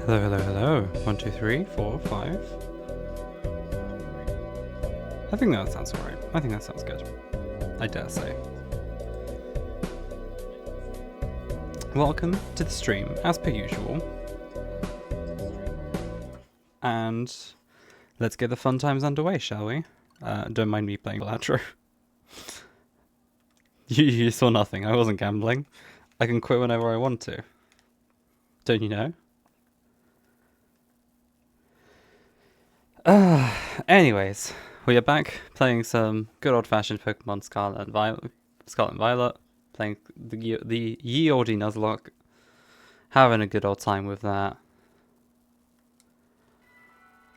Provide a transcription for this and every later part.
Hello, hello, hello. 1, 2, 3, 4, 5. I think that sounds alright. I think that sounds good. I dare say. Welcome to the stream, as per usual. And let's get the fun times underway, shall we? Don't mind me playing Galatro. You saw nothing. I wasn't gambling. I can quit whenever I want to. Don't you know? Anyways, we are back playing some good old-fashioned Pokemon Scarlet and Violet, playing the ye olde Nuzlocke, having a good old time with that.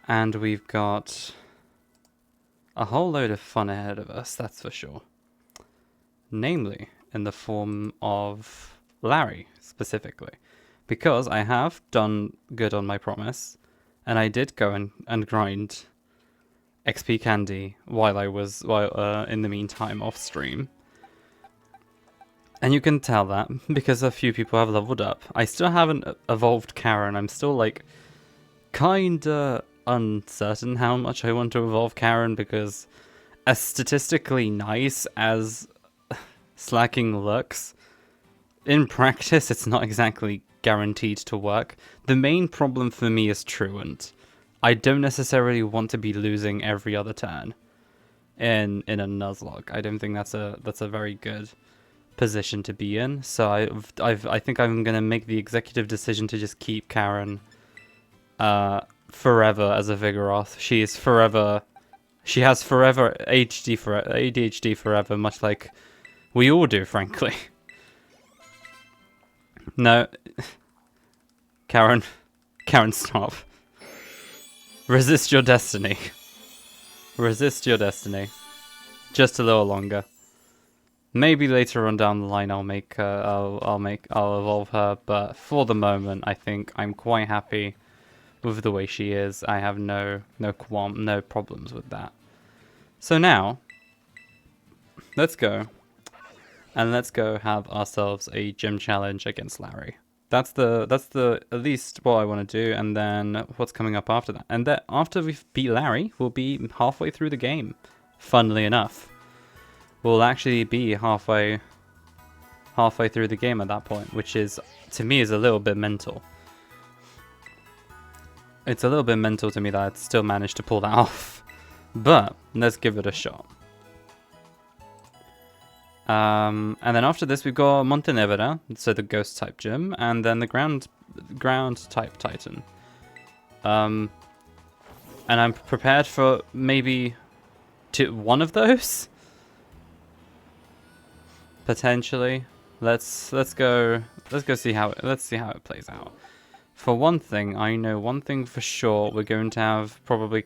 And we've got a whole load of fun ahead of us, that's for sure. Namely, in the form of Larry, specifically. Because I have done good on my promise, and I did go and grind XP candy while I was in the meantime off stream. And you can tell that because a few people have leveled up. I still haven't evolved Karen. I'm still like kinda uncertain how much I want to evolve Karen, because as statistically nice as slacking looks, in practice it's not exactly guaranteed to work. The main problem for me is Truant. I don't necessarily want to be losing every other turn in a Nuzlocke. I don't think that's a very good position to be in. So I think I'm gonna make the executive decision to just keep Karen forever as a Vigoroth. She has forever ADHD forever, much like we all do, frankly. No. Karen, stop. Resist your destiny. Resist your destiny. Just a little longer. Maybe later on down the line I'll evolve her, but for the moment I think I'm quite happy with the way she is. I have no problems with that. So now, let's go. And let's go have ourselves a gym challenge against Larry. That's the at least what I want to do, and then what's coming up after that. And that after we beat Larry, we'll be halfway through the game. Funnily enough, we'll actually be halfway through the game at that point, which is, to me, is a little bit mental. It's a little bit mental to me that I still managed to pull that off. But let's give it a shot. And then after this we've got Montenevera, so the ghost type gym, and then the ground type Titan. And I'm prepared for maybe one of those, potentially. Let's go see how it plays out. For one thing, I know one thing for sure, we're going to have probably,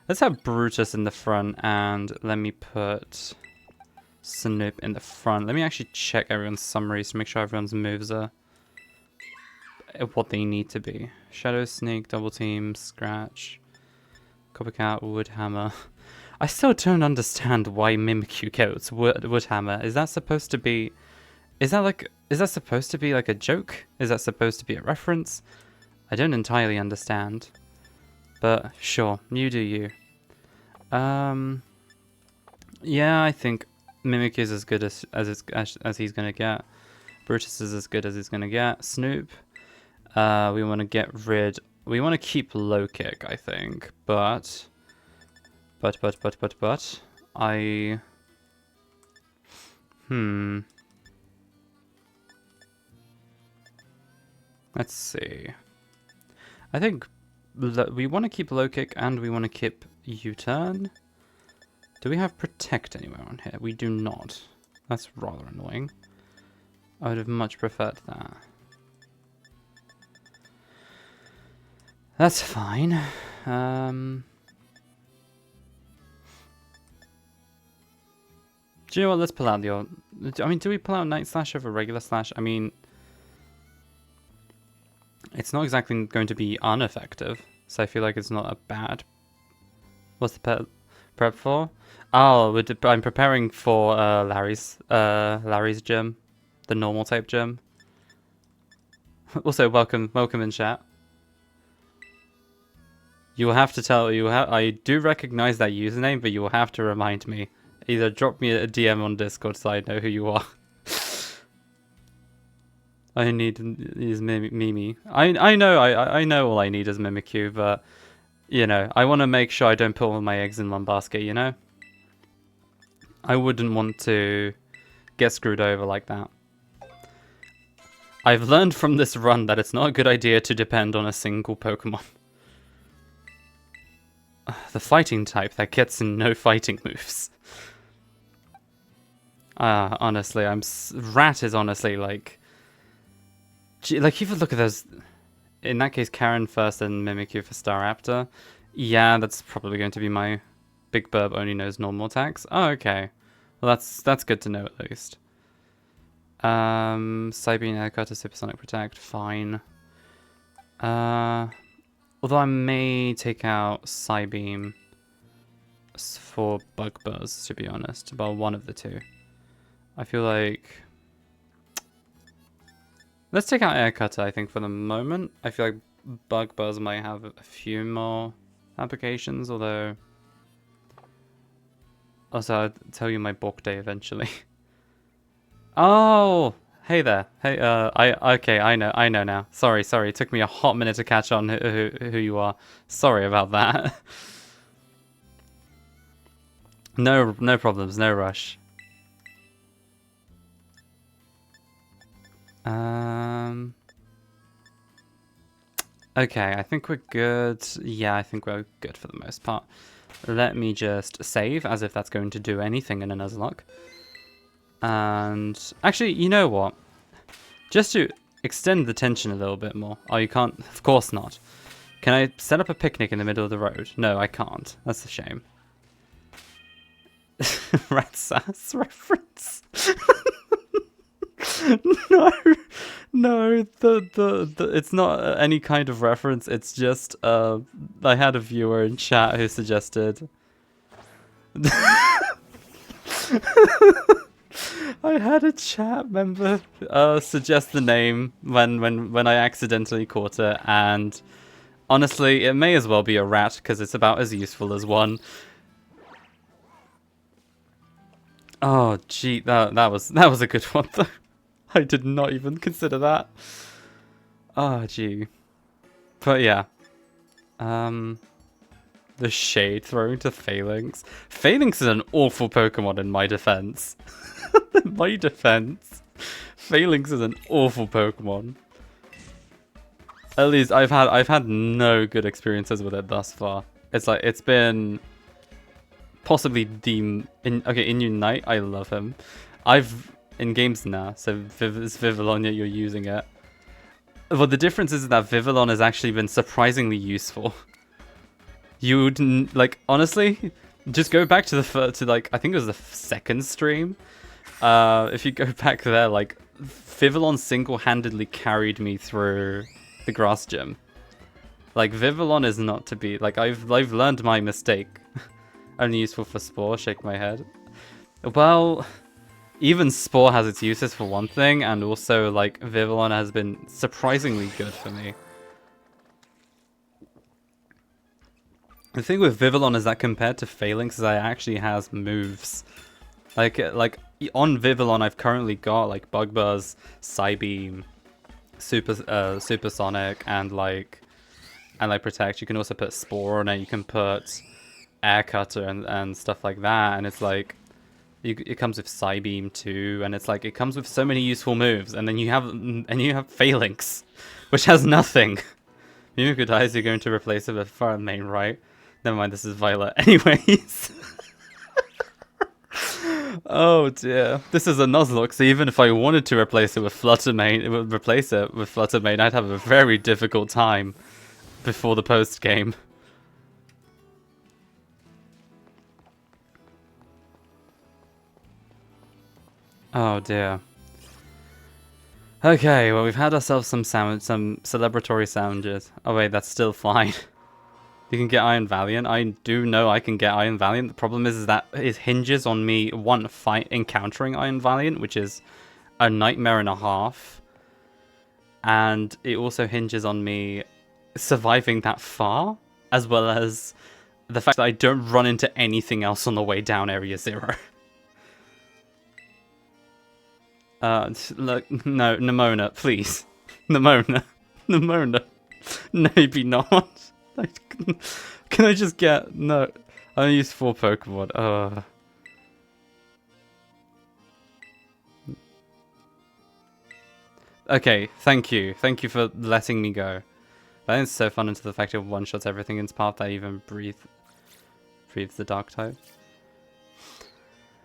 let's have Brutus in the front, and let me put Snoop in the front. Let me actually check everyone's summaries to make sure everyone's moves are what they need to be. Shadow, Sneak, Double Team, Scratch, Copycat, Woodhammer. I still don't understand why Mimikyu gets Woodhammer. Is that supposed to be... Is that supposed to be like a joke? Is that supposed to be a reference? I don't entirely understand. But sure, you do you. Yeah, I think Mimikyu is as good as he's gonna get. Brutus is as good as he's gonna get. Snoop, we want to get rid. We want to keep low kick, I think, but I. Let's see. I think we want to keep low kick and we want to keep U-turn. Do we have protect anywhere on here? We do not. That's rather annoying. I would have much preferred that. That's fine. Do you know what? Let's pull out the old... I mean, do we pull out Night Slash over regular Slash? I mean, it's not exactly going to be ineffective, so I feel like it's not a bad... What's the prep for? Oh, I'm preparing for Larry's gym, the normal type gym. Also, welcome in chat. You will have to tell you. I do recognize that username, but you will have to remind me. Either drop me a DM on Discord so I know who you are. I need is Mimi. I know I know all I need is Mimikyu, but you know I want to make sure I don't put all my eggs in one basket. You know, I wouldn't want to get screwed over like that. I've learned from this run that it's not a good idea to depend on a single Pokemon. The fighting type that gets no fighting moves. Honestly, Rat is honestly like... Like, even look at those... In that case, Karen first and Mimikyu for Staraptor. Yeah, that's probably going to be my... Big Burb only knows normal attacks. Oh, okay. Well, that's good to know at least. Psybeam, Aircutter, Supersonic Protect, fine. Although I may take out Psybeam for Bug Buzz, to be honest. Well, one of the two. I feel like... Let's take out Air Cutter, I think, for the moment. I feel like Bug Buzz might have a few more applications, although... Also, I'll tell you my bulk day eventually. Oh! Hey there. Hey, okay, I know now. Sorry. It took me a hot minute to catch on who you are. Sorry about that. No problems, no rush. Okay, I think we're good. Yeah, I think we're good for the most part. Let me just save, as if that's going to do anything in a Nuzlocke. And actually, you know what? Just to extend the tension a little bit more. Oh, you can't? Of course not. Can I set up a picnic in the middle of the road? No, I can't. That's a shame. Rat Sass reference. No, it's not any kind of reference. It's just I had a viewer in chat who suggested. I had a chat member suggest the name when I accidentally caught it, and honestly, it may as well be a rat because it's about as useful as one. Oh, gee, that was a good one though. I did not even consider that. Oh, gee. But yeah. The shade thrown to Phalanx. Phalanx is an awful Pokemon in my defense. In my defense. Phalanx is an awful Pokemon. At least I've had no good experiences with it thus far. It's like it's been possibly the in Unite, I love him. In games now, so it's Vivillon, yet you're using it. Well, the difference is that Vivillon has actually been surprisingly useful. You would, like, honestly, just go back to like, I think it was the second stream. If you go back there, like, Vivillon single-handedly carried me through the grass gym. Like, Vivillon is not to be, like, I've learned my mistake. Only useful for Spore, shake my head. Well... Even Spore has its uses for one thing, and also, like, Vivillon has been surprisingly good for me. The thing with Vivillon is that compared to Phalanx, it actually has moves. Like on Vivillon, I've currently got, like, Bug Buzz, Psybeam, Supersonic, and Protect. You can also put Spore on it, you can put Air Cutter and stuff like that, and it's like... It comes with Psybeam too, and it's like it comes with so many useful moves, and then you have Phalanx, which has nothing. Mimikyu dies, you're going to replace it with Fire Main, right? Never mind, this is Violet. Anyways. Oh dear. This is a Nuzlocke, so even if I wanted to replace it with Flutter Main, I'd have a very difficult time before the post game. Oh dear. Okay, well we've had ourselves some celebratory sandwiches. Oh wait, that's still fine. You can get Iron Valiant. I do know I can get Iron Valiant. The problem is that it hinges on me encountering Iron Valiant, which is a nightmare and a half. And it also hinges on me surviving that far. as well as the fact that I don't run into anything else on the way down Area 0. Look, no, Nimona, please. Nimona. Nimona. Maybe not. Can I just get... No. I used 4 Pokemon. Okay, thank you. Thank you for letting me go. That is so fun into the fact it one-shots everything in its path that even breathes the dark type.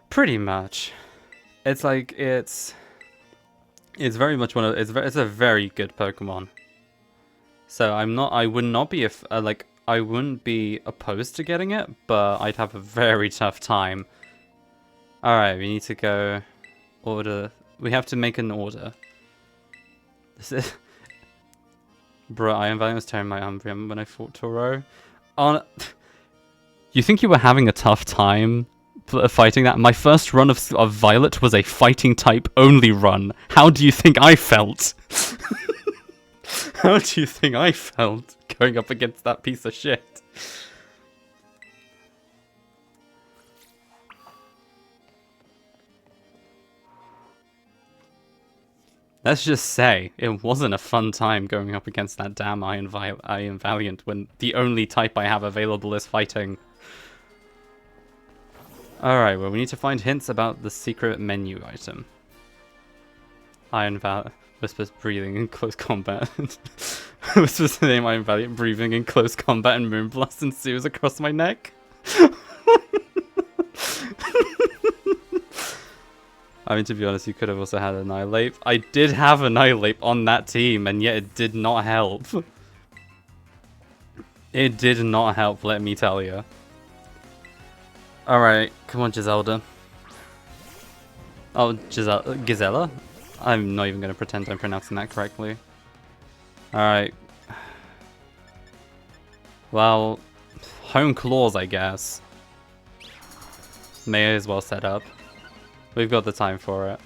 Pretty much. It's like, it's very much one of, it's a very good Pokemon. So I would not be, I wouldn't be opposed to getting it, but I'd have a very tough time. Alright, we need to go order, we have to make an order. This is... Bruh, Iron Valiant was tearing my Umbreon when I fought Toro. You think you were having a tough time fighting that? My first run of Violet was a fighting type only run. How do you think I felt? How do you think I felt going up against that piece of shit? Let's just say, it wasn't a fun time going up against that damn Iron Valiant when the only type I have available is fighting. Alright, well, we need to find hints about the secret menu item. Iron Valiant whispers breathing in close combat. Whispers the name Iron Valiant breathing in close combat and Moonblast ensues across my neck. I mean, to be honest, you could have also had Annihilate. I did have Annihilate on that team, and yet it did not help. It did not help, let me tell you. Alright, come on, Giselda. Oh, Gisela? I'm not even going to pretend I'm pronouncing that correctly. Alright. Well, home claws, I guess. May as well set up. We've got the time for it.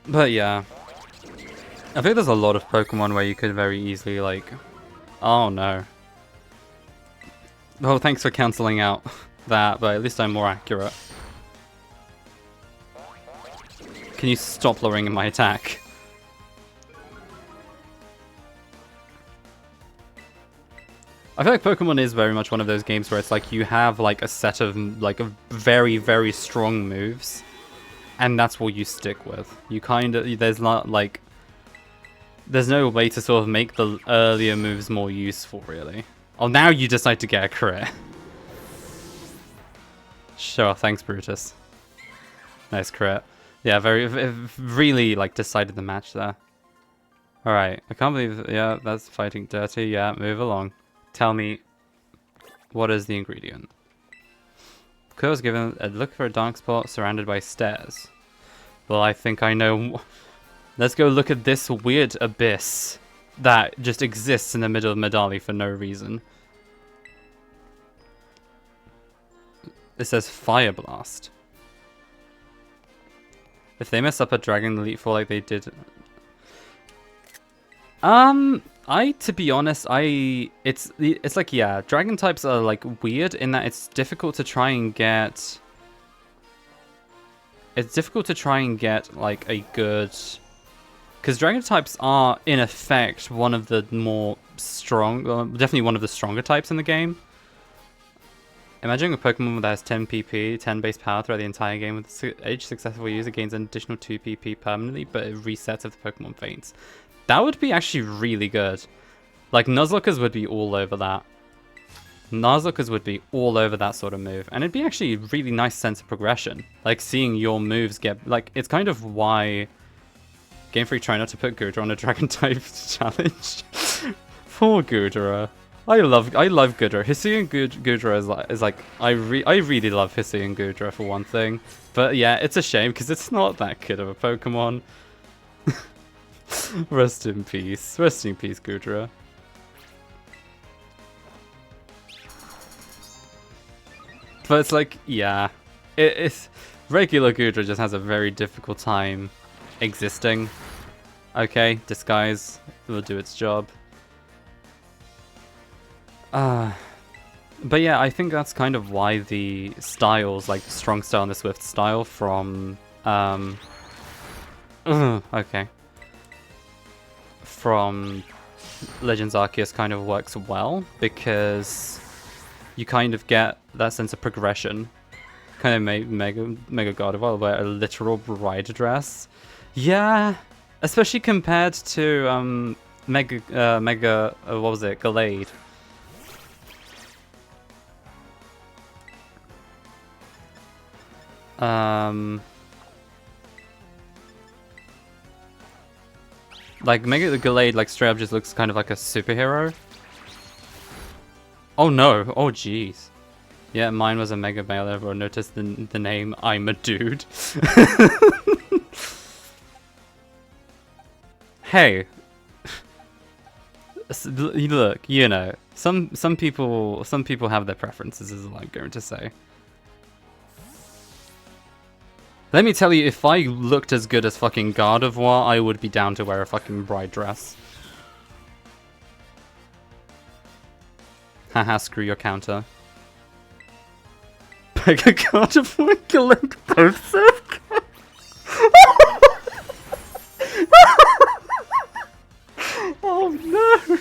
But yeah. I think there's a lot of Pokemon where you could very easily, like... Oh no. Well, thanks for cancelling out that, but at least I'm more accurate. Can you stop lowering my attack? I feel like Pokemon is very much one of those games where it's like you have like a set of like a very, very strong moves, and that's what you stick with. You kind of, there's not like, there's no way to sort of make the earlier moves more useful, really. Oh, now you decide to get a crit. Sure, thanks, Brutus. Nice crit. Yeah, really like decided the match there. Alright, I can't believe, yeah, that's fighting dirty. Yeah, move along. Tell me, what is the ingredient? Kurt was given a look for a dark spot surrounded by stairs. Well, I think I know. Let's go look at this weird abyss that just exists in the middle of Medali for no reason. It says Fire Blast. If they mess up a Dragon Elite Four like they did... to be honest, it's like, yeah, dragon types are like weird in that it's difficult to try and get like a good, because dragon types are in effect one of the more strong, definitely one of the stronger types in the game. Imagine a Pokemon that has 10 PP, 10 base power throughout the entire game. With each successful user gains an additional 2 PP permanently, but it resets if the Pokemon faints. That would be actually really good. Like, Nuzlockers would be all over that. Nuzlockers would be all over that sort of move. And it'd be actually a really nice sense of progression. Like, seeing your moves get... Like, it's kind of why Game Freak try not to put Goodra on a Dragon-type challenge. Poor Goodra. I love Goodra. Hisuian Goodra is like... I really love Hisuian Goodra for one thing. But yeah, it's a shame because it's not that good of a Pokemon. Rest in peace. Rest in peace, Goodra. But it's like, yeah. It's regular Goodra just has a very difficult time existing. Okay, Disguise will do its job. But yeah, I think that's kind of why the styles, like the strong style and the swift style from, okay, from Legends Arceus kind of works well, because you kind of get that sense of progression. Kind of Mega God of War, wear a literal bride dress. Yeah, especially compared to what was it, Gallade. Like Mega the Gallade, like straight up just looks kind of like a superhero. Oh no! Oh jeez. Yeah, mine was a Mega Male. Everyone noticed the name. I'm a dude. Hey, look, you know, some people have their preferences, is all I'm going to say. Let me tell you, if I looked as good as fucking God of War, I would be down to wear a fucking bride dress. Haha, screw your counter. Mega God of War, Galactic Joseph. Oh no!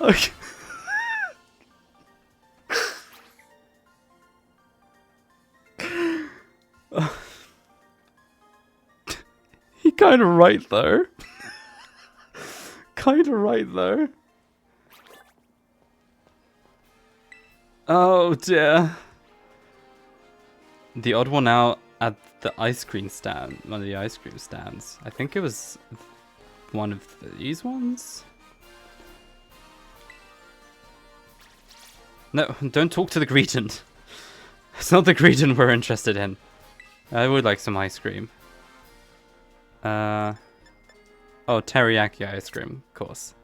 Okay. He kinda right though. Kinda right though. Oh dear. The odd one out at the ice cream stand, one of the ice cream stands. I think it was one of these ones? No, don't talk to the greeting. It's not the greeting we're interested in. I would like some ice cream. Oh, teriyaki ice cream, of course.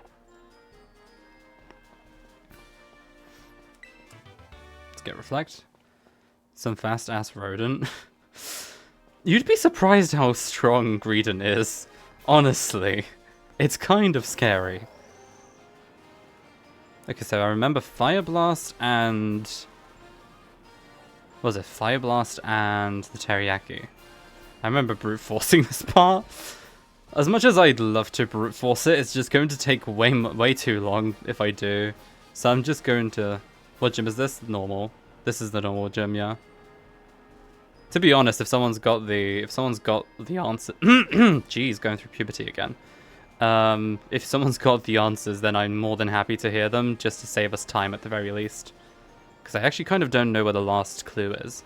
Let's get reflect. Some fast-ass rodent. You'd be surprised how strong Greedon is. Honestly. It's kind of scary. Okay, so I remember Fire Blast and... What was it? Fire Blast and the teriyaki. I remember brute forcing this part. As much as I'd love to brute force it, it's just going to take way too long if I do. So I'm just going to... What gym is this? Normal. This is the normal gym, yeah. To be honest, if someone's got the answer... Jeez, going through puberty again. If someone's got the answers, then I'm more than happy to hear them, just to save us time at the very least. Because I actually kind of don't know where the last clue is.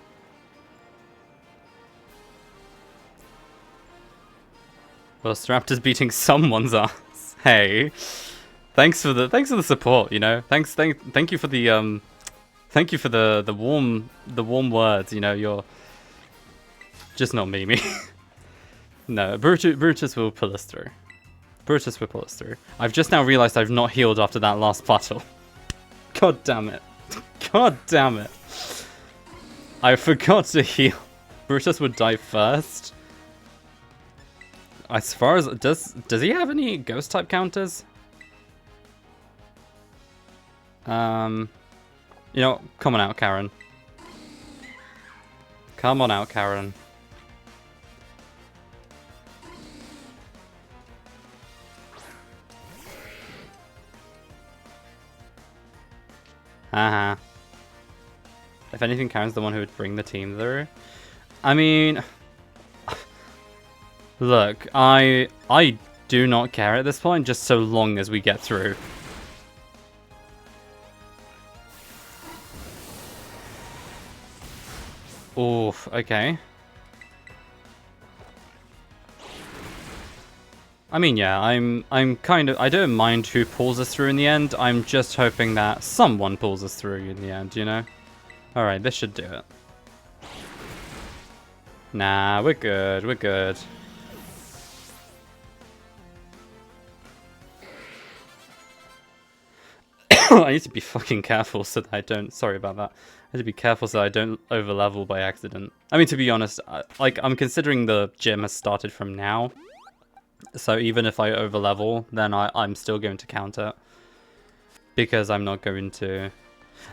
Well, Straptor's beating someone's ass. Hey, thanks for the support. You know, thank you for the the warm words. You know, you're just not Mimi. No, Brutus will pull us through. Brutus will pull us through. I've just now realized I've not healed after that last battle. God damn it. God damn it. I forgot to heal. Brutus would die first. As far as... Does he have any ghost type counters? You know, come on out, Karen. Come on out, Karen. Haha. If anything, Karen's the one who would bring the team through. I mean... Look, I do not care at this point, just so long as we get through. Oof, okay. I mean, yeah, I'm kind of... I don't mind who pulls us through in the end. I'm just hoping that someone pulls us through in the end, you know? Alright, this should do it. Nah, we're good, we're good. I need to be fucking careful so that I don't... Sorry about that. I need to be careful so I don't over-level by accident. I mean, to be honest, I'm considering the gym has started from now. So even if I overlevel, then I'm still going to counter. Because I'm not going to...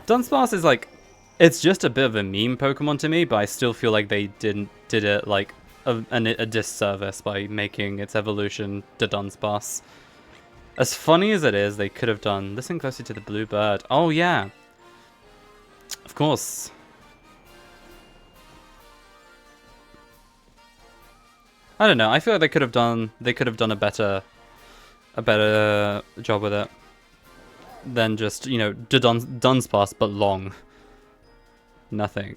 Dunsparce is like... It's just a bit of a meme Pokemon to me, but I still feel like they did it like a disservice by making its evolution to Dunsparce. As funny as it is, they could have done... Listen closely to the blue bird. Oh yeah. Of course. I don't know. I feel like they could have done a better job with it than just, you know, Dunsparce but long. Nothing.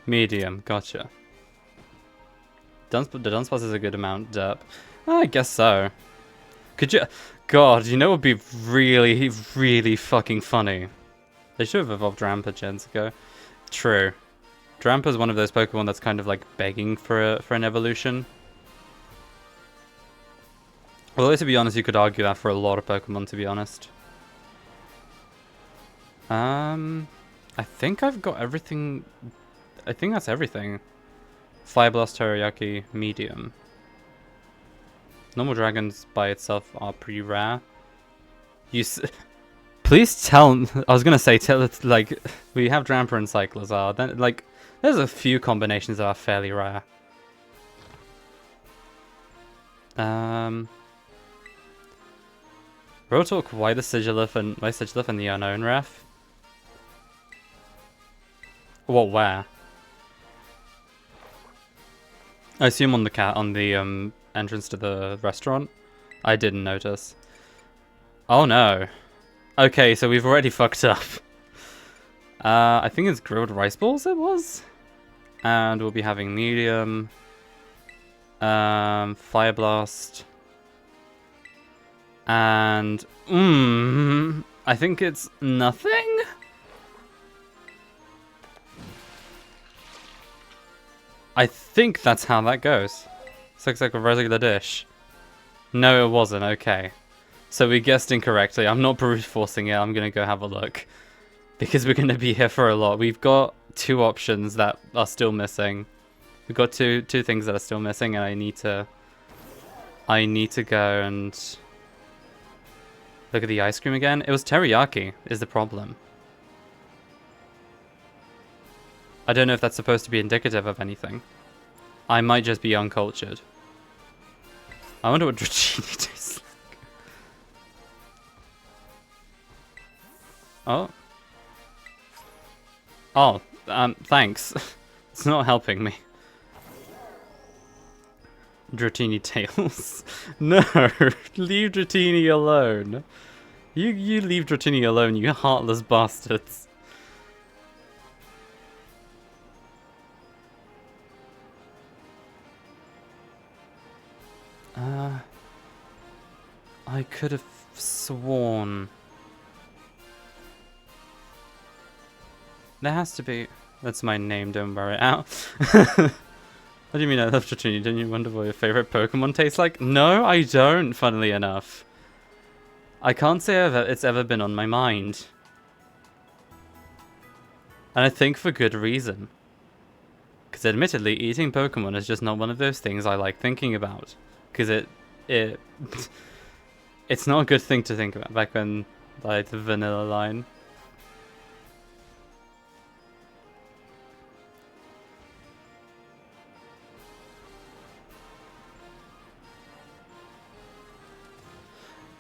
Medium, gotcha. The Dunsparce is a good amount derp. I guess so. Could you... God, you know what would be really, really fucking funny? They should have evolved Drampa gens ago. True. Drampa's one of those Pokemon that's kind of like begging for an evolution. Although, to be honest, you could argue that for a lot of Pokemon, to be honest. I think I've got everything. I think that's everything. Fire Blast, Teriyaki, medium. Normal dragons by itself are pretty rare. Please tell... I was gonna say, like, we have Drampa and Cyclizar. Then, like, there's a few combinations that are fairly rare. Real talk, why Sigilif and the Unknown Ref? What, where? I assume on the entrance to the restaurant. I didn't notice. Oh no. Okay, so we've already fucked up. I think it's grilled rice balls it was. And we'll be having medium. Fire Blast. And I think it's nothing. I think that's how that goes. This looks like a regular dish. No, it wasn't. Okay. So we guessed incorrectly. I'm not brute forcing it. I'm going to go have a look. Because we're going to be here for a lot. We've got 2 options that are still missing. We've got two things that are still missing, and I need to go and look at the ice cream again. It was teriyaki is the problem. I don't know if that's supposed to be indicative of anything. I might just be uncultured. I wonder what Dratini tastes like. Oh. Oh, thanks. It's not helping me. Dratini tails. No, leave Dratini alone. You leave Dratini alone, you heartless bastards. I could have sworn. There has to be... That's my name, don't worry. Ow. What do you mean I love Dratini? Didn't you wonder what your favourite Pokemon tastes like? No, I don't, funnily enough. I can't say it's ever been on my mind. And I think for good reason. Because admittedly, eating Pokemon is just not one of those things I like thinking about. Because it's not a good thing to think about back when, like, the vanilla line.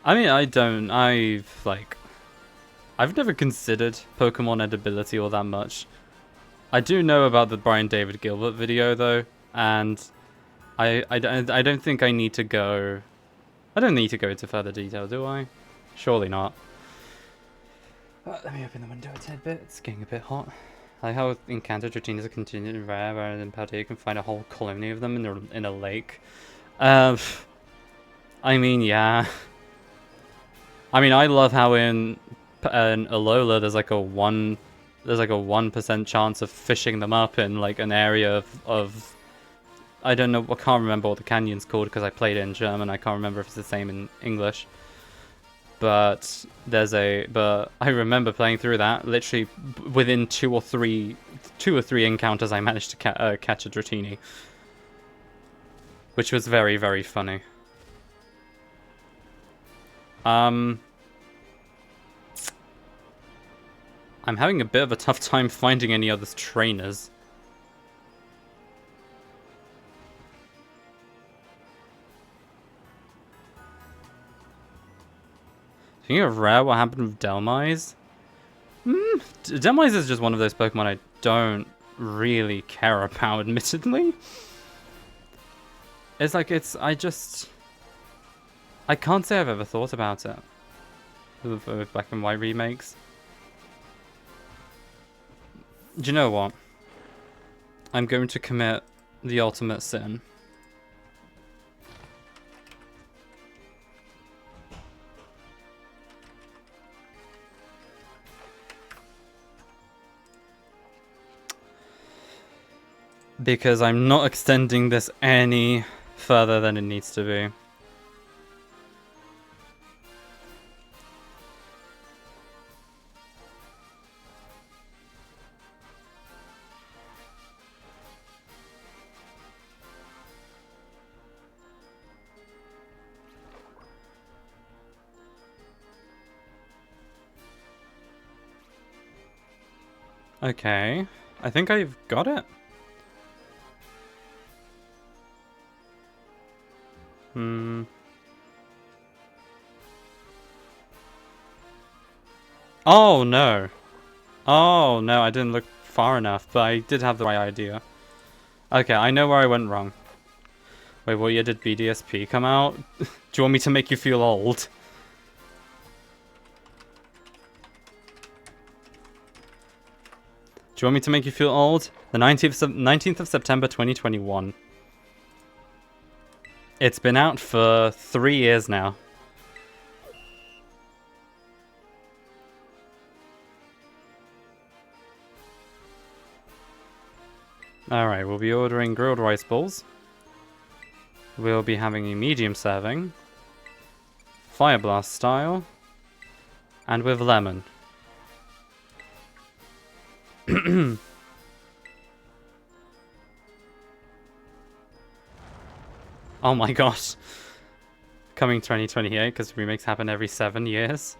I mean, I've never considered Pokemon edibility all that much. I do know about the Brian David Gilbert video, though, and I don't think I need to go... I don't need to go into further detail, do I? Surely not. Let me open the window a tad bit. It's getting a bit hot. I like how encounter Dratinas are continued and rare, rather than Paldea you can find a whole colony of them in a lake. I mean, yeah. I mean, I love how in Alola there's like a 1% chance of fishing them up in like an area of I don't know, I can't remember what the canyon's called because I played it in German. I can't remember if it's the same in English. But but I remember playing through that literally within two or three encounters I managed to catch a Dratini. which was very, very funny. I'm having a bit of a tough time finding any other trainers. Speaking of rare, what happened with Delmise? Delmise is just one of those Pokemon I don't really care about, admittedly. It's like, I can't say I've ever thought about it. With black and white remakes. Do you know what? I'm going to commit the ultimate sin. Because I'm not extending this any further than it needs to be. Okay, I think I've got it. Oh no. Oh no, I didn't look far enough, but I did have the right idea. Okay, I know where I went wrong. Wait, what year did BDSP come out? Do you want me to make you feel old? Do you want me to make you feel old? The 19th of September 2021. It's been out for 3 years now. Alright, we'll be ordering grilled rice balls. We'll be having a medium serving. Fire blast style. And with lemon. Oh my gosh. Coming 2028, because remakes happen every 7 years.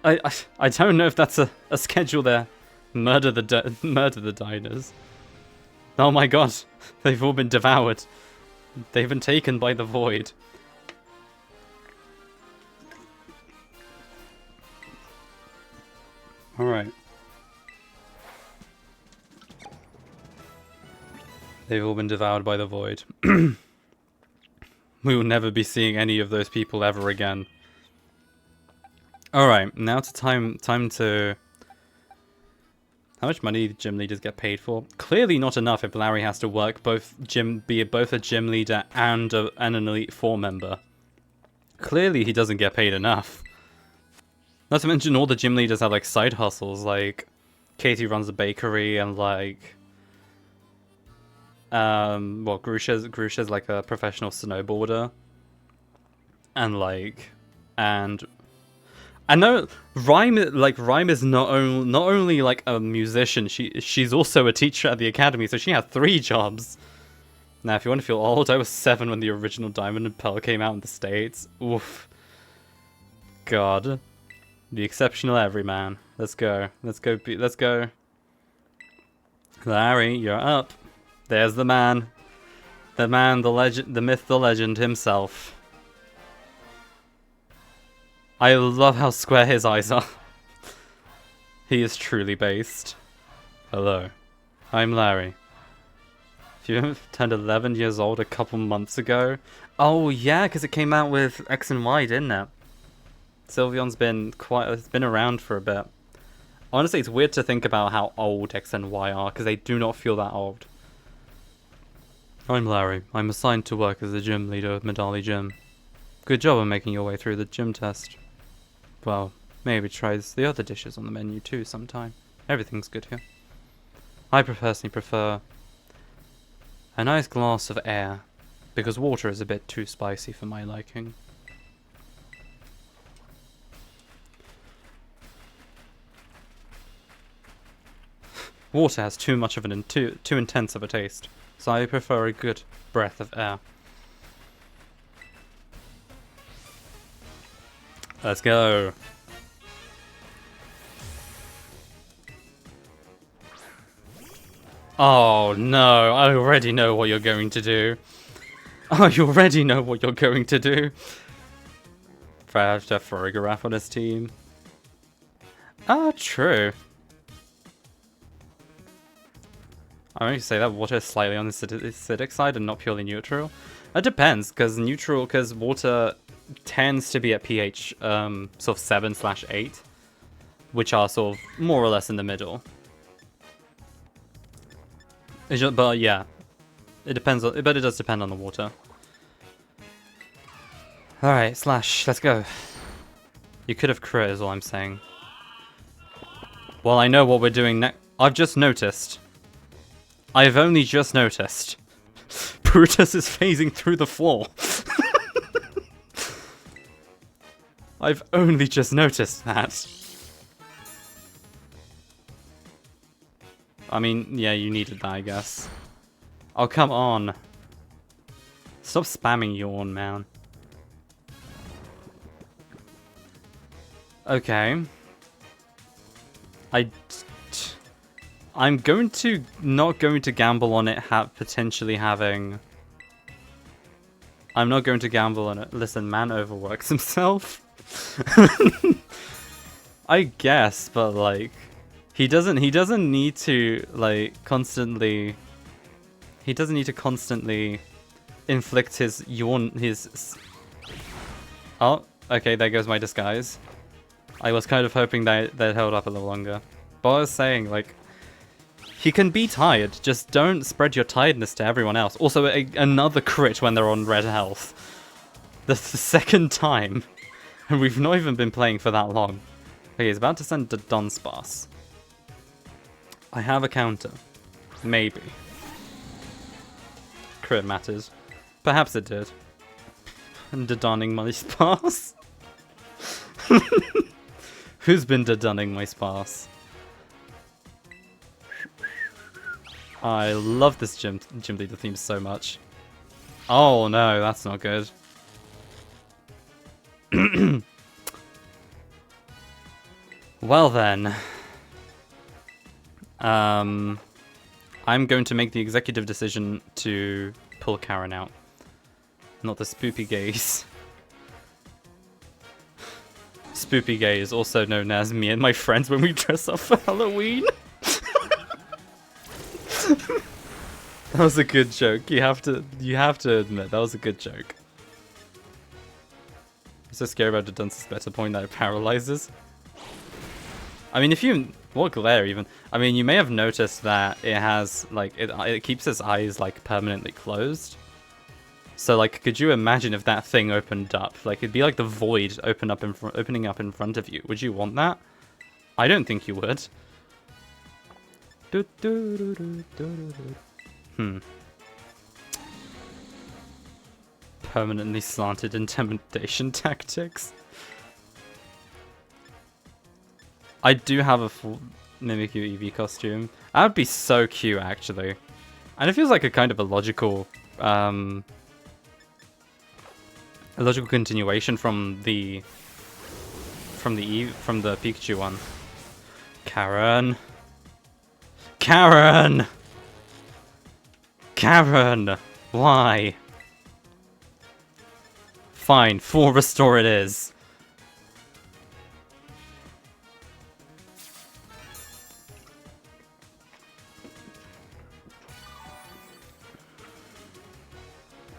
I don't know if that's a schedule there. Murder the diners. Oh my god. They've all been devoured. They've been taken by the void. Alright. They've all been devoured by the void. We will never be seeing any of those people ever again. Alright, now to time to... How much money do gym leaders get paid for? Clearly not enough if Larry has to work be both a gym leader and an Elite Four member. Clearly he doesn't get paid enough. Not to mention all the gym leaders have like side hustles, like Katie runs a bakery and like well, Grusha's like a professional snowboarder. And I know Rhyme is not only like a musician, she's also a teacher at the academy, so she had 3 jobs. Now, if you want to feel old, I was 7 when the original Diamond and Pearl came out in the States. Oof. God. The exceptional everyman. Let's go. Let's go. Larry, you're up. There's the man. The man, the legend, the myth, the legend himself. I love how square his eyes are. He is truly based. Hello. I'm Larry. If you turned 11 years old a couple months ago... Oh yeah, because it came out with X and Y, didn't it? Sylveon's it's been around for a bit. Honestly, it's weird to think about how old X and Y are, because they do not feel that old. I'm Larry. I'm assigned to work as the gym leader of Medali Gym. Good job on making your way through the gym test. Well, maybe try the other dishes on the menu too sometime. Everything's good here. I personally prefer a nice glass of air, because water is a bit too spicy for my liking. Water has too much of too intense of a taste, so I prefer a good breath of air. Let's go. Oh no, I already know what you're going to do. Oh, you already know what you're going to do. Perhaps have Farigiraf on his team. Ah, true. I only say that water is slightly on the acidic side and not purely neutral. It depends, because water tends to be at pH sort of 7/8, which are sort of more or less in the middle. But yeah, it depends. But it does depend on the water. All right, Slash, let's go. You could have crit, is all I'm saying. Well, I know what we're doing next. I've just noticed. I've only just noticed. Brutus is phasing through the floor. I've only just noticed that. I mean, yeah, you needed that, I guess. Oh, come on. Stop spamming yawn, man. Okay. I'm not going to gamble on it potentially having... I'm not going to gamble on it. Listen, man overworks himself. I guess, but like... He doesn't need to, like, constantly... He doesn't need to constantly inflict his Oh, okay, there goes my disguise. I was kind of hoping that they'd held up a little longer. But I was saying, like... He can be tired, just don't spread your tiredness to everyone else. Also, another crit when they're on red health. That's the second time. And we've not even been playing for that long. Okay, he's about to send the Dunsparce. I have a counter. Maybe. Crit matters. Perhaps it did. And Dedanning my sparse? Who's been Dedanning my sparse? I love this gym leader theme so much. Oh no, that's not good. Well then. I'm going to make the executive decision to pull Karen out. Not the Spoopy Gaze. Spoopy Gaze, also known as me and my friends when we dress up for Halloween. That was a good joke. You have to admit that was a good joke. I'm so scared about the Dunce's better point that it paralyzes. I mean, what glare even? I mean, you may have noticed that it has like it keeps its eyes like permanently closed. So like, could you imagine if that thing opened up? Like, it'd be like the void opening up in front of you. Would you want that? I don't think you would. Permanently slanted intimidation tactics. I do have a full Mimikyu EV costume. That would be so cute, actually. And it feels like a kind of a logical continuation from the Pikachu one. Karen. Karen! Karen! Why? Fine, full restore it is.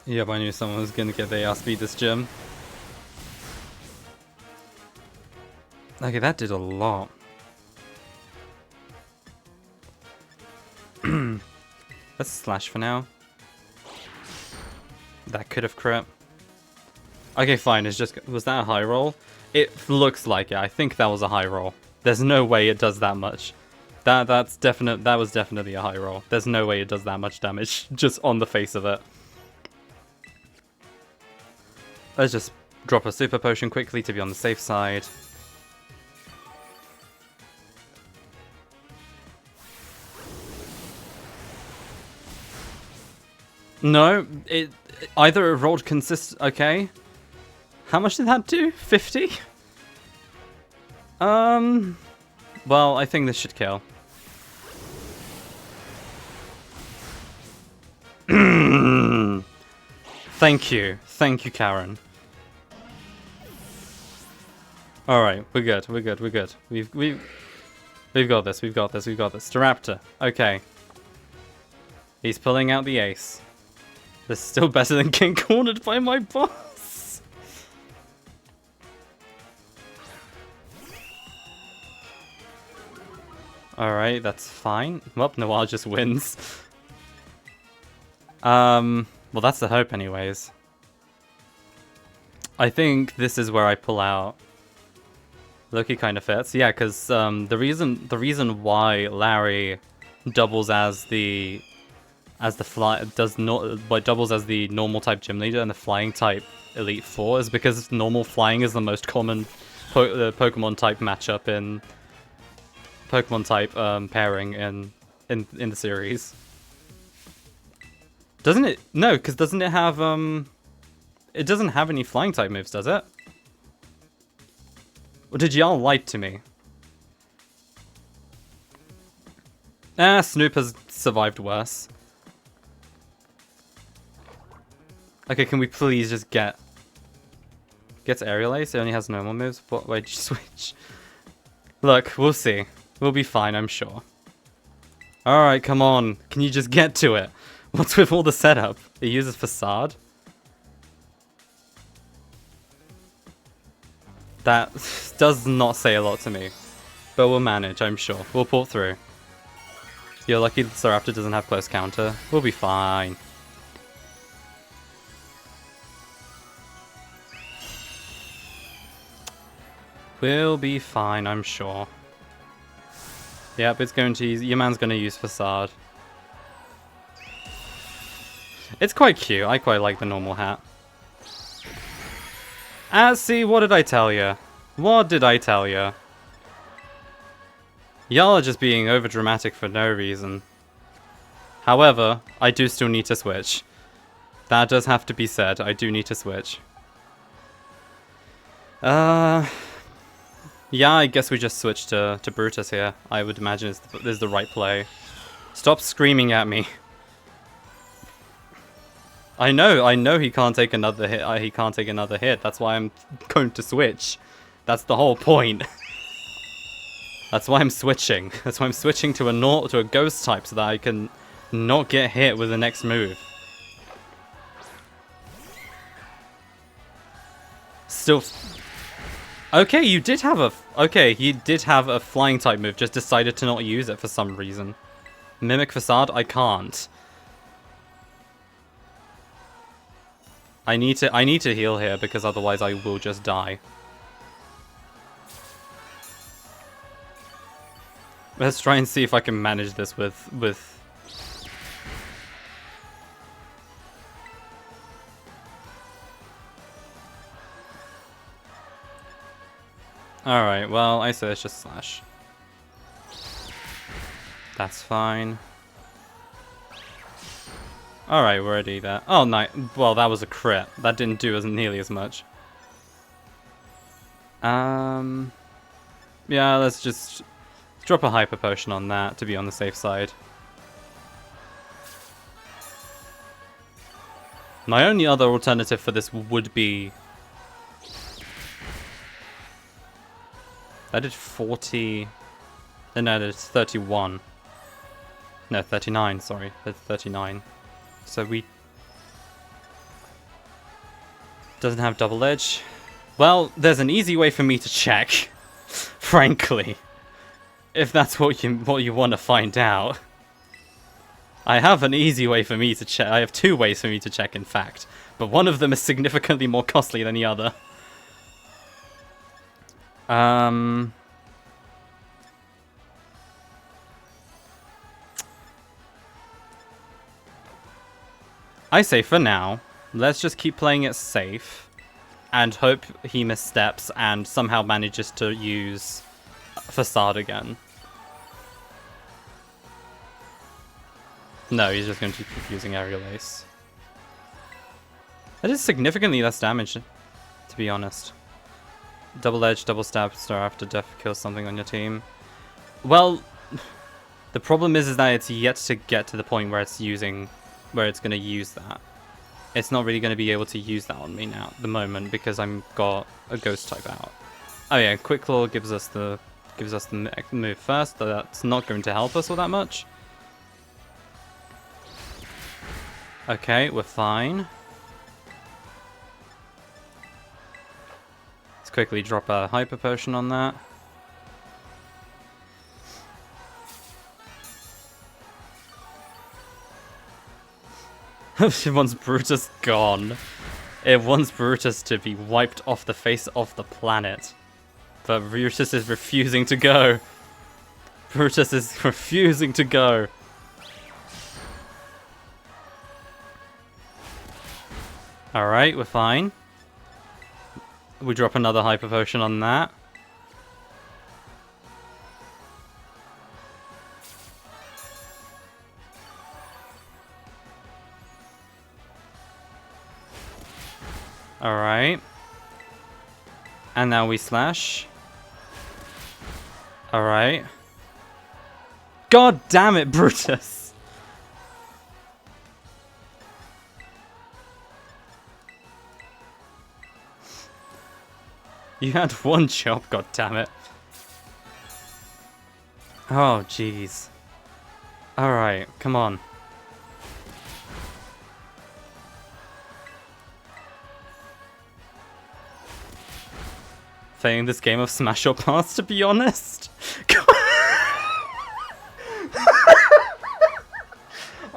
Yep, I knew someone was gonna get their ass beat this gym. Okay, that did a lot. Let's slash for now. That could have crit. Okay, fine. It's just... Was that a high roll? It looks like it. I think that was a high roll. There's no way it does that much. That was definitely a high roll. There's no way it does that much damage just on the face of it. Let's just drop a super potion quickly to be on the safe side. No, it either it rolled okay. How much did that do? 50? Well, I think this should kill. Thank you, Karen. All right, we're good. We've got this. Staraptor. Okay. He's pulling out the ace. This is still better than getting cornered by my boss. Alright, that's fine. Well, Noir just wins. Well, that's the hope anyways. I think this is where I pull out. Loki kind of fits. Yeah, because the reason why Larry doubles as the doubles as the normal type gym leader and the flying type Elite Four is because normal flying is the most common Pokemon type matchup in Pokemon type pairing in the series. Doesn't it? No, because doesn't it have it doesn't have any flying type moves, does it? Or did y'all lie to me? Snoop has survived worse. Okay, can we please just get Aerial Ace? It only has normal moves. What? Wait, switch. Look, we'll see. We'll be fine, I'm sure. Alright, come on. Can you just get to it? What's with all the setup? It uses Facade? That does not say a lot to me. But we'll manage, I'm sure. We'll pull through. You're lucky the Staraptor doesn't have close counter. We'll be fine. We'll be fine, I'm sure. Yep, it's going to use... Your man's going to use Facade. It's quite cute. I quite like the normal hat. See, what did I tell you? What did I tell you? Y'all are just being overdramatic for no reason. However, I do still need to switch. That does have to be said. I do need to switch. Yeah, I guess we just switch to Brutus here. I would imagine this is the right play. Stop screaming at me. I know he can't take another hit. He can't take another hit. That's why I'm going to switch. That's the whole point. That's why I'm switching. That's why I'm switching to a ghost type so that I can not get hit with the next move. Still. Okay, you did have a... Okay, he did have a flying type move, just decided to not use it for some reason. Mimic Facade? I can't. I need to heal here, because otherwise I will just die. Let's try and see if I can manage this with... Alright, well, I say it's just Slash. That's fine. Alright, we're already there. Oh, nice. Well, that was a crit. That didn't do nearly as much. Yeah, let's just drop a Hyper Potion on that to be on the safe side. My only other alternative for this would be... I did 40... No, it's 31. No, 39, sorry. That's 39. So we... Doesn't have double edge. Well, there's an easy way for me to check. Frankly. If that's what you want to find out. I have an easy way for me to check. I have two ways for me to check, in fact. But one of them is significantly more costly than the other. I say for now, let's just keep playing it safe and hope he missteps and somehow manages to use Facade again. No, he's just going to keep using Aerial Ace. That is significantly less damage, to be honest. Double edge, double stab, star after death kills something on your team. Well, the problem is that it's yet to get to the point where it's going to use that. It's not really going to be able to use that on me now at the moment because I'm got a ghost type out. Oh yeah, quick claw gives us the move first, but that's not going to help us all that much. Okay, we're fine. Let's quickly drop a hyper potion on that. It wants Brutus gone. It wants Brutus to be wiped off the face of the planet. But Brutus is refusing to go. Brutus is refusing to go. Alright, we're fine. We drop another hyper potion on that. Alright. And now we slash. Alright. God damn it, Brutus! You had one job, god damn it. Oh, jeez. Alright, come on. Playing this game of Smash or Pass, to be honest.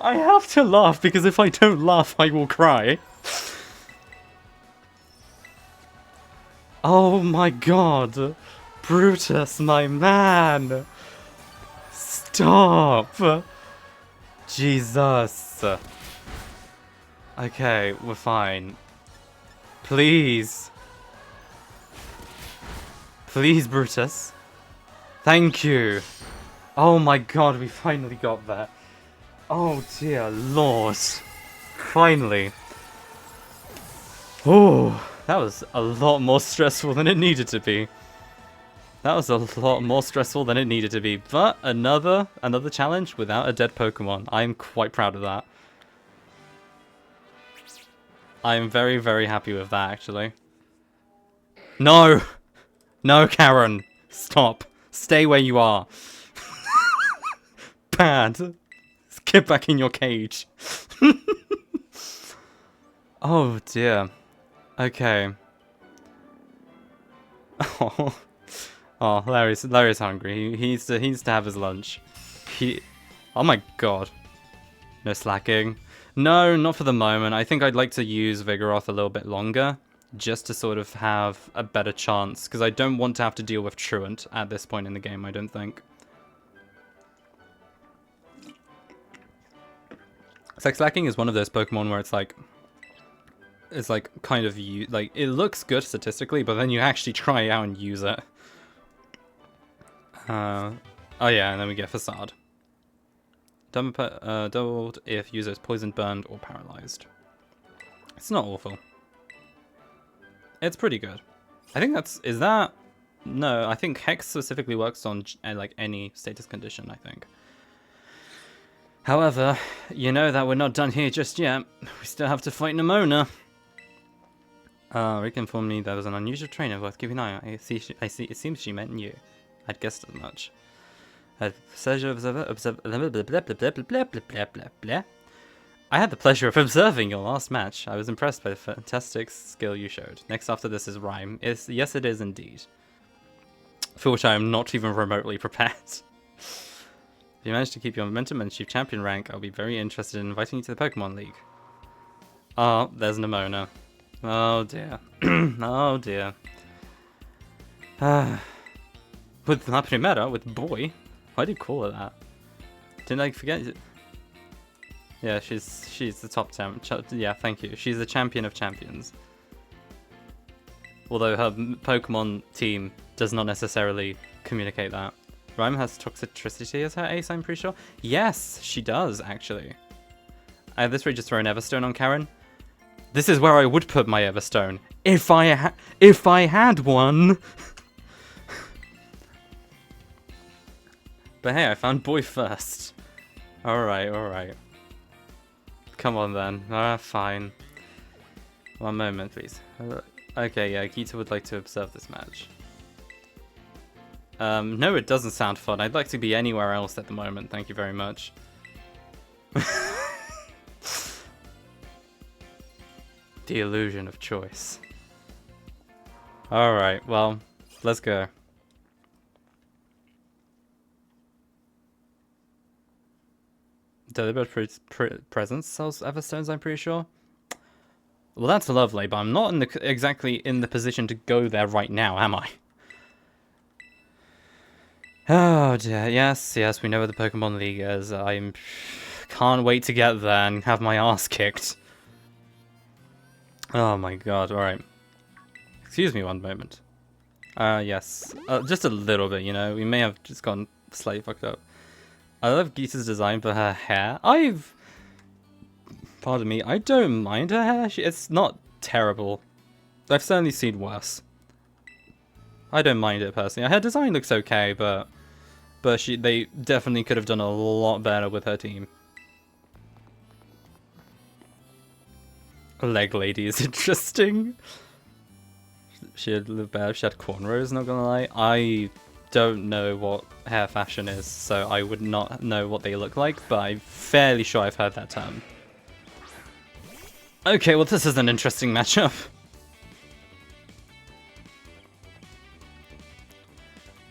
I have to laugh because if I don't laugh, I will cry. Oh my god. Brutus, my man. Stop. Jesus. Okay, we're fine. Please. Please, Brutus. Thank you. Oh my god, we finally got there. Oh dear lord. Finally. Oh, that was a lot more stressful than it needed to be. That was a lot more stressful than it needed to be. But another challenge without a dead Pokemon. I'm quite proud of that. I'm very, very happy with that, actually. No! No, Karen! Stop. Stay where you are. Bad. Get back in your cage. Oh, dear. Okay. Oh, Larry's hungry. He needs to have his lunch. Oh my god. No slacking. No, not for the moment. I think I'd like to use Vigoroth a little bit longer, just to sort of have a better chance, because I don't want to have to deal with Truant at this point in the game, I don't think. It's like slacking is one of those Pokemon where it's like kind of like it looks good statistically, but then you actually try it out and use it. Oh yeah, and then we get Facade. Doubled if user is poisoned, burned, or paralyzed. It's not awful. It's pretty good. I think no, I think Hex specifically works on like any status condition, I think. However, you know that we're not done here just yet. We still have to fight Nemona. Rick informed me there was an unusual trainer worth keeping an eye on. I see, it seems she meant you. I'd guessed as much. I had the pleasure of your last match. I was impressed by the fantastic skill you showed. Next after this is Rhyme. Yes, it is indeed. For which I am not even remotely prepared. If you manage to keep your momentum and achieve champion rank, I'll be very interested in inviting you to the Pokemon League. Oh, there's Nemona. Oh dear. Oh dear. With La Primera, with Boy. Why do you call her that? Didn't I forget? Yeah, she's the top 10. Yeah, thank you. She's the champion of champions. Although her Pokemon team does not necessarily communicate that. Rhyme has Toxicity as her ace, I'm pretty sure. Yes, she does, actually. I at this rate just throw an Everstone on Karen. This is where I would put my Everstone. If I had one. But hey, I found boy first. Alright, alright. Come on then. Fine. One moment, please. Okay, yeah, Kita would like to observe this match. No, it doesn't sound fun. I'd like to be anywhere else at the moment. Thank you very much. The illusion of choice. Alright, well, let's go. Deliberate presence sells Everstones, I'm pretty sure. Well, that's lovely, but I'm not exactly in the position to go there right now, am I? Oh dear, yes, we know where the Pokemon League is. I can't wait to get there and have my ass kicked. Oh my god, alright. Excuse me one moment. Yes. Just a little bit, you know. We may have just gone slightly fucked up. I love Gita's design for her hair. Pardon me, I don't mind her hair. It's not terrible. I've certainly seen worse. I don't mind it personally. Her design looks okay, but they definitely could have done a lot better with her team. Leg lady is interesting. She had a little better. She had cornrows, not gonna lie. I don't know what hair fashion is, so I would not know what they look like, but I'm fairly sure I've heard that term. Okay, well this is an interesting matchup.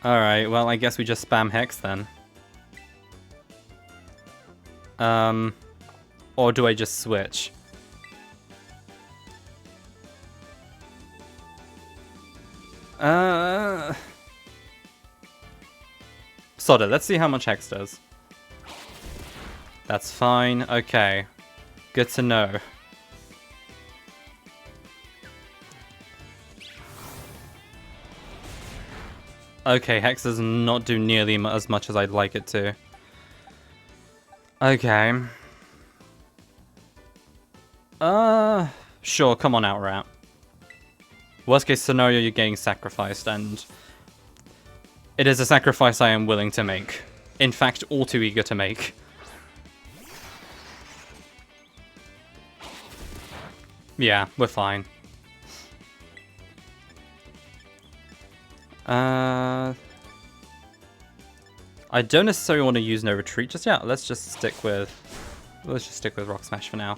Alright, well I guess we just spam Hex then. Or do I just switch? Sod it, let's see how much Hex does. That's fine, okay. Good to know. Okay, Hex does not do nearly as much as I'd like it to. Okay. Sure, come on out, Rat. Worst case scenario, you're getting sacrificed, and it is a sacrifice I am willing to make. In fact, all too eager to make. Yeah, we're fine. I don't necessarily want to use no retreat just yet. Let's just stick with Rock Smash for now.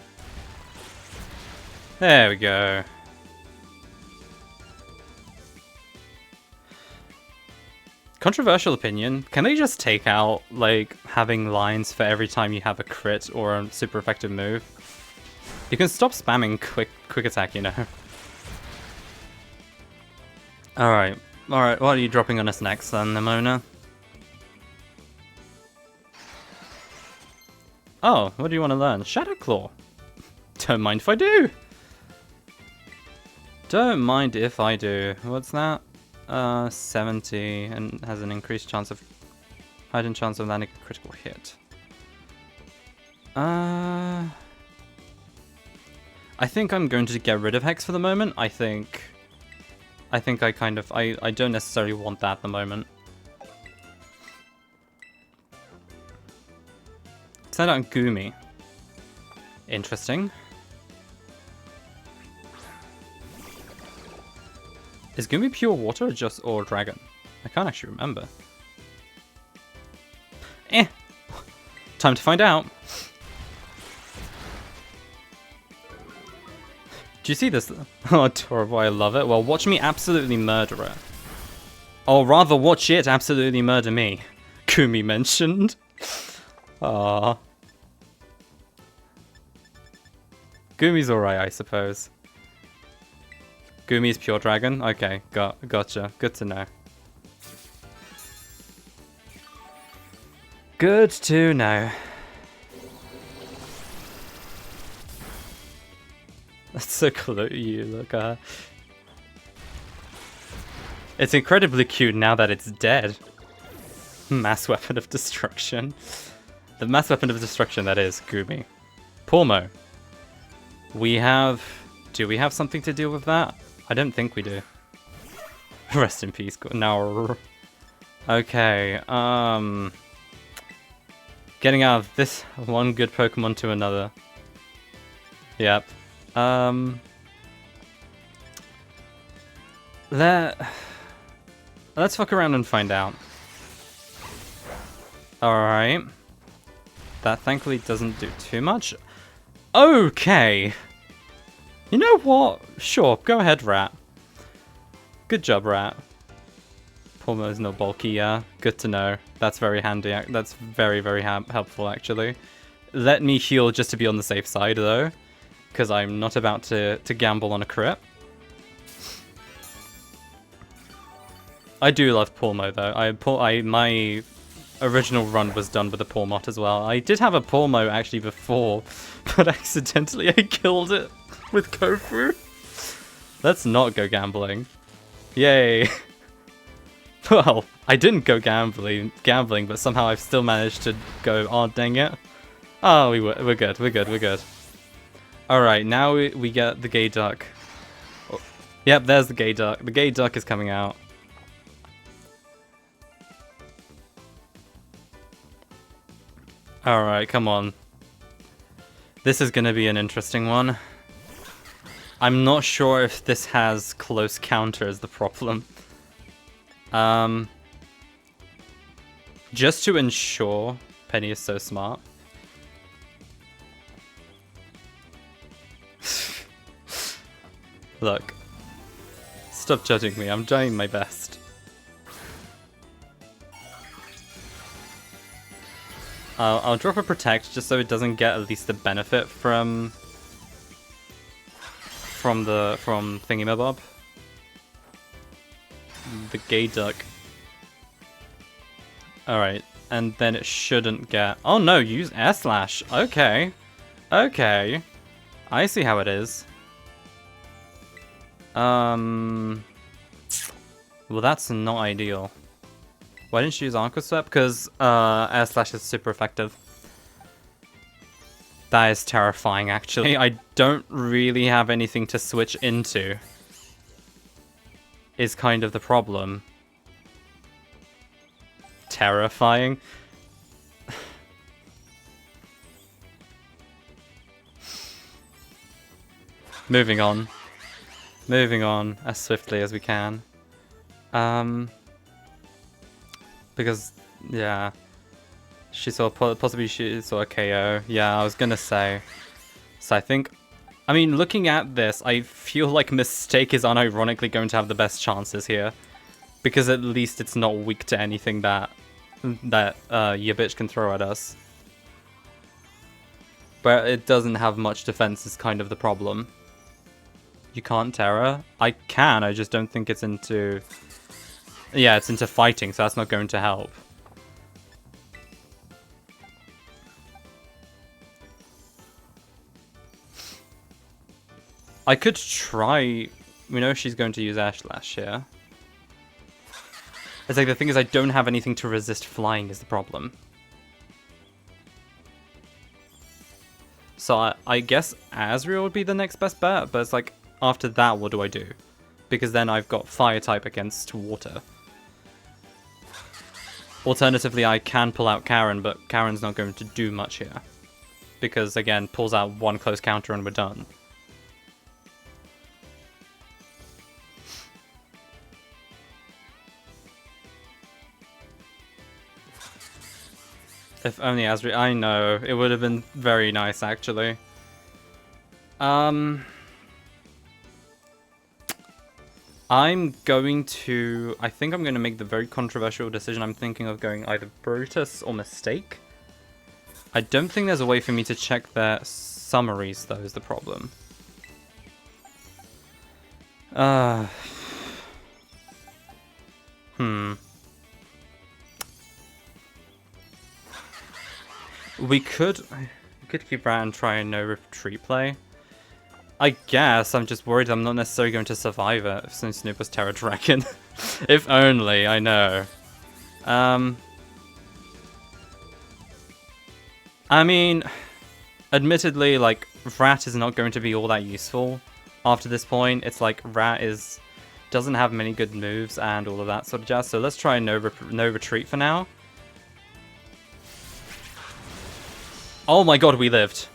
There we go. Controversial opinion. Can they just take out, like, having lines for every time you have a crit or a super effective move? You can stop spamming quick attack, you know. Alright. Alright, what are you dropping on us next then, Nimona? Oh, what do you want to learn? Shadow Claw. Don't mind if I do. Don't mind if I do. What's that? 70 and has an increased chance of heightened chance of landing a critical hit. I think I'm going to get rid of Hex for the moment. I think I kind of I don't necessarily want that at the moment. Send out Gumi. Interesting. Is Gumi pure water or dragon? I can't actually remember. Time to find out. Do you see this? Oh, adorable, I love it. Well, watch me absolutely murder it. Or rather, watch it absolutely murder me. Gumi mentioned. Ah. Gumi's alright, I suppose. Gumi's pure dragon? Okay, gotcha. Good to know. Good to know. That's so cool that you look at her. It's incredibly cute now that it's dead. Mass weapon of destruction. The mass weapon of destruction that is Gumi. Pormo. We have Do we have something to deal with that? I don't think we do. Rest in peace. No. Okay, getting out of this one good Pokemon to another. Yep. Let's fuck around and find out. Alright. That thankfully doesn't do too much. Okay. You know what? Sure, go ahead, Rat. Good job, Rat. Pulmo's not bulky, yeah. Good to know. That's very handy. That's very, very helpful, actually. Let me heal just to be on the safe side, though. Because I'm not about to gamble on a crit. I do love Pulmo, though. My original run was done with a Pulmot as well. I did have a Pulmo, actually, before. But accidentally I killed it with Kofu. Let's not go gambling. Yay. Well, I didn't go gambling, but somehow I've still managed to go, oh dang it. Oh, we're good. Alright, now we get the gay duck. Oh, yep, there's the gay duck. The gay duck is coming out. Alright, come on. This is gonna be an interesting one. I'm not sure if this has close counter is the problem. Just to ensure, Penny is so smart. Look. Stop judging me, I'm doing my best. I'll drop a protect just so it doesn't get at least the benefit from Thingymabob. The gay duck. Alright, and then it shouldn't get... Oh no, use air slash. Okay. Okay. I see how it is. Well, that's not ideal. Why didn't you use Arco Swept? Because air slash is super effective. That is terrifying, actually. I don't really have anything to switch into. Is kind of the problem. Terrifying. Moving on. Moving on as swiftly as we can. Because, yeah. Possibly she saw a KO. Yeah, I was gonna say. So I think... I mean, looking at this, I feel like Mistake is unironically going to have the best chances here. Because at least it's not weak to anything that your bitch can throw at us. But it doesn't have much defense is kind of the problem. You can't Terra? I can, I just don't think it's into... Yeah, it's into fighting, so that's not going to help. I could try... We know she's going to use Air Slash here. It's like the thing is I don't have anything to resist flying is the problem. So I guess Azrael would be the next best bet, but it's like, after that, what do I do? Because then I've got Fire type against Water. Alternatively, I can pull out Karen, but Karen's not going to do much here. Because, again, pulls out one close counter and we're done. If only Azrael... I know, it would have been very nice, actually. I'm going to... I think I'm going to make the very controversial decision. I'm thinking of going either Brutus or Mistake. I don't think there's a way for me to check their summaries, though, is the problem. We could keep around and try a no retreat play. I guess, I'm just worried I'm not necessarily going to survive it since Snoop was Terra Dragon. If only, I know. I mean, admittedly, like, Rat is not going to be all that useful. after this point. It's like Rat doesn't have many good moves and all of that sort of jazz. So let's try no retreat for now. Oh my god, we lived.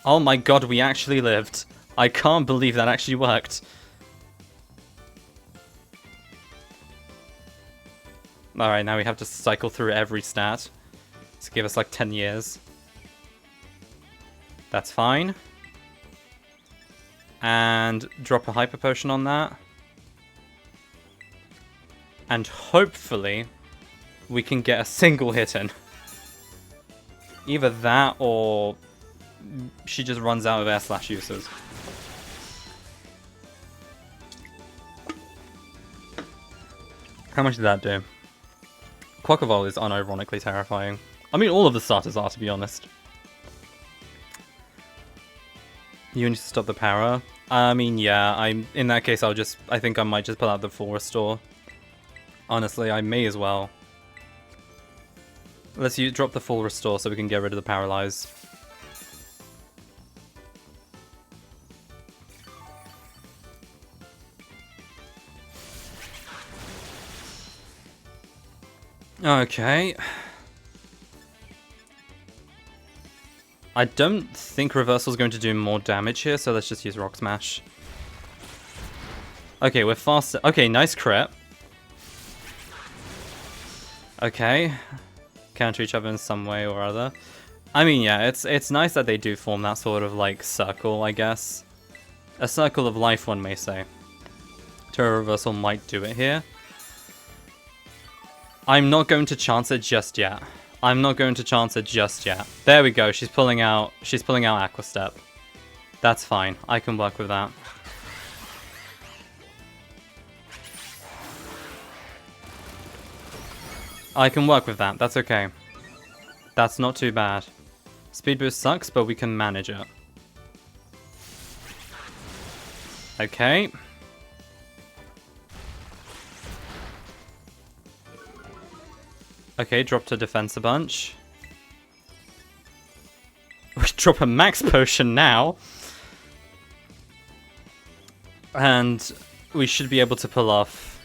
Oh my god, we actually lived. I can't believe that actually worked. Alright, now we have to cycle through every stat to give us like 10 years. That's fine. And drop a hyper potion on that. And hopefully we can get a single hit in. Either that or she just runs out of air slash uses. How much did that do? Quackavole is unironically terrifying. I mean, all of the starters are, to be honest. You need to stop the power. I mean, yeah, in that case, I think I might just pull out the full restore. Honestly, I may as well. Let's drop the full restore so we can get rid of the paralyze. Okay. I don't think Reversal's going to do more damage here, so let's just use Rock Smash. Okay, we're faster. Okay, nice crit. Okay. Counter each other in some way or other. I mean, yeah, it's nice that they do form that sort of, like, circle, I guess. A circle of life, one may say. Terra Reversal might do it here. I'm not going to chance it just yet. I'm not going to chance it just yet. There we go. She's pulling out Aqua Step. That's fine. I can work with that. I can work with that. That's okay. That's not too bad. Speed boost sucks, but we can manage it. Okay. Okay, drop to defense a bunch. We drop a max potion now. And we should be able to pull off.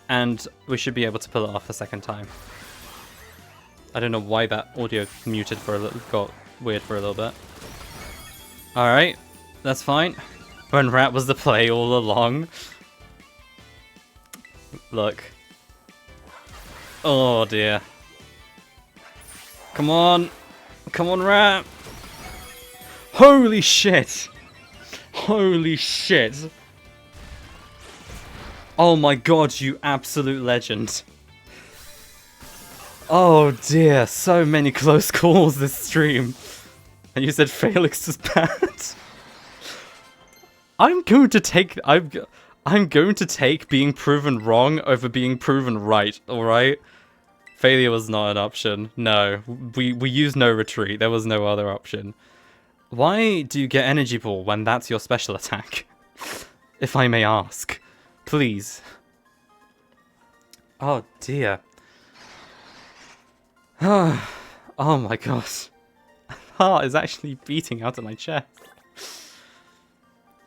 And we should be able to pull it off a second time. I don't know why that audio muted for a little, got weird for a little bit. Alright, that's fine. When Rat was the play all along. Look. Oh dear. Come on. Come on, Rat. Holy shit. Holy shit. Oh my god, you absolute legend. Oh dear, so many close calls this stream. And you said Felix is bad. I'm going to take being proven wrong over being proven right, alright? Failure was not an option. No, we used no retreat. There was no other option. Why do you get Energy Ball when that's your special attack? If I may ask. Please. Oh dear. Oh my gosh. Heart is actually beating out of my chest.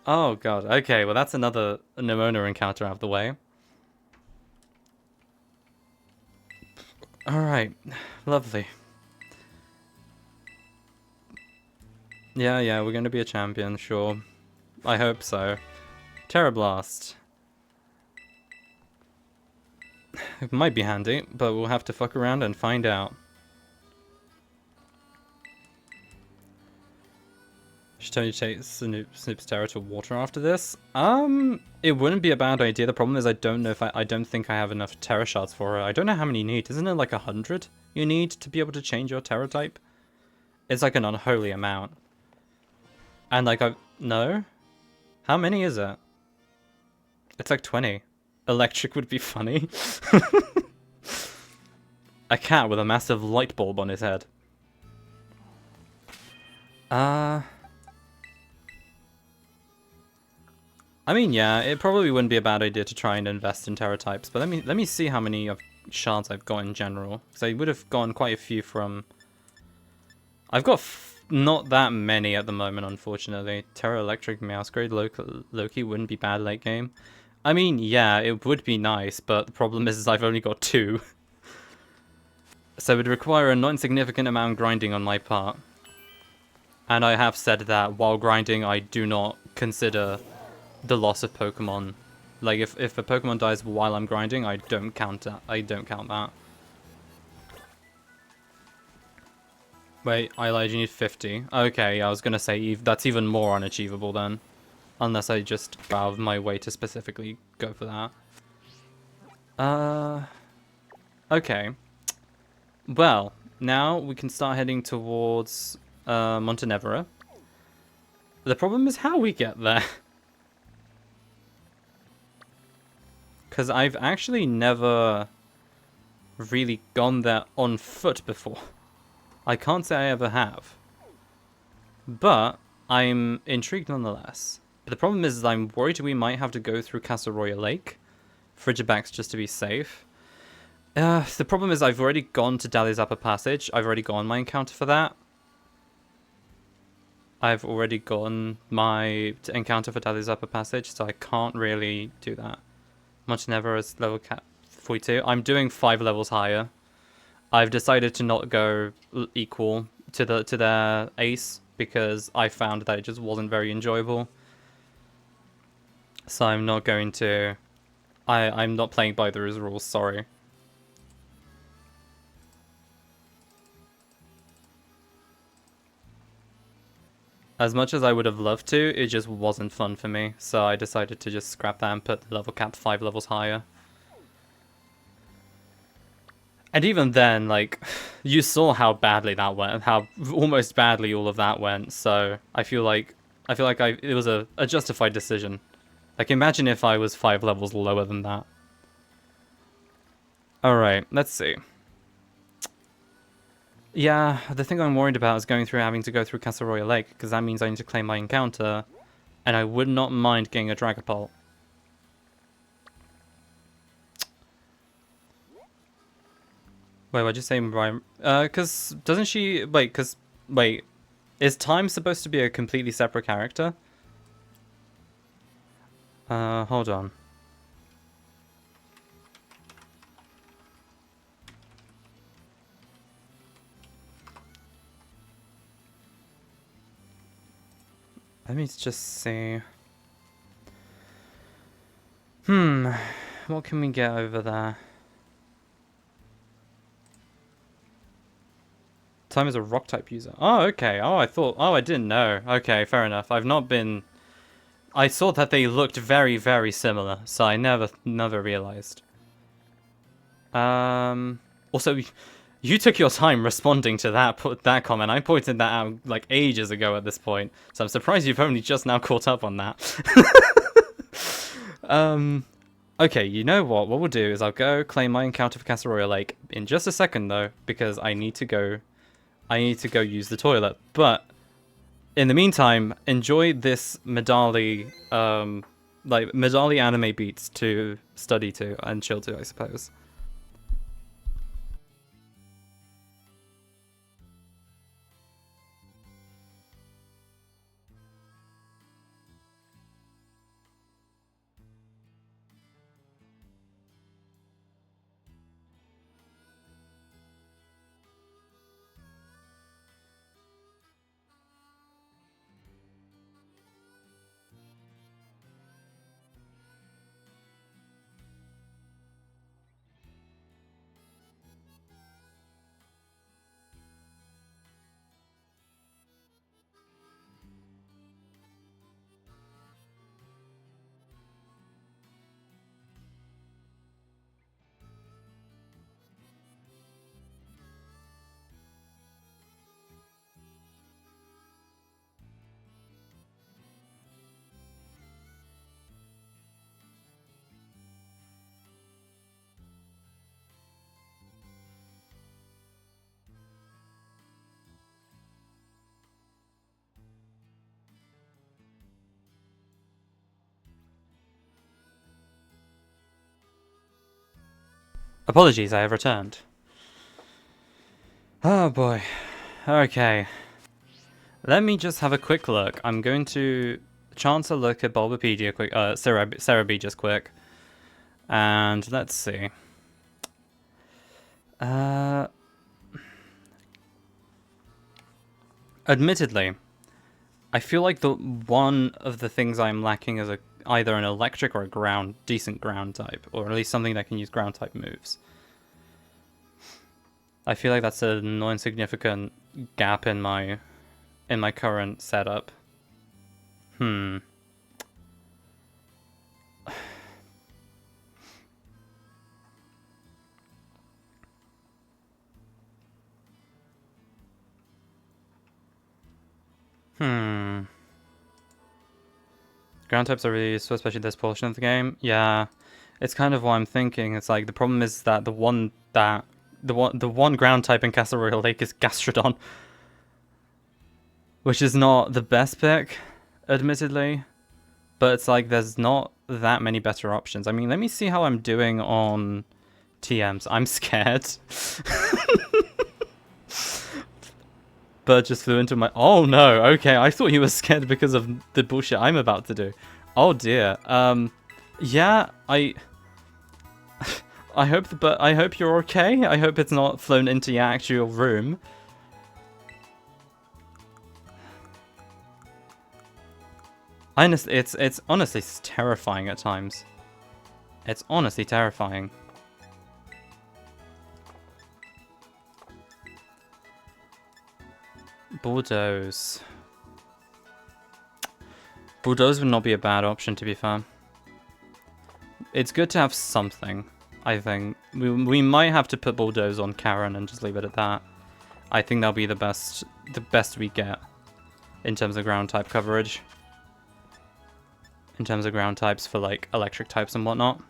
Oh god, okay, well that's another Nimona encounter out of the way. Alright, lovely. Yeah, we're gonna be a champion, sure. I hope so. Terra Blast. It might be handy, but we'll have to fuck around and find out. Should tell you to take Snoop's Terra to water after this. It wouldn't be a bad idea. The problem is I don't know if I don't think I have enough Terra shards for it. I don't know how many you need. Isn't it like 100 you need to be able to change your Terra type? It's like an unholy amount. And like no? How many is it? It's like 20. Electric would be funny. A cat with a massive light bulb on his head. I mean, yeah, it probably wouldn't be a bad idea to try and invest in Terra types, but let me see how many shards I've got in general. Because I would have gotten quite a few from... I've got not that many at the moment, unfortunately. Terra Electric, Mouse Grade, Loki wouldn't be bad late game. I mean, yeah, it would be nice, but the problem is I've only got 2. So it would require a not insignificant amount of grinding on my part. And I have said that while grinding, I do not consider the loss of Pokemon. Like, if a Pokemon dies while I'm grinding, I don't count that. Wait, Elijah, you need 50. Okay, I was gonna say that's even more unachievable then. Unless I just go out of my way to specifically go for that. Okay. Well, now we can start heading towards Montenevera. The problem is how we get there. Because I've actually never really gone there on foot before. I can't say I ever have. But I'm intrigued nonetheless. But the problem is I'm worried we might have to go through Casseroya Lake. Frigibax just to be safe. The problem is I've already gone to Dali's Upper Passage. I've already gone my encounter for that. I've already gone my encounter for Dali's Upper Passage, so I can't really do that. Montenevera is level cap 42. I'm doing 5 levels higher. I've decided to not go equal to their ace because I found that it just wasn't very enjoyable. So I'm not going to... I'm not playing by those rules, sorry. As much as I would have loved to, it just wasn't fun for me. So I decided to just scrap that and put the level cap 5 levels higher. And even then, like, you saw how badly that went, how almost badly all of that went. So I feel like it was a justified decision. Like, imagine if I was 5 levels lower than that. Alright, let's see. Yeah, the thing I'm worried about is having to go through Casseroya Lake, because that means I need to claim my encounter, and I would not mind getting a Dragapult. Wait, what'd you say, Brian? Because doesn't she... Wait, is Time supposed to be a completely separate character? Hold on. Let me just see. What can we get over there? Time is a rock type user. Oh, okay. Oh, I didn't know. Okay, fair enough. I've not been... I saw that they looked very, very similar, so I never realized. Also, you took your time responding to that comment. I pointed that out like ages ago at this point, so I'm surprised you've only just now caught up on that. Okay, you know what? What we'll do is I'll go claim my encounter for Casseroya Lake in just a second, though, because I need to go use the toilet. But in the meantime, enjoy this Medali anime beats to study to and chill to, I suppose. Apologies, I have returned. Oh boy. Okay. Let me just have a quick look. I'm going to chance a look at Bulbapedia quick, Cerebi just quick. And let's see. Admittedly, I feel like the one of the things I'm lacking is either an electric or a decent ground type, or at least something that can use ground type moves. I feel like that's an insignificant gap in my current setup. Ground types are really useful, especially this portion of the game. Yeah, it's kind of what I'm thinking. It's like the problem is that the one ground type in Castle Royal Lake is Gastrodon, which is not the best pick, admittedly. But it's like there's not that many better options. I mean, let me see how I'm doing on TMs. I'm scared. Bird just flew into my... Oh no, okay. I thought he was scared because of the bullshit I'm about to do. Oh dear. Yeah, I hope you're okay. I hope it's not flown into your actual room. Honestly, it's honestly terrifying at times. It's honestly terrifying. Bulldoze. Bulldoze would not be a bad option, to be fair. It's good to have something, I think. We might have to put Bulldoze on Karen and just leave it at that. I think that'll be the best we get in terms of ground type coverage. In terms of ground types for like electric types and whatnot.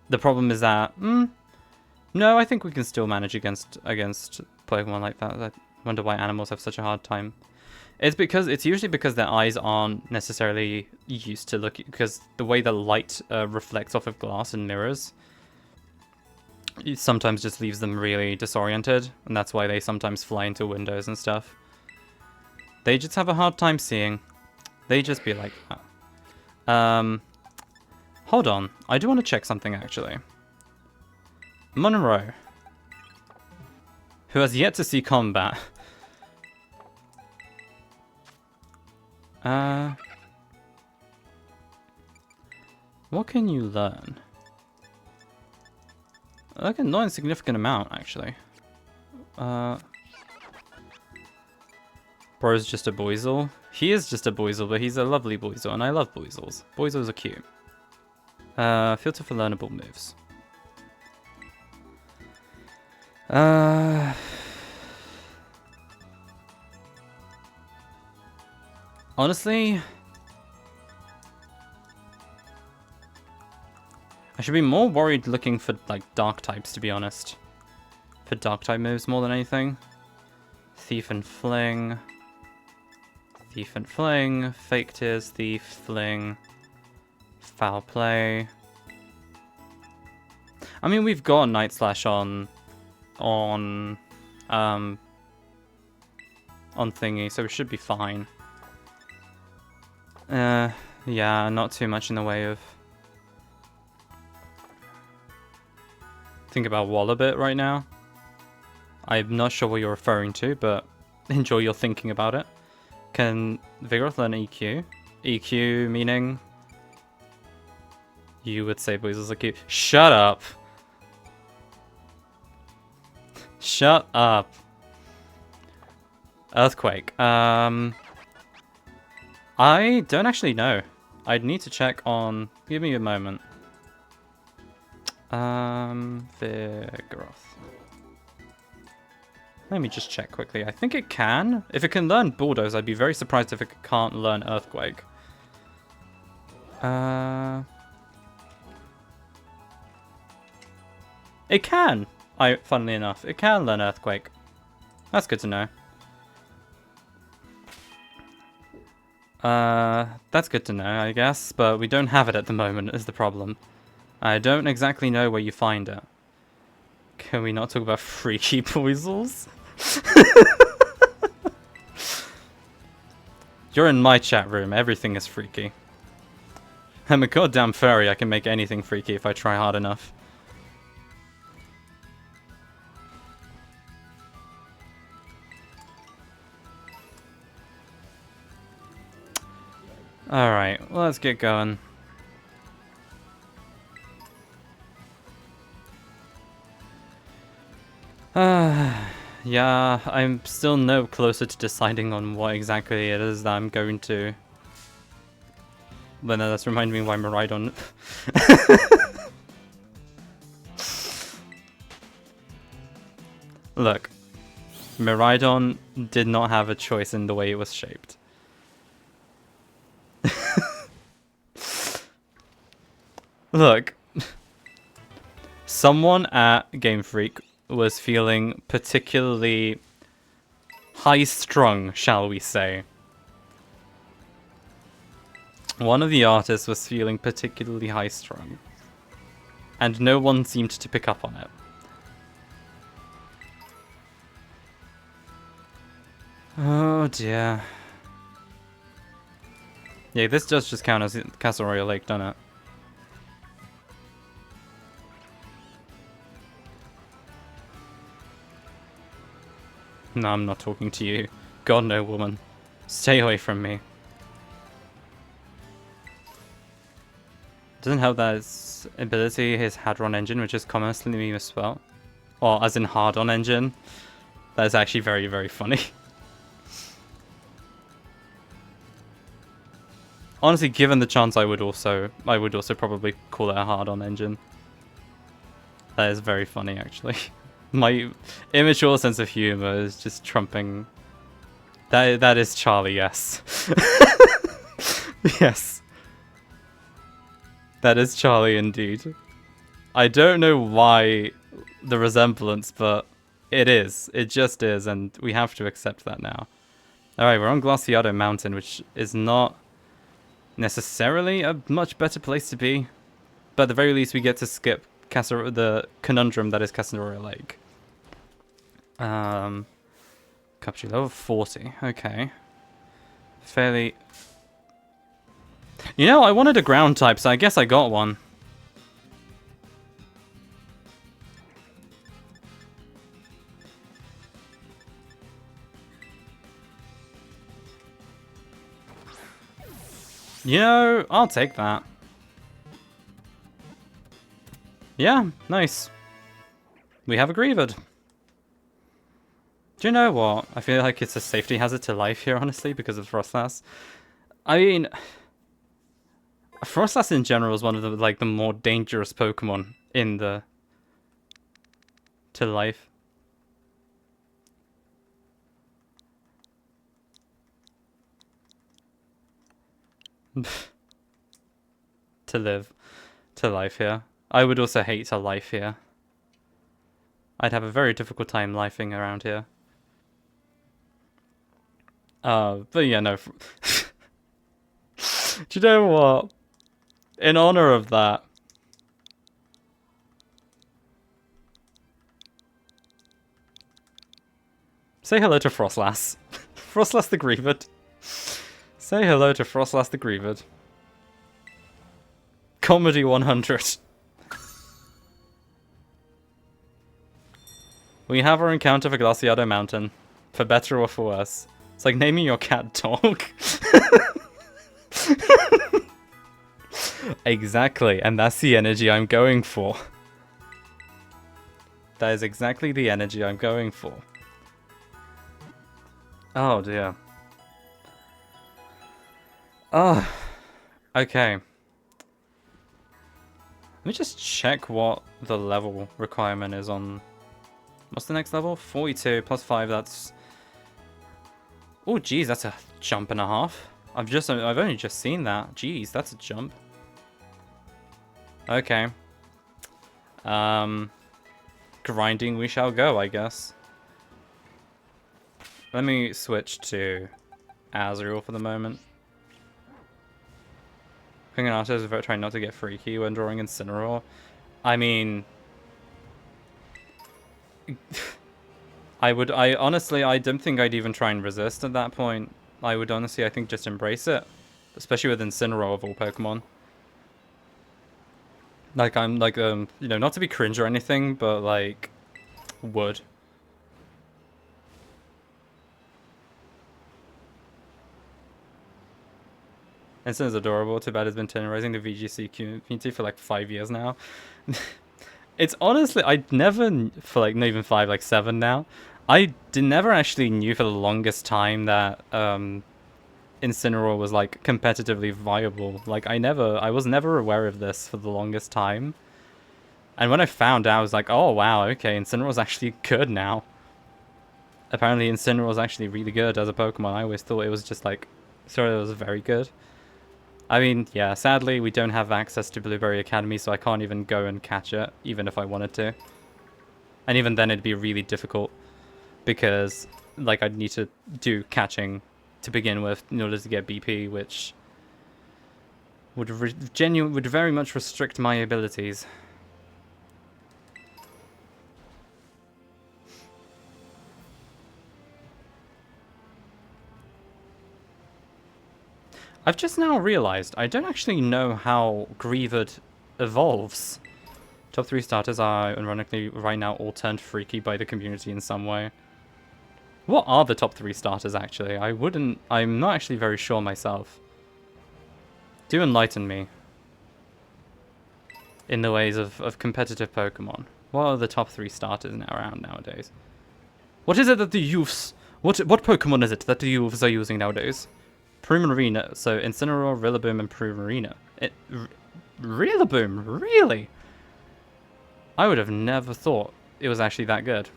The problem is that no, I think we can still manage against Pokemon like that. I wonder why animals have such a hard time. It's usually because their eyes aren't necessarily used to looking, because the way the light reflects off of glass and mirrors, it sometimes just leaves them really disoriented, and that's why they sometimes fly into windows and stuff. They just have a hard time seeing. They just be like that. Hold on. I do want to check something, actually. Monroe, who has yet to see combat. What can you learn? Like a not insignificant amount, actually. Bro's just a Boizel. He is just a Boizel, but he's a lovely Boizel, and I love Boizels. Boizels are cute. Filter for learnable moves. Honestly, I should be more worried looking for like dark types, to be honest. For dark type moves more than anything. Thief and Fling. Thief and Fling. Fake Tears, Thief, Fling. Foul Play. I mean, we've got Night Slash on thingy, so we should be fine. Yeah, not too much in the way of... Think about Wallabit right now. I'm not sure what you're referring to, but enjoy your thinking about it. Can Vigoroth learn EQ? EQ meaning... You would say Boizels are cute. Shut up! Shut up! Earthquake. I don't actually know. I'd need to check on... Give me a moment. Vigoroth. Let me just check quickly. I think it can. If it can learn Bulldoze, I'd be very surprised if it can't learn Earthquake. It can! Funnily enough, it can learn Earthquake. That's good to know. That's good to know, I guess, but we don't have it at the moment, is the problem. I don't exactly know where you find it. Can we not talk about freaky Poisels? You're in my chat room. Everything is freaky. I'm a goddamn furry. I can make anything freaky if I try hard enough. Alright, well, let's get going. Yeah, I'm still no closer to deciding on what exactly it is that I'm going to. But no, that's reminding me why Miraidon... Look, Miraidon did not have a choice in the way it was shaped. Look, someone at Game Freak was feeling particularly high-strung, shall we say. One of the artists was feeling particularly high-strung, and no one seemed to pick up on it. Oh dear. Yeah, this does just count as Castle Royal Lake, doesn't it? No, I'm not talking to you. God, no, woman. Stay away from me. Doesn't help that his ability, his Hadron engine, which is commonly misspelled. Or as in hard-on engine. That is actually very, very funny. Honestly, given the chance, I would also probably call it a hard-on engine. That is very funny, actually. My immature sense of humor is just trumping. That is Charlie, yes. Yes. That is Charlie indeed. I don't know why the resemblance, but it is. It just is, and we have to accept that now. Alright, we're on Glaciado Mountain, which is not necessarily a much better place to be. But at the very least, we get to skip the conundrum that is Casanova Lake. Capture level 40. Okay. Fairly... You know, I wanted a ground type, so I guess I got one. You know, I'll take that. Yeah, nice. We have a Grieved. Do you know what? I feel like it's a safety hazard to life here, honestly, because of Frostlass. I mean, Frostlass in general is one of the more dangerous Pokemon in the to life. To life here. I would also hate to life here. I'd have a very difficult time lifing around here. But yeah, no. Do you know what? In honor of that, say hello to Frostlass. Frostlass the Grieved. Say hello to Frostlass the Grieved. Comedy 100. We have our encounter for Glaciado Mountain. For better or for worse. It's like naming your cat Dog. Exactly, and that's the energy I'm going for. That is exactly the energy I'm going for. Oh dear. Oh, okay. Let me just check what the level requirement is on... What's the next level? 42 plus 5, that's... Oh, geez, that's a jump and a half. I've only just seen that. Geez, that's a jump. Okay. Grinding we shall go, I guess. Let me switch to Azrael for the moment. Pinganata is about trying not to get freaky when drawing Incineroar. I mean... I honestly, I don't think I'd even try and resist at that point. I would honestly, I think, just embrace it. Especially with Incineroar of all Pokemon. Like, I'm like, you know, not to be cringe or anything, but like, would. Incineroar's adorable. Too bad it's been terrorizing the VGC community for like 5 years now. It's honestly, I never, for like, not even 5, like 7 now. I never actually knew for the longest time that Incineroar was like competitively viable. Like I was never aware of this for the longest time. And when I found out, I was like, oh wow, okay, Incineroar's actually good now. Apparently Incineroar's actually really good as a Pokemon. I always thought it was just like, sorry, it was very good. I mean, yeah, sadly we don't have access to Blueberry Academy, so I can't even go and catch it, even if I wanted to. And even then it'd be really difficult, because like I'd need to do catching to begin with in order to get BP, which would would very much restrict my abilities. I've just now realized I don't actually know how Greavard evolves. Top 3 starters are, ironically, right now all turned freaky by the community in some way. What are the top 3 starters, actually? I'm not actually very sure myself. Do enlighten me. In the ways of competitive Pokemon. What are the top 3 starters now around nowadays? What is it that the youths... What Pokemon is it that the youths are using nowadays? Primarina. So Incineroar, Rillaboom, and Primarina. Rillaboom? Really? I would have never thought it was actually that good.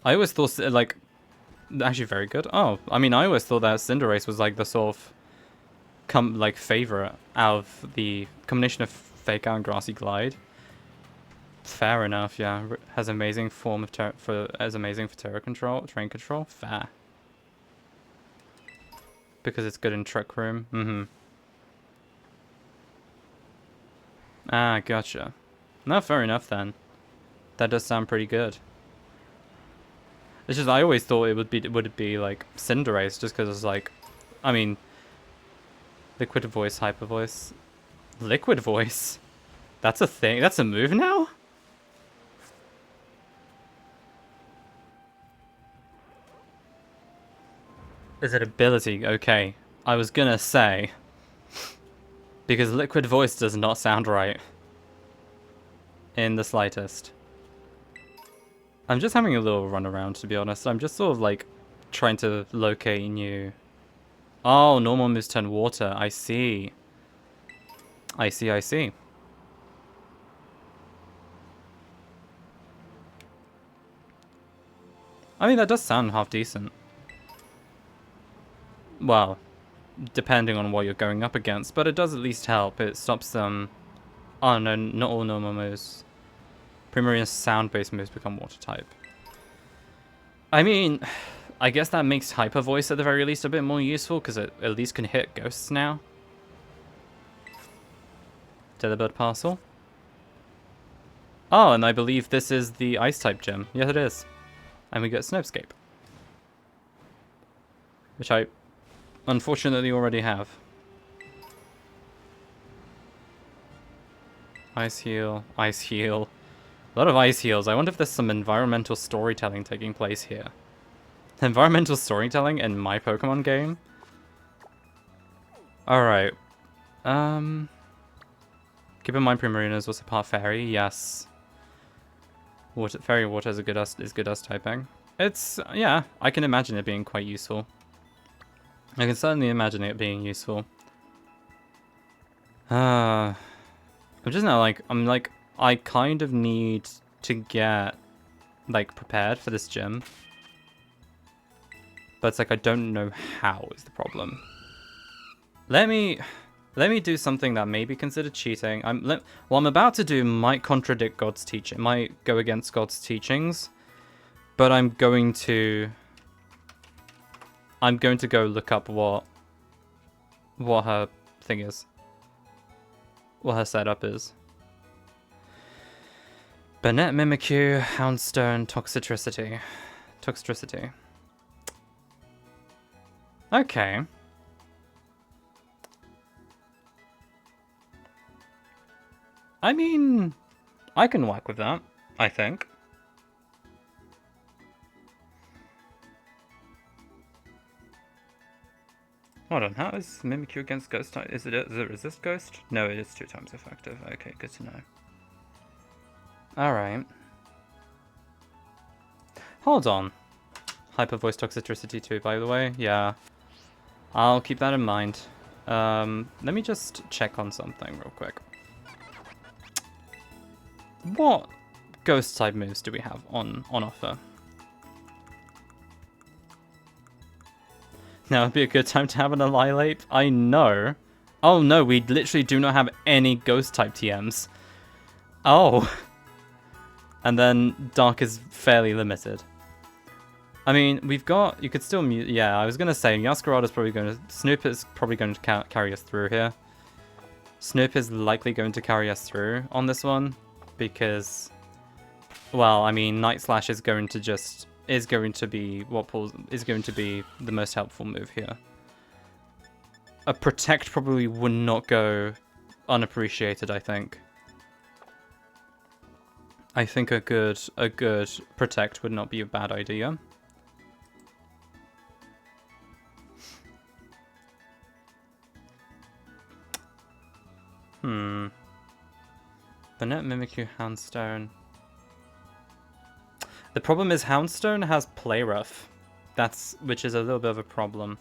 I always thought, like... Actually very good. Oh, I mean, I always thought that Cinderace was like the sort of... favorite out of the combination of Fake Out and Grassy Glide. Fair enough, yeah. Has amazing form of amazing for terrain control. Fair. Because it's good in Trick Room. Mm-hmm. Ah, gotcha. No, fair enough then. That does sound pretty good. It's just I always thought it would be like Cinderace, just because it's like, I mean, Liquid Voice, Hyper Voice, Liquid Voice. That's a thing. That's a move now. Is it ability? Okay. I was gonna say, because Liquid Voice does not sound right in the slightest. I'm just having a little run around, to be honest. I'm just sort of like trying to locate new... Oh, normal moves turn water. I see. I see. I mean, that does sound half decent. Well, depending on what you're going up against, but it does at least help. It stops them... Oh, no, not all normal moves. Primarina sound-based moves become water type. I mean, I guess that makes Hyper Voice at the very least a bit more useful, because it at least can hit ghosts now. Delibird Parcel. Oh, and I believe this is the Ice-type gym. Yes, it is. And we get Snowscape. Which I unfortunately already have. Ice Heal, Ice Heal. A lot of Ice Heals. I wonder if there's some environmental storytelling taking place here. Environmental storytelling in my Pokemon game? Alright. Keep in mind Primarina is also part Fairy. Yes. Fairy Water is good as typing. It's, yeah, I can imagine it being quite useful. I can certainly imagine it being useful. I'm just now like, I kind of need to get, like, prepared for this gym. But it's like, I don't know how is the problem. Let me do something that may be considered cheating. What I'm about to do might contradict God's teaching. It might go against God's teachings. But I'm going to go look up what her thing is. What her setup is. Banette Mimikyu, Houndstone, Toxicity. Toxicity. Okay. I mean, I can work with that, I think. Hold on, how is Mimikyu against Ghost type? Is it resist Ghost? No, it is 2 times effective. Okay, good to know. Alright. Hold on. Hyper voice toxicity too, by the way. Yeah. I'll keep that in mind. Let me just check on something real quick. What ghost type moves do we have on offer? Now would be a good time to have an Annihilate. I know. Oh no, we literally do not have any ghost type TMs. Oh. And then Dark is fairly limited. I mean, we've got... You could still mute... Yeah, I was going to say, Yaskarada's probably going to... Snoop is probably going to carry us through here. Snoop is likely going to carry us through on this one. Because... Well, I mean, Night Slash is going to just... Is going to be the most helpful move here. A Protect probably would not go unappreciated, I think. I think a good Protect would not be a bad idea. The Net Mimikyu Houndstone. The problem is Houndstone has Play Rough. Which is a little bit of a problem.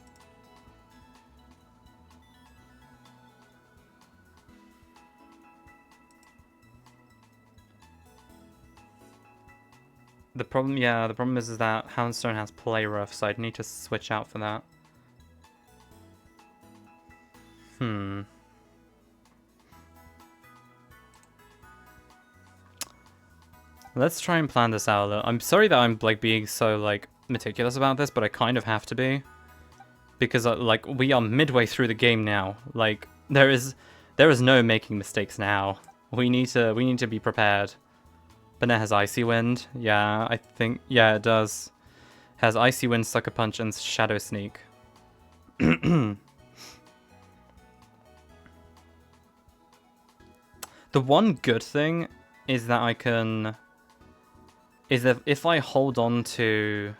The problem is that Houndstone has Play Rough, so I'd need to switch out for that. Let's try and plan this out a little. I'm sorry that I'm like being so like meticulous about this, but I kind of have to be. Because like we are midway through the game now. Like there is no making mistakes now. We need to be prepared. But it has Icy Wind. Yeah, I think yeah, it does. Has Icy Wind, Sucker Punch, and Shadow Sneak. The one good thing is that if I hold on to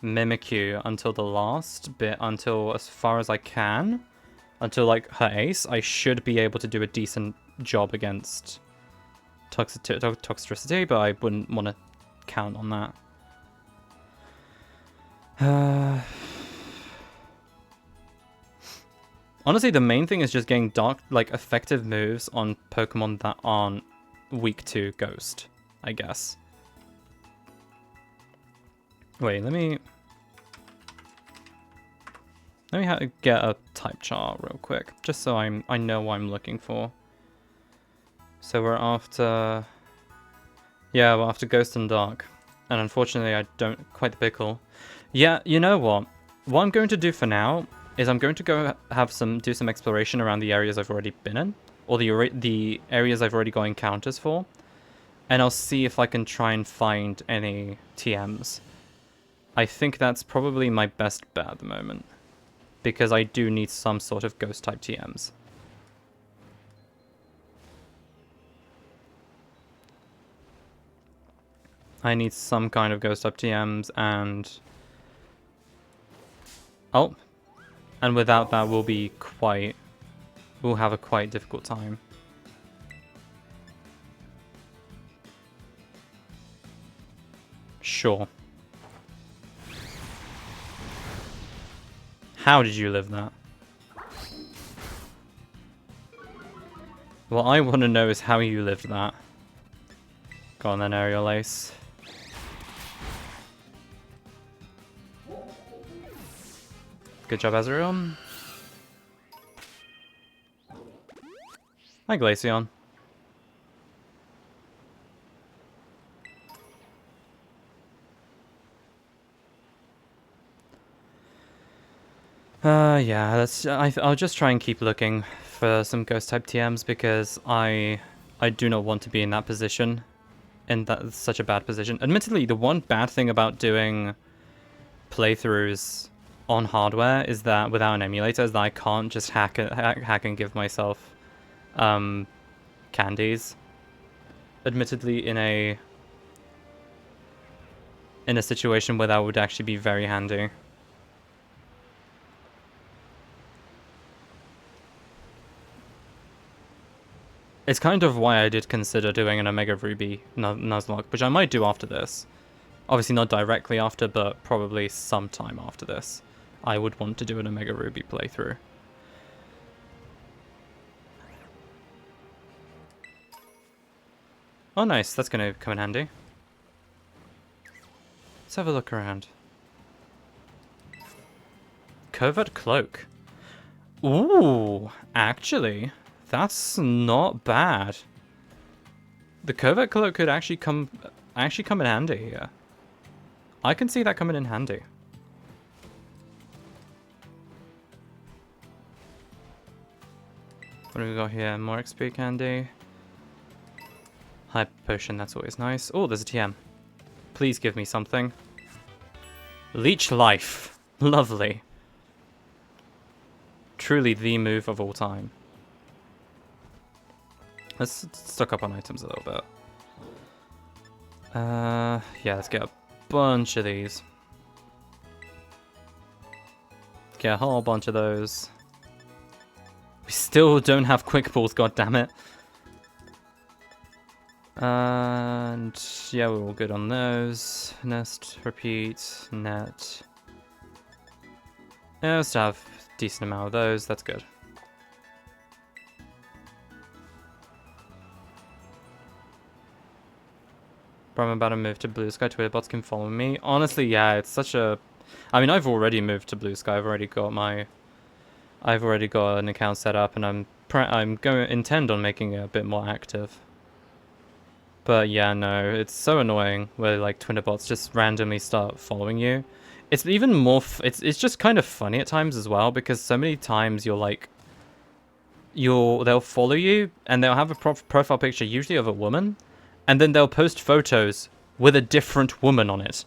Mimikyu until the last bit, until as far as I can, until like her ace, I should be able to do a decent job against Toxicity, but I wouldn't want to count on that. Honestly, the main thing is just getting effective moves on Pokemon that aren't weak to Ghost, I guess. Wait, let me get a type chart real quick, just so I know what I'm looking for. So we're after Ghost and Dark, and unfortunately I don't quite the pickle. Yeah, you know what? What I'm going to do for now is I'm going to go do some exploration around the areas I've already been in, or the areas I've already got encounters for, and I'll see if I can try and find any TMs. I think that's probably my best bet at the moment, because I do need some sort of Ghost type TMs. I need some kind of Ghost type TMs, and and without that we'll have a quite difficult time. Sure. How did you live that? What I want to know is how you lived that. Go on then, Aerial Ace. Good job, Azurion. Hi, Glaceon. Yeah, I'll just try and keep looking for some Ghost type TMs, because I do not want to be in that position. in that such a bad position. Admittedly, the one bad thing about doing playthroughs on hardware is that without an emulator is that I can't just hack and give myself candies. Admittedly, in a situation where that would actually be very handy. It's kind of why I did consider doing an Omega Ruby Nuzlocke, which I might do after this. Obviously not directly after, but probably sometime after this. I would want to do an Omega Ruby playthrough. Oh nice, that's going to come in handy. Let's have a look around. Covert Cloak. Ooh, actually, that's not bad. The Covert Cloak could actually come in handy here. I can see that coming in handy. What do we got here? More XP candy. Hyper potion, that's always nice. Oh, there's a TM. Please give me something. Leech life. Lovely. Truly the move of all time. Let's stock up on items a little bit. Yeah, let's get a bunch of these. Get a whole bunch of those. We still don't have quick pulls, goddammit. And yeah, we're all good on those. Nest, repeat, net. Yeah, let's have a decent amount of those, that's good. But I'm about to move to Blue Sky. Twitter bots can follow me. Honestly, yeah, it's such a... I mean, I've already moved to Blue Sky. I've already got an account set up, and I'm going to intend on making it a bit more active. But yeah, no, it's so annoying where like Twitter bots just randomly start following you. It's even more... It's just kind of funny at times as well, because so many times you're like... They'll follow you, and they'll have a profile picture, usually of a woman, and then they'll post photos with a different woman on it.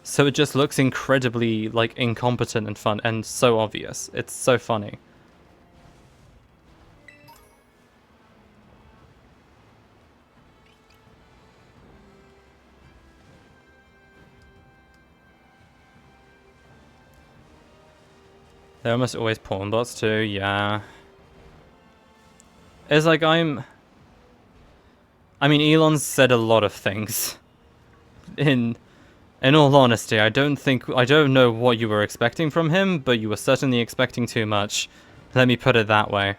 So it just looks incredibly, like, incompetent and fun, and so obvious. It's so funny. They're almost always porn bots too, yeah. It's like I mean, Elon's said a lot of things. In all honesty, I don't know what you were expecting from him, but you were certainly expecting too much. Let me put it that way.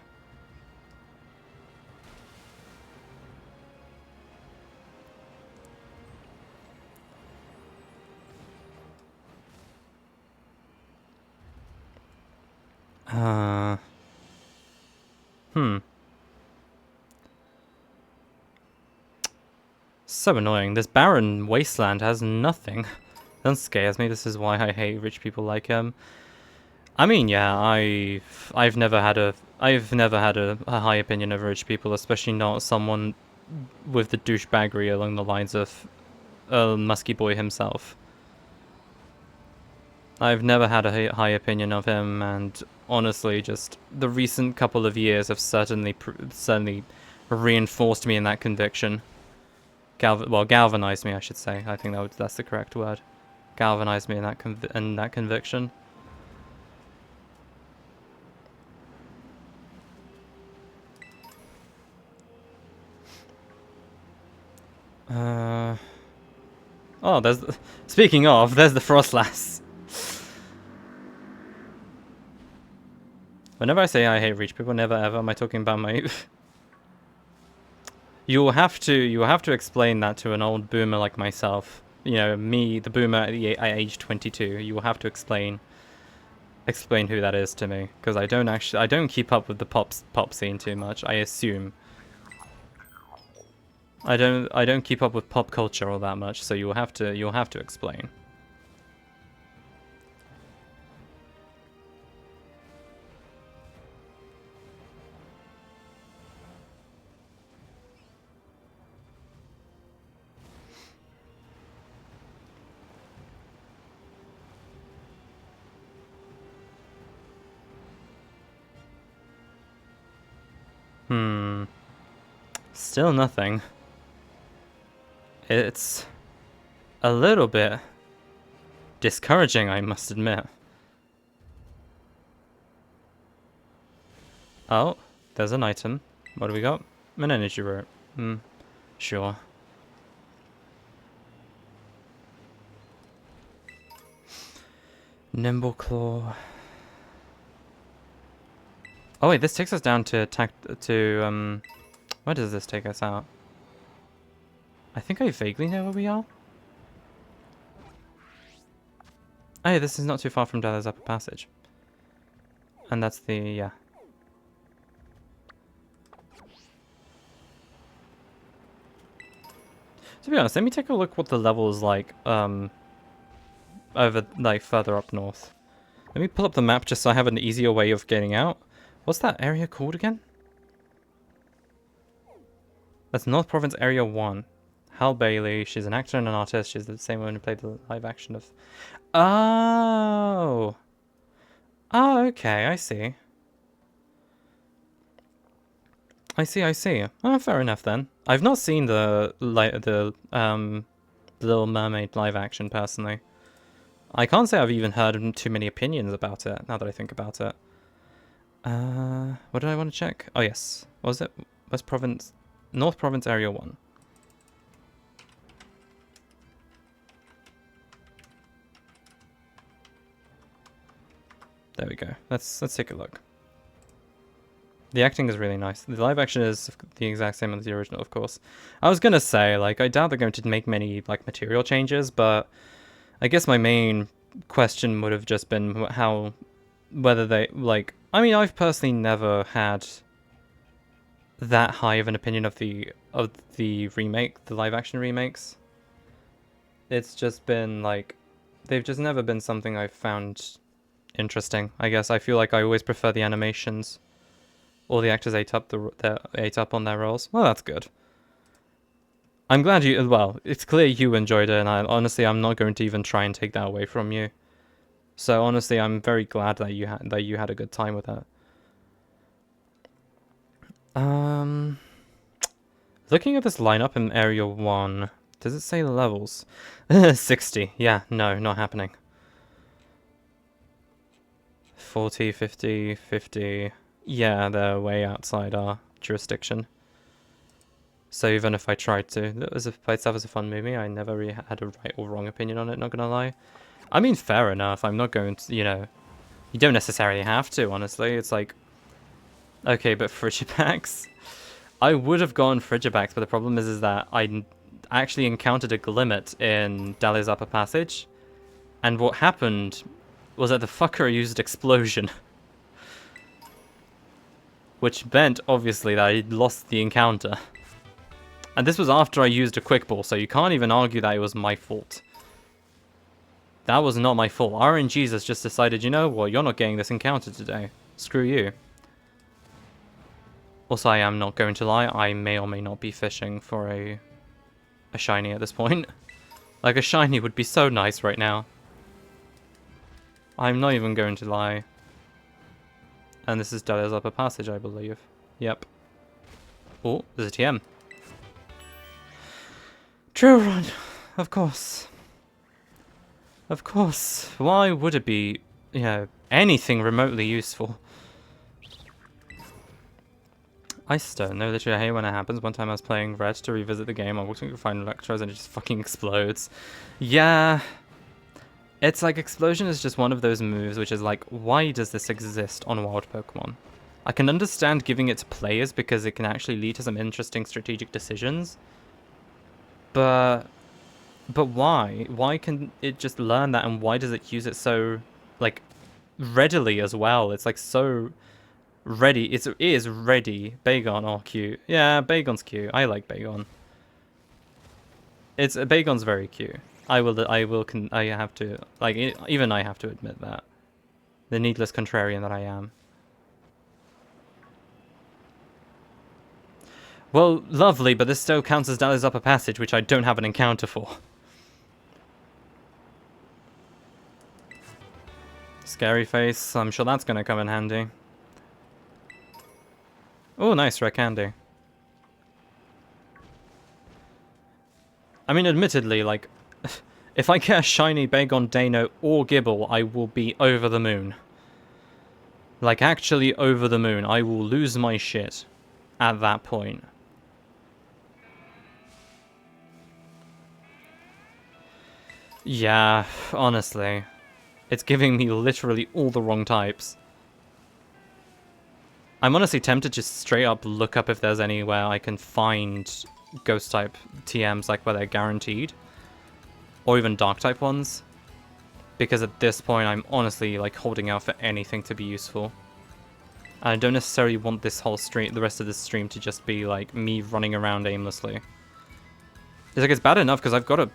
So annoying. This barren wasteland has nothing. That scares me. This is why I hate rich people like him. I mean, yeah, I've never had a high opinion of rich people, especially not someone with the douchebaggery along the lines of Musky Boy himself. I've never had a high opinion of him, and honestly, just the recent couple of years have certainly reinforced me in that conviction. Galvanized me, I should say. I think that's the correct word. Galvanized me in that conviction. Oh, speaking of, there's the Frostlass. Whenever I say I hate rich people, never ever am I talking about my... You'll have to explain that to an old boomer like myself. You know, me, the boomer at age 22. You will have to explain who that is to me, because I don't keep up with the pop scene too much. I assume. I don't keep up with pop culture all that much, so you'll have to explain. Still nothing. It's a little bit discouraging, I must admit. Oh, there's an item. What do we got? An energy rope. Sure. Nimble claw. Oh wait, this takes us down to where does this take us out? I think I vaguely know where we are. Oh yeah, this is not too far from Della's upper passage. And that's the, yeah. To be honest, let me take a look what the level is like, over, like, further up north. Let me pull up the map just so I have an easier way of getting out. What's that area called again? That's North Province Area 1. Hal Bailey, she's an actor and an artist. She's the same one who played the live action of... Oh! Oh, okay, I see. I see. Oh, fair enough then. I've not seen the Little Mermaid live action personally. I can't say I've even heard too many opinions about it, now that I think about it. What did I want to check? Oh yes. What was it? West Province... North Province Area 1. There we go. Let's take a look. The acting is really nice. The live action is the exact same as the original, of course. I was gonna say, like, I doubt they're going to make many, like, material changes, but I guess my main question would have just been whether they, like, I mean, I've personally never had that high of an opinion of the remake, the live action remakes. It's just been, like, they've just never been something I've found interesting, I guess. I feel like I always prefer the animations. All the actors ate up on their roles. Well, that's good. I'm glad you... Well, it's clear you enjoyed it, and honestly, I'm not going to even try and take that away from you. So honestly, I'm very glad that you had a good time with it. Looking at this lineup in Area 1, does it say the levels? 60. Yeah, no, not happening. 40, 50, 50... Yeah, they're way outside our jurisdiction. So even if I tried to, it was by itself as a fun movie, I never really had a right or wrong opinion on it, not gonna lie. I mean, fair enough, I'm not going to, you know, you don't necessarily have to, honestly. It's like, okay, but Frigibacks? I would have gone Frigibacks, but the problem is that I actually encountered a Glimmet in Dali's Upper Passage, and what happened was that the fucker used Explosion. Which meant, obviously, that I lost the encounter. And this was after I used a quick ball, so you can't even argue that it was my fault. That was not my fault. RNG's has just decided, you know what, you're not getting this encounter today. Screw you. Also, I am not going to lie, I may or may not be fishing for a shiny at this point. Like, a shiny would be so nice right now. I'm not even going to lie. And this is Dalia's Upper Passage, I believe. Yep. Oh, there's a TM. Trail run! Of course. Of course. Why would it be, you know, anything remotely useful? Ice Stone. No, literally, I hate when it happens. One time I was playing Red to revisit the game. I walked into Final Electros and it just fucking explodes. Yeah. It's like Explosion is just one of those moves which is like, why does this exist on wild Pokemon? I can understand giving it to players because it can actually lead to some interesting strategic decisions. But why? Why can it just learn that, and why does it use it so, like, readily as well? It's like so ready. It is ready. Bagon, oh cute. Yeah, Bagon's cute. I like Bagon. Bagon's very cute. I have to, like, even I have to admit that. The needless contrarian that I am. Well, lovely, but this still counts as Dali's Upper Passage, which I don't have an encounter for. Scary face, I'm sure that's gonna come in handy. Oh, nice, rare candy. I mean, admittedly, like, if I get a shiny Bagon Dano or Gibble, I will be over the moon. Like, actually over the moon. I will lose my shit at that point. Yeah, honestly. It's giving me literally all the wrong types. I'm honestly tempted to just straight up look up if there's anywhere I can find ghost type TMs, like where they're guaranteed. Or even dark type ones. Because at this point I'm honestly like holding out for anything to be useful. And I don't necessarily want this whole stream, the rest of this stream, to just be like me running around aimlessly. It's like, it's bad enough because I've got a...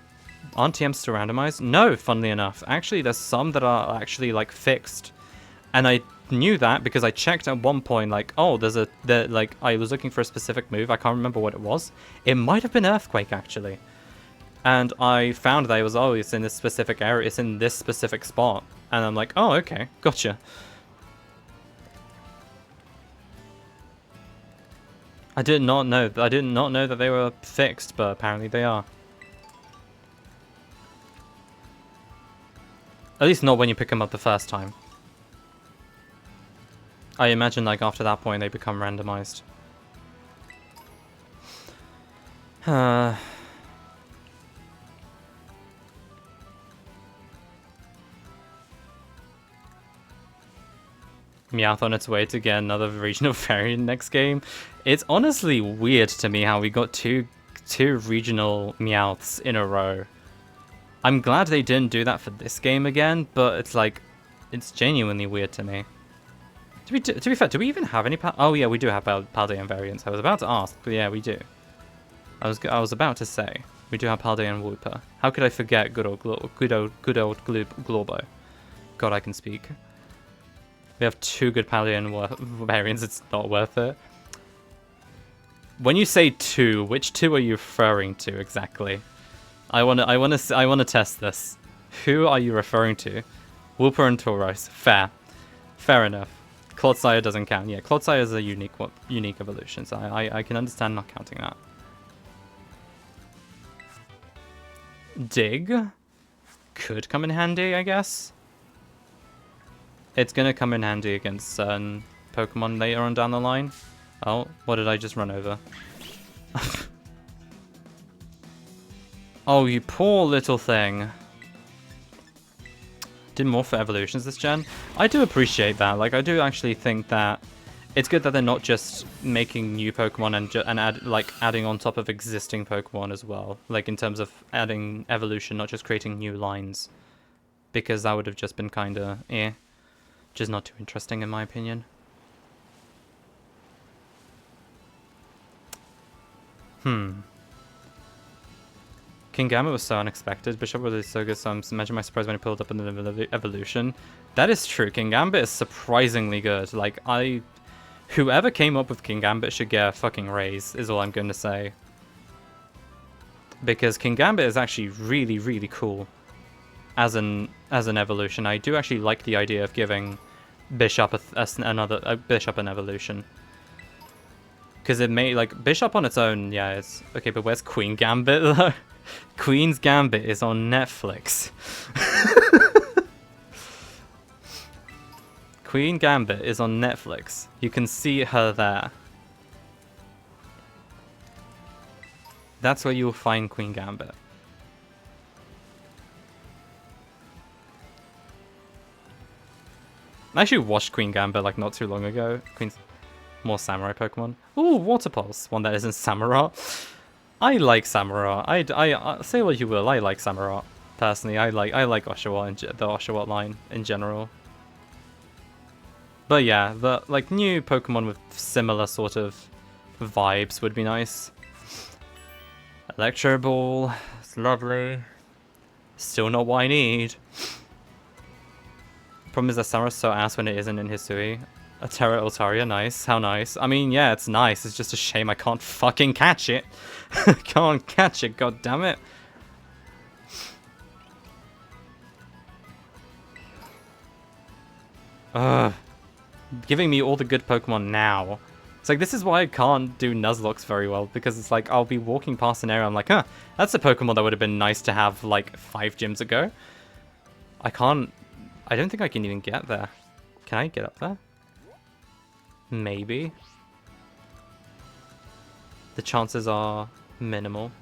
Aren't TMs still randomized? No, funnily enough. Actually, there's some that are actually like fixed. And I knew that because I checked at one point, like, oh, like, I was looking for a specific move. I can't remember what it was. It might have been Earthquake, actually. And I found that it was, oh, it's in this specific area. It's in this specific spot. And I'm like, oh, okay, gotcha. I did not know that they were fixed, but apparently they are. At least not when you pick them up the first time. I imagine, like, after that point, they become randomized. Meowth on its way to get another regional variant next game. It's honestly weird to me how we got two regional Meowths in a row. I'm glad they didn't do that for this game again, but it's like, it's genuinely weird to me. To be fair, do we even have any Oh yeah, we do have Paldean variants. I was about to ask, but yeah, we do. I was about to say, we do have Paldean Wooper. How could I forget good old Glorbo? God, I can speak. We have two good Paldean variants, it's not worth it. When you say two, which two are you referring to exactly? I wanna test this. Who are you referring to? Wooper and Tauros. Fair. Fair enough. Clodsire doesn't count. Yeah, Clodsire is a unique evolution, so I can understand not counting that. Dig could come in handy, I guess. It's gonna come in handy against certain Pokemon later on down the line. Oh, what did I just run over? Oh, you poor little thing. Did more for evolutions this gen. I do appreciate that. Like, I do actually think that it's good that they're not just making new Pokemon and adding on top of existing Pokemon as well. Like, in terms of adding evolution, not just creating new lines. Because that would have just been kind of just not too interesting in my opinion. Kingambit was so unexpected. Bishop was so good, so imagine my surprise when he pulled up in the evolution. That is true. Kingambit is surprisingly good. Like, whoever came up with Kingambit should get a fucking raise, is all I'm going to say. Because Kingambit is actually really, really cool as an evolution. I do actually like the idea of giving Bishop a Bishop an evolution. Because it may, like, Bishop on its own, yeah, it's... Okay, but where's Queen Gambit, though? Queen's Gambit is on Netflix. Queen Gambit is on Netflix. You can see her there. That's where you'll find Queen Gambit. I actually watched Queen Gambit, like, not too long ago. More samurai Pokemon. Ooh, Water Pulse. One that isn't Samurott. I like Samurott. I say what you will. I like Samurott. Personally, I like Oshawott and the Oshawott line in general. But yeah, the like new Pokemon with similar sort of vibes would be nice. Electro Ball. It's lovely. Still not what I need. Problem is that Samurot's so ass when it isn't in Hisui. A Terra Altaria, nice. How nice. I mean, yeah, it's nice. It's just a shame I can't fucking catch it. Can't catch it, god damn it. Ugh. Giving me all the good Pokemon now. It's like, this is why I can't do Nuzlocke very well, because it's like, I'll be walking past an area, I'm like, huh, that's a Pokemon that would have been nice to have, like, 5 gyms ago. I don't think I can even get there. Can I get up there? Maybe. The chances are minimal.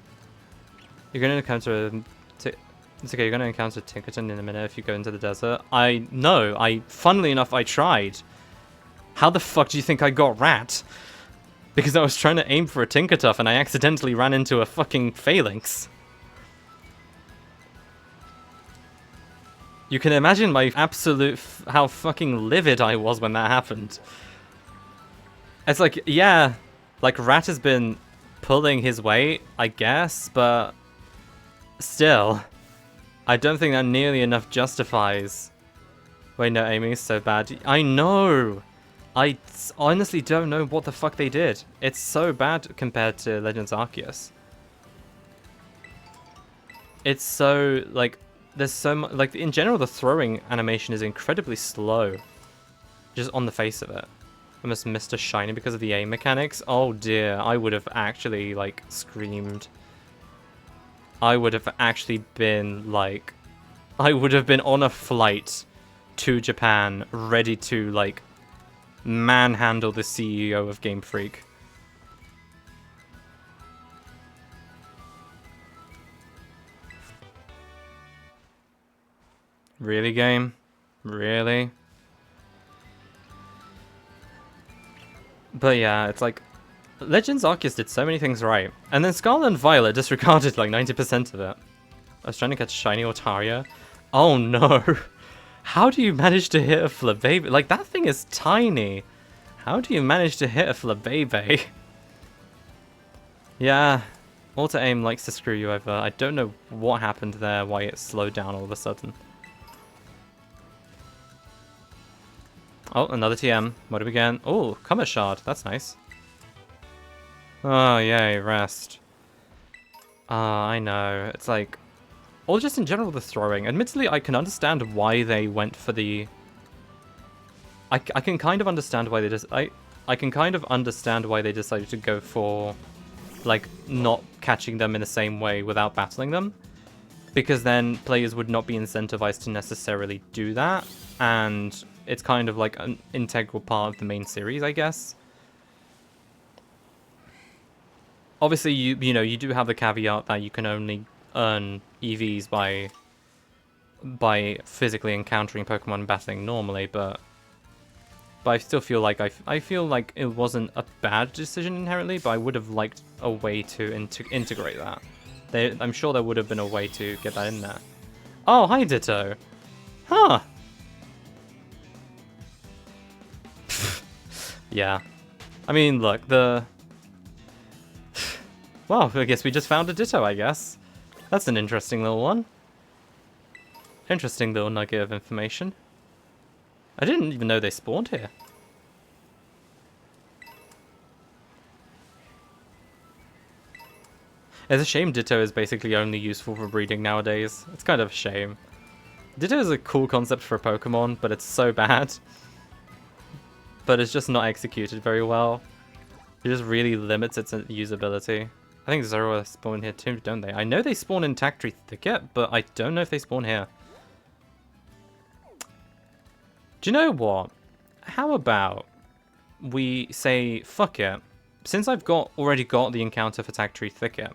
You're going to encounter it's okay, you're going to encounter Tinkerton in a minute if you go into the desert. I know, funnily enough, I tried. How the fuck do you think I got Rat? Because I was trying to aim for a Tinkertuff and I accidentally ran into a fucking Phalanx. You can imagine my absolute how fucking livid I was when that happened. It's like, yeah, like Rat has been pulling his weight, I guess, but still, I don't think that nearly enough justifies. Wait, no, aiming is so bad. I know! I honestly don't know what the fuck they did. It's so bad compared to Legends Arceus. It's so, like, there's so much, like, in general, the throwing animation is incredibly slow. Just on the face of it. I almost missed a shiny because of the aim mechanics. Oh dear, I would have actually, like, screamed. I would have actually been, like, I would have been on a flight to Japan, ready to, like, manhandle the CEO of Game Freak. Really, game? Really? But yeah, it's like, Legends Arceus did so many things right, and then Scarlet and Violet disregarded like 90% of it. I was trying to catch Shiny Otaria. Oh no! How do you manage to hit a Flabébé? Like, that thing is tiny. How do you manage to hit a Flabébé? Yeah, auto-aim likes to screw you over. I don't know what happened there, why it slowed down all of a sudden. Oh, another TM. What do we get? Oh, Comet Shard. That's nice. Oh, yay, rest. I know. It's like... Or just in general, the throwing. Admittedly, I can understand why they went for the... I can kind of understand why they just... I can kind of understand why they decided to go for, like, not catching them in the same way without battling them. Because then players would not be incentivized to necessarily do that. And it's kind of like an integral part of the main series, I guess. Obviously, you know, you do have the caveat that you can only earn EVs by physically encountering Pokemon and battling normally, but I still feel like I feel like it wasn't a bad decision inherently, but I would have liked a way to integrate that. I'm sure there would have been a way to get that in there. Oh, hi Ditto. Huh. Yeah. I mean, look, well, I guess we just found a Ditto, I guess. That's an interesting little one. Interesting little nugget of information. I didn't even know they spawned here. It's a shame Ditto is basically only useful for breeding nowadays. It's kind of a shame. Ditto is a cool concept for a Pokemon, but it's so bad. But it's just not executed very well. It just really limits its usability. I think Zoroark spawn here too, don't they? I know they spawn in Tactree Thicket, but I don't know if they spawn here. Do you know what? How about we say, fuck it. Since I've already got the encounter for Tactree Thicket,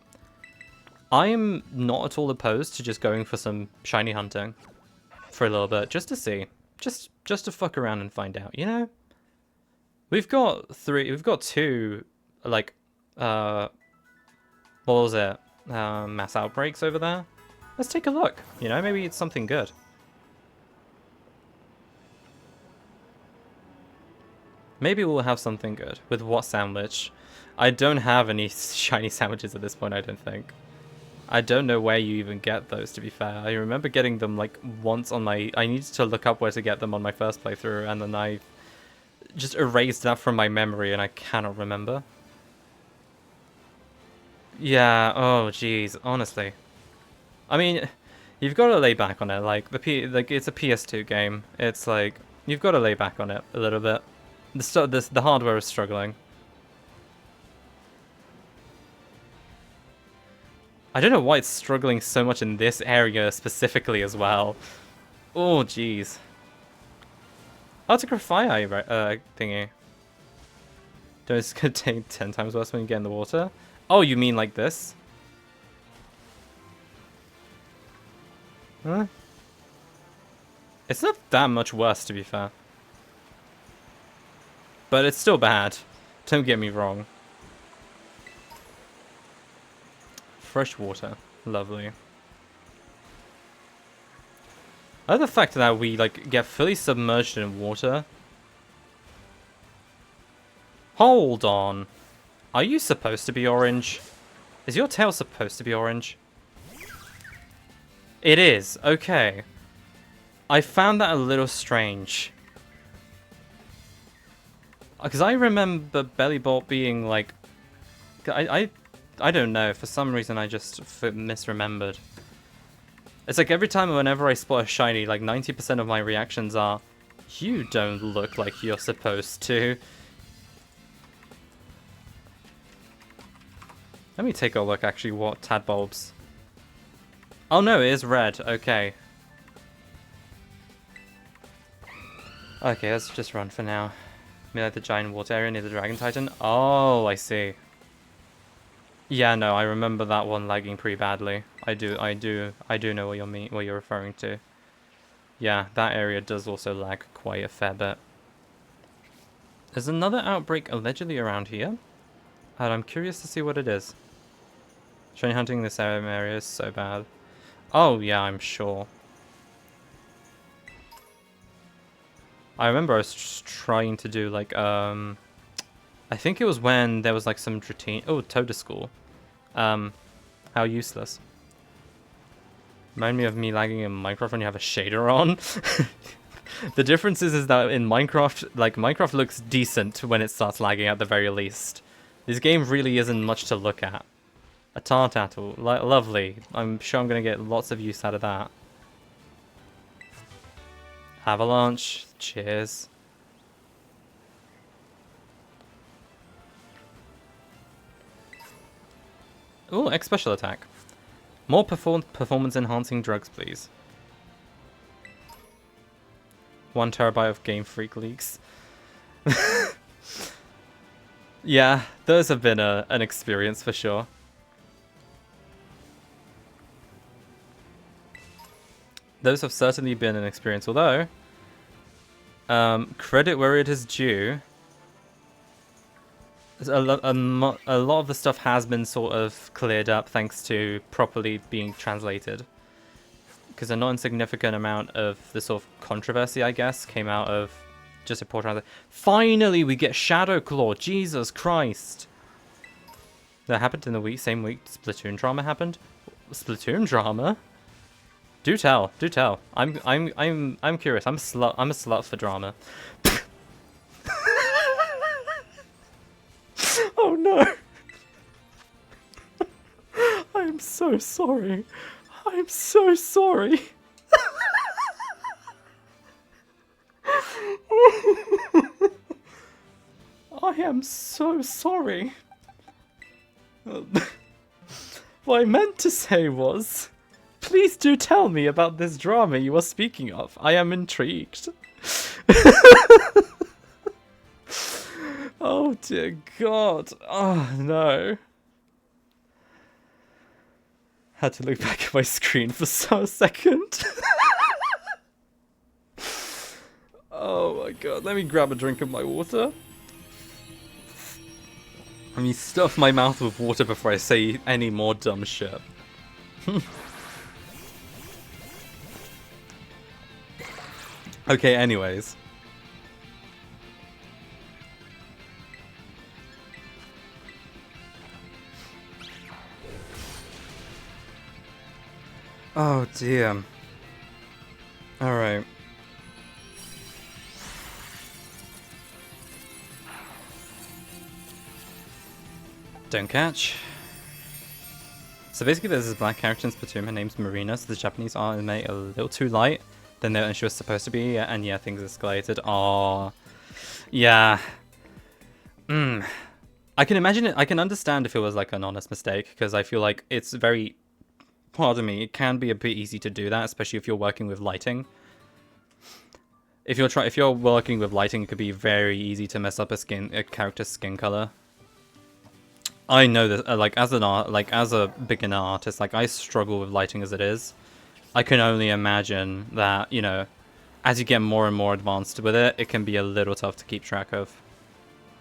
I am not at all opposed to just going for some shiny hunting for a little bit, just to see. Just to fuck around and find out, you know? We've got two, like, what was it? Mass outbreaks over there. Let's take a look. You know, maybe it's something good. Maybe we'll have something good. With what sandwich? I don't have any shiny sandwiches at this point, I don't think. I don't know where you even get those, to be fair. I remember getting them, like, once on my... I needed to look up where to get them on my first playthrough, and then I just erased that from my memory, and I cannot remember. Yeah, oh, jeez, honestly. I mean, you've got to lay back on it. Like, it's a PS2 game. It's like, you've got to lay back on it a little bit. The hardware is struggling. I don't know why it's struggling so much in this area specifically as well. Oh, jeez. Oh, it's a graphite thingy. It's gonna take 10 times worse when you get in the water. Oh, you mean like this? Huh? It's not that much worse, to be fair. But it's still bad. Don't get me wrong. Fresh water. Lovely. I love the fact that we, like, get fully submerged in water. Hold on. Are you supposed to be orange? Is your tail supposed to be orange? It is. Okay. I found that a little strange. Because I remember Bellybot being like... I don't know. For some reason, I just misremembered. It's like every time whenever I spot a shiny, like 90% of my reactions are, you don't look like you're supposed to. Let me take a look, actually, what Tadbulbs... Oh no, it is red. Okay. Okay, let's just run for now. Maybe like the giant water area near the Dragon Titan. Oh, I see. Yeah, no, I remember that one lagging pretty badly. I do know what you're referring to. Yeah, that area does also lag quite a fair bit. There's another outbreak allegedly around here, and I'm curious to see what it is. Shiny hunting this area is so bad. Oh yeah, I'm sure. I remember I was just trying to do like I think it was when there was like some routine. Oh, Toadstool. How useless. Remind me of me lagging in Minecraft when you have a shader on. The difference is that in Minecraft, like Minecraft looks decent when it starts lagging at the very least. This game really isn't much to look at. A Tartattle, lovely. I'm sure I'm gonna get lots of use out of that. Avalanche, cheers. Ooh, X special attack. More performance enhancing drugs, please. 1 terabyte of Game Freak leaks. Yeah, those have been an experience for sure. Those have certainly been an experience, although credit where it is due. A lot of the stuff has been sort of cleared up thanks to properly being translated. Because a not insignificant amount of the sort of controversy, I guess, came out of just a poor translation. Finally, we get Shadow Claw. Jesus Christ! That happened in the same week Splatoon drama happened. Splatoon drama? Do tell, do tell. I'm curious. I'm a slut for drama. Oh no! I'm so sorry. I'm so sorry. I am so sorry. What I meant to say was, please do tell me about this drama you are speaking of. I am intrigued. Oh dear God. Oh no. Had to look back at my screen for a second. Oh my God. Let me grab a drink of my water. Let me stuff my mouth with water before I say any more dumb shit. Okay, anyways. Oh dear. Alright. Don't catch. So basically there's this black character in Splatoon, her name's Marina, so the Japanese art made a little too light than she was supposed to be, and yeah, things escalated. Aww. Yeah. I can imagine it. I can understand if it was like an honest mistake, because I feel like it's very, pardon me, it can be a bit easy to do that, especially if you're working with lighting. If you're working with lighting, it could be very easy to mess up a character's skin color. I know that, like as a beginner artist, like I struggle with lighting as it is. I can only imagine that, you know, as you get more and more advanced with it, it can be a little tough to keep track of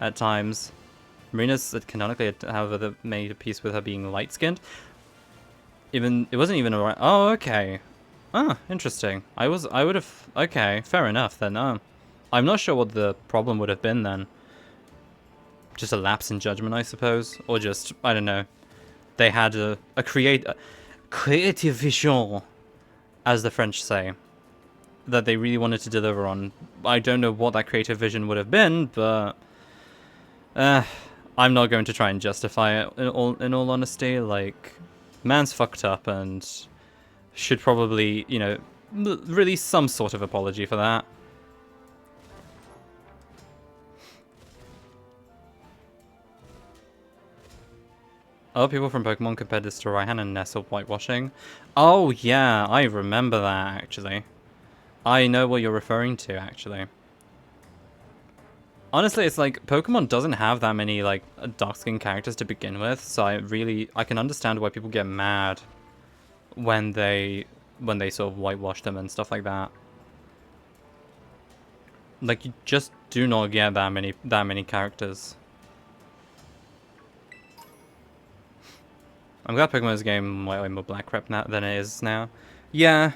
at times. Marina's canonically, however, made a piece with her being light-skinned. It wasn't even alright. Oh, okay. Ah, interesting. I would have. Okay, fair enough then. I'm not sure what the problem would have been then. Just a lapse in judgment, I suppose, or just I don't know. They had a creative vision, as the French say, that they really wanted to deliver on. I don't know what that creative vision would have been, but I'm not going to try and justify it in all honesty. Like, man's fucked up and should probably, you know, release some sort of apology for that. Oh, people from Pokemon compared this to Raihan and Nestle whitewashing. Oh yeah, I remember that actually. I know what you're referring to actually. Honestly, it's like Pokemon doesn't have that many like dark-skinned characters to begin with, so I can understand why people get mad when they sort of whitewash them and stuff like that. Like, you just do not get that many characters. I'm glad Pokemon's game way more black rep now than it is now. Yeah,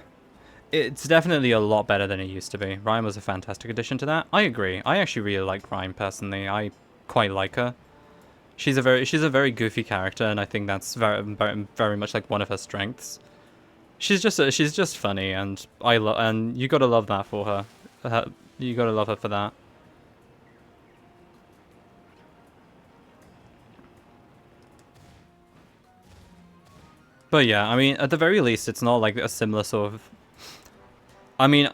it's definitely a lot better than it used to be. Ryan was a fantastic addition to that. I agree. I actually really like Ryan personally. I quite like her. She's a very goofy character, and I think that's very much like one of her strengths. She's just funny, and and you gotta love that for her. You gotta love her for that. But yeah, I mean, at the very least, it's not like a similar sort of. I mean,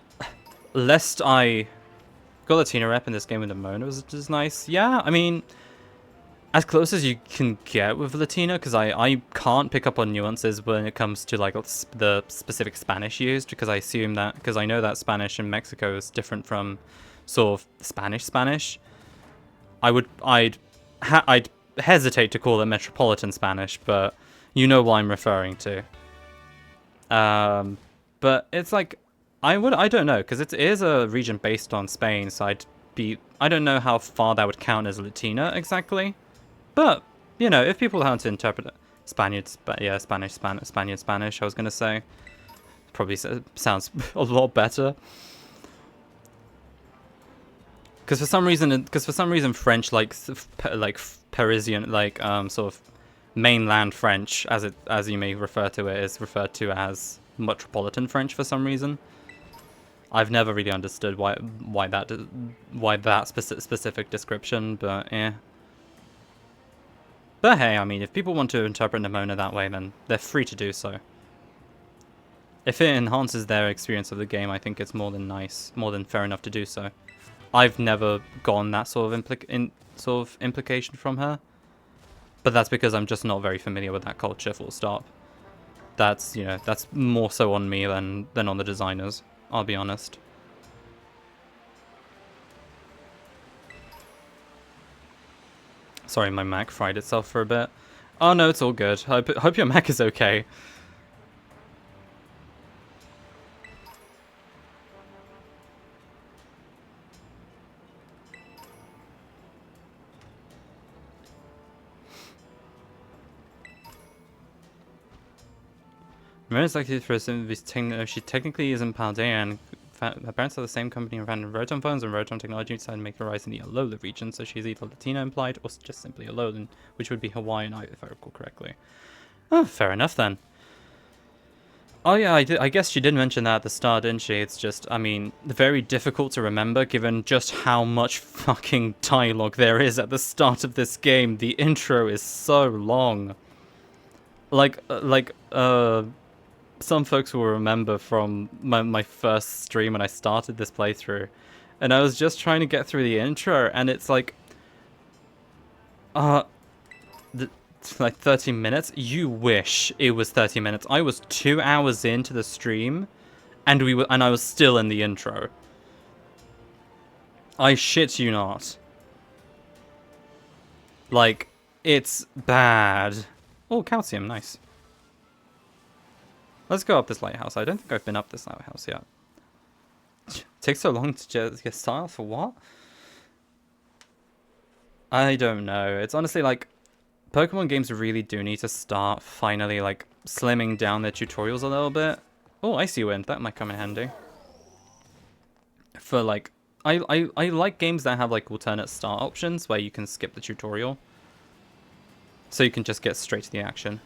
lest I got Latina rep in this game with the Mona was nice. Yeah, I mean, as close as you can get with Latina, because I can't pick up on nuances when it comes to like the specific Spanish used, because I know that Spanish in Mexico is different from sort of Spanish. I'd hesitate to call it Metropolitan Spanish, but you know what I'm referring to. But it's like I don't know, because it is a region based on Spain, so I don't know how far that would count as Latina exactly. But, you know, if people have to interpret it, Spanish, I was gonna say, probably sounds a lot better. Because for some reason, French like Parisian, like sort of mainland French, as you may refer to it, is referred to as metropolitan French for some reason. I've never really understood why that specific description, but yeah. But hey, I mean, if people want to interpret Nimona that way, then they're free to do so. If it enhances their experience of the game, I think it's more than nice, more than fair enough to do so. I've never gotten that sort of implication from her, but that's because I'm just not very familiar with that culture. Full stop. That's, you know, that's more so on me than on the designers. I'll be honest. Sorry, my Mac fried itself for a bit. Oh no, it's all good. Hope your Mac is okay. Most likely for she technically is in Paldean. Her parents are the same company and ran Rotom phones, and Rotom technology decided to make her rise in the Alola region, so she's either Latina implied or just simply Alolan, which would be Hawaiian if I recall correctly. Oh, fair enough then. Oh yeah, I guess she did mention that at the start, didn't she? It's just, I mean, very difficult to remember given just how much fucking dialogue there is at the start of this game. The intro is so long. Some folks will remember from my first stream when I started this playthrough, and I was just trying to get through the intro, and it's like, like 30 minutes? You wish it was 30 minutes. I was 2 hours into the stream, and I was still in the intro. I shit you not. Like, it's bad. Oh, calcium, nice. Let's go up this lighthouse. I don't think I've been up this lighthouse yet. Takes so long to just get started for what? I don't know. It's honestly like, Pokemon games really do need to start finally like slimming down their tutorials a little bit. Oh, Icy Wind, that might come in handy. For like, I like games that have like alternate start options where you can skip the tutorial. So you can just get straight to the action.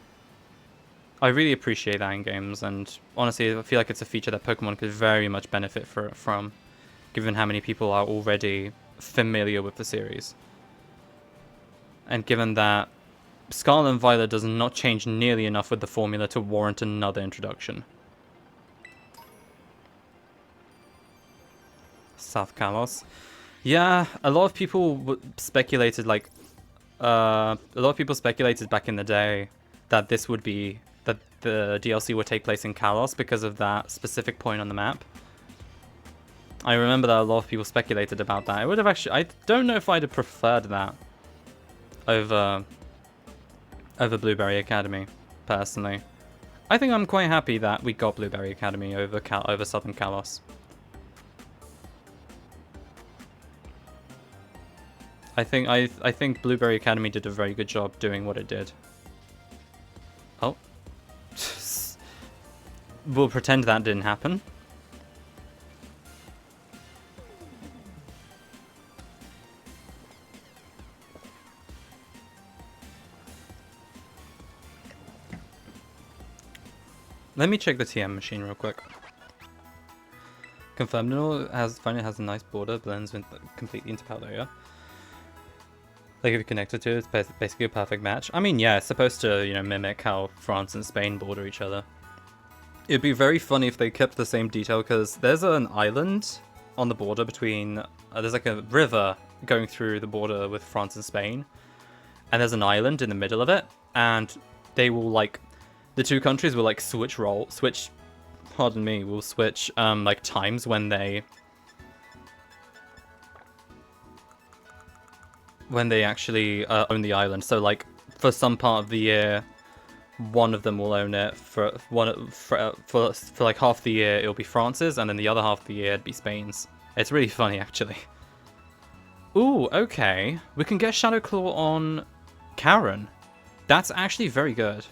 I really appreciate that in games, and honestly I feel like it's a feature that Pokemon could very much benefit from, given how many people are already familiar with the series. And given that Scarlet and Violet does not change nearly enough with the formula to warrant another introduction. South Kalos. Yeah, a lot of people speculated, like, a lot of people speculated back in the day that this would be, that the DLC would take place in Kalos because of that specific point on the map. I remember that a lot of people speculated about that. I would have actually, I don't know if I'd have preferred that over Blueberry Academy, personally. I think I'm quite happy that we got Blueberry Academy over Southern Kalos. I think Blueberry Academy did a very good job doing what it did. Oh. We'll pretend that didn't happen. Let me check the TM machine real quick. Confirmed finally has a nice border, blends completely into Paldea. Like if you're connected to it, it's basically a perfect match. I mean, yeah, it's supposed to, you know, mimic how France and Spain border each other. It'd be very funny if they kept the same detail, because there's an island on the border between... there's like a river going through the border with France and Spain. And there's an island in the middle of it. And they will, like... The two countries will, like, switch, will switch, like, times when they actually own the island. So, like, for some part of the year, one of them will own it. For like half the year, it'll be France's, and then the other half of the year, it'd be Spain's. It's really funny, actually. Ooh, okay. We can get Shadow Claw on Karen. That's actually very good.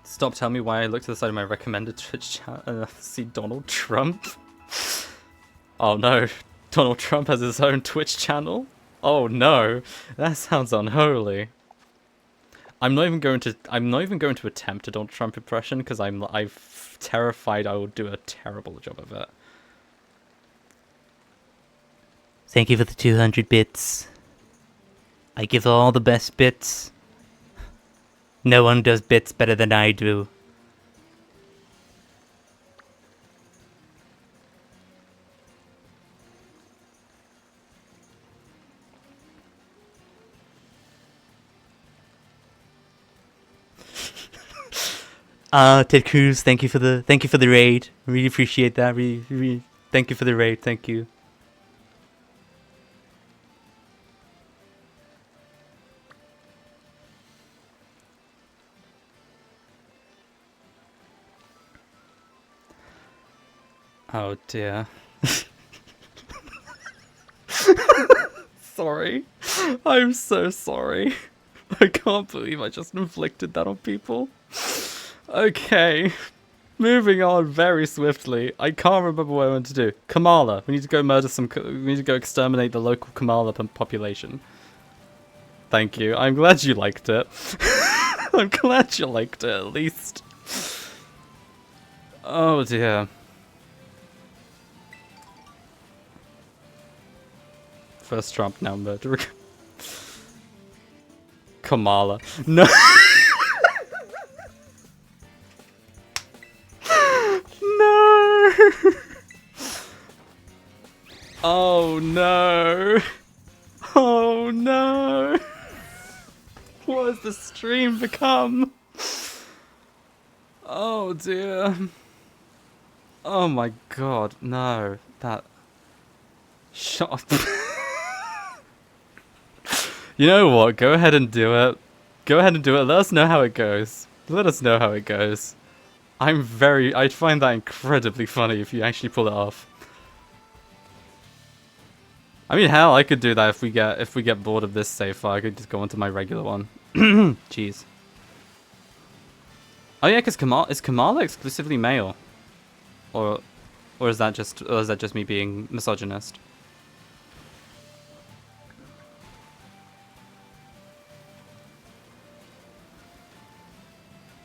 Stop telling me why I looked to the side of my recommended Twitch chat and see Donald Trump. Oh no, Donald Trump has his own Twitch channel? Oh no, that sounds unholy. I'm not even going to attempt a Donald Trump impression because I'm terrified I will do a terrible job of it. Thank you for the 200 bits. I give all the best bits. No one does bits better than I do. Ted Cruz, thank you for the raid. Really appreciate that. Really, thank you for the raid. Thank you. Oh dear. Sorry. I'm so sorry. I can't believe I just inflicted that on people. Okay. Moving on very swiftly. I can't remember what I want to do. Kamala. We need to go we need to go exterminate the local Kamala population. Thank you. I'm glad you liked it. I'm glad you liked it, at least. Oh dear. First Trump, now murderer. Kamala. No. No. Oh no. Oh no. stream become? Oh dear. Oh my god, no. That... Shut up. You know what? Go ahead and do it. Go ahead and do it. Let us know how it goes. Let us know how it goes. I'd find that incredibly funny if you actually pull it off. I mean, hell, I could do that if we get bored of this save file. I could just go onto my regular one. Jeez. Oh yeah, because is Kamala exclusively male, or is that just me being misogynist?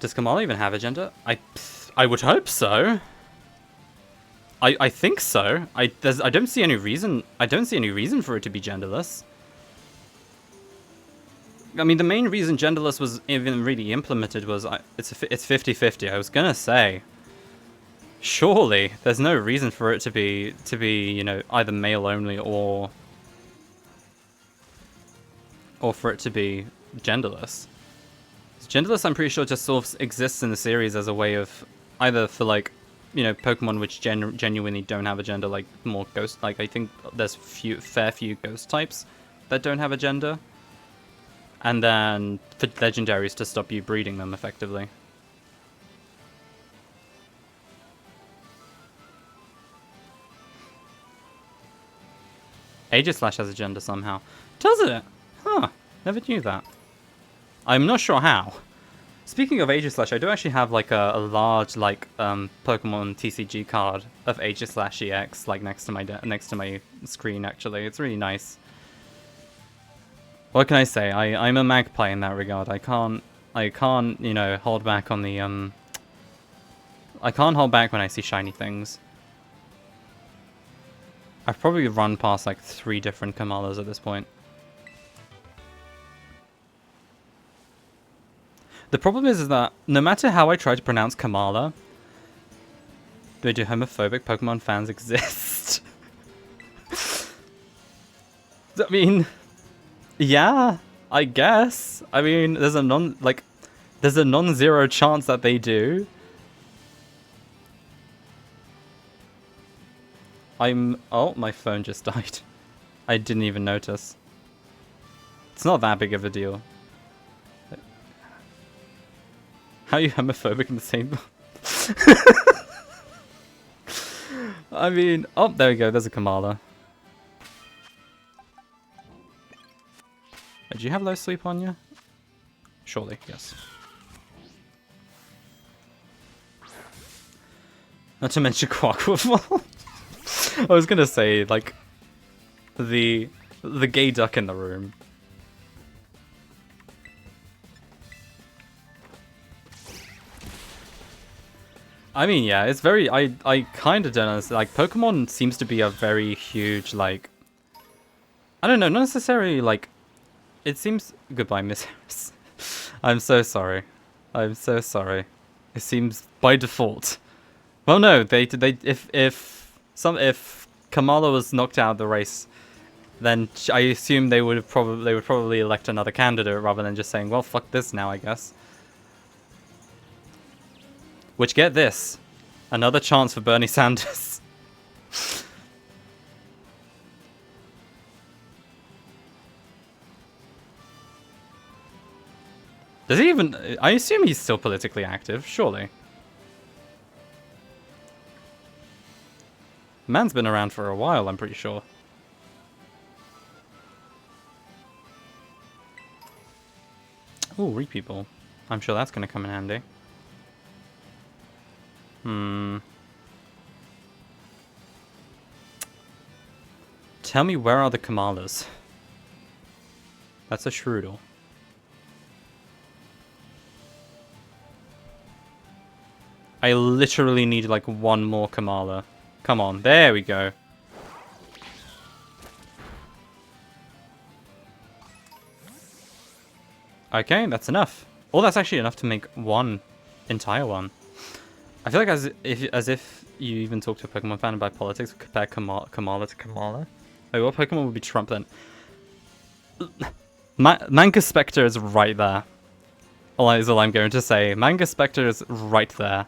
Does Kamala even have a gender? I would hope so. I think so. I don't see any reason. I don't see any reason for it to be genderless. I mean, the main reason genderless was even really implemented was it's 50-50. I was gonna say, surely there's no reason for it to be you know, either male only or for it to be genderless. Genderless, I'm pretty sure, just sort of exists in the series as a way of either for, like, you know, Pokemon which genuinely don't have a gender, like more ghost. Like, I think there's fair few ghost types that don't have a gender, and then for legendaries to stop you breeding them effectively. Aegislash has a gender somehow. Does it? Huh. Never knew that. I'm not sure how. Speaking of Aegislash, I do actually have like a large like Pokemon TCG card of Aegislash EX like next to my screen. Actually, it's really nice. What can I say? I'm a magpie in that regard. I can't you know, hold back on the I can't hold back when I see shiny things. I've probably run past like 3 different Kamalas at this point. The problem is that no matter how I try to pronounce Kamala, do homophobic Pokemon fans exist? I mean, yeah, I guess. I mean, there's a non-zero chance that they do. Oh, my phone just died. I didn't even notice. It's not that big of a deal. How are you homophobic in the same... I mean... Oh, there we go. There's a Kamala. Do you have low sleep on you? Surely, yes. Not to mention Quaquaval. I was gonna say, like... The gay duck in the room. I mean, yeah, it's very... I kind of don't understand. Like, Pokemon seems to be a very huge, like... I don't know, not necessarily, like... It seems... Goodbye, Miss Harris. I'm so sorry. I'm so sorry. It seems by default. Well, no, if Kamala was knocked out of the race, then I assume they would probably elect another candidate rather than just saying, well, fuck this now, I guess. Which, get this, another chance for Bernie Sanders. Does he even... I assume he's still politically active, surely. Man's been around for a while, I'm pretty sure. Ooh, repeat ball. I'm sure that's going to come in handy. Tell me, where are the Kamalas? That's a Shroodle. I literally need like one more Kamala. Come on, there we go. Okay, that's enough. Oh, that's actually enough to make one entire one. I feel like as if you even talk to a Pokemon fan about politics, compare Kamala to Kamala. Wait, what Pokemon would be Trump then? Manka Spectre is right there. Is all I'm going to say. Manga Spectre is right there.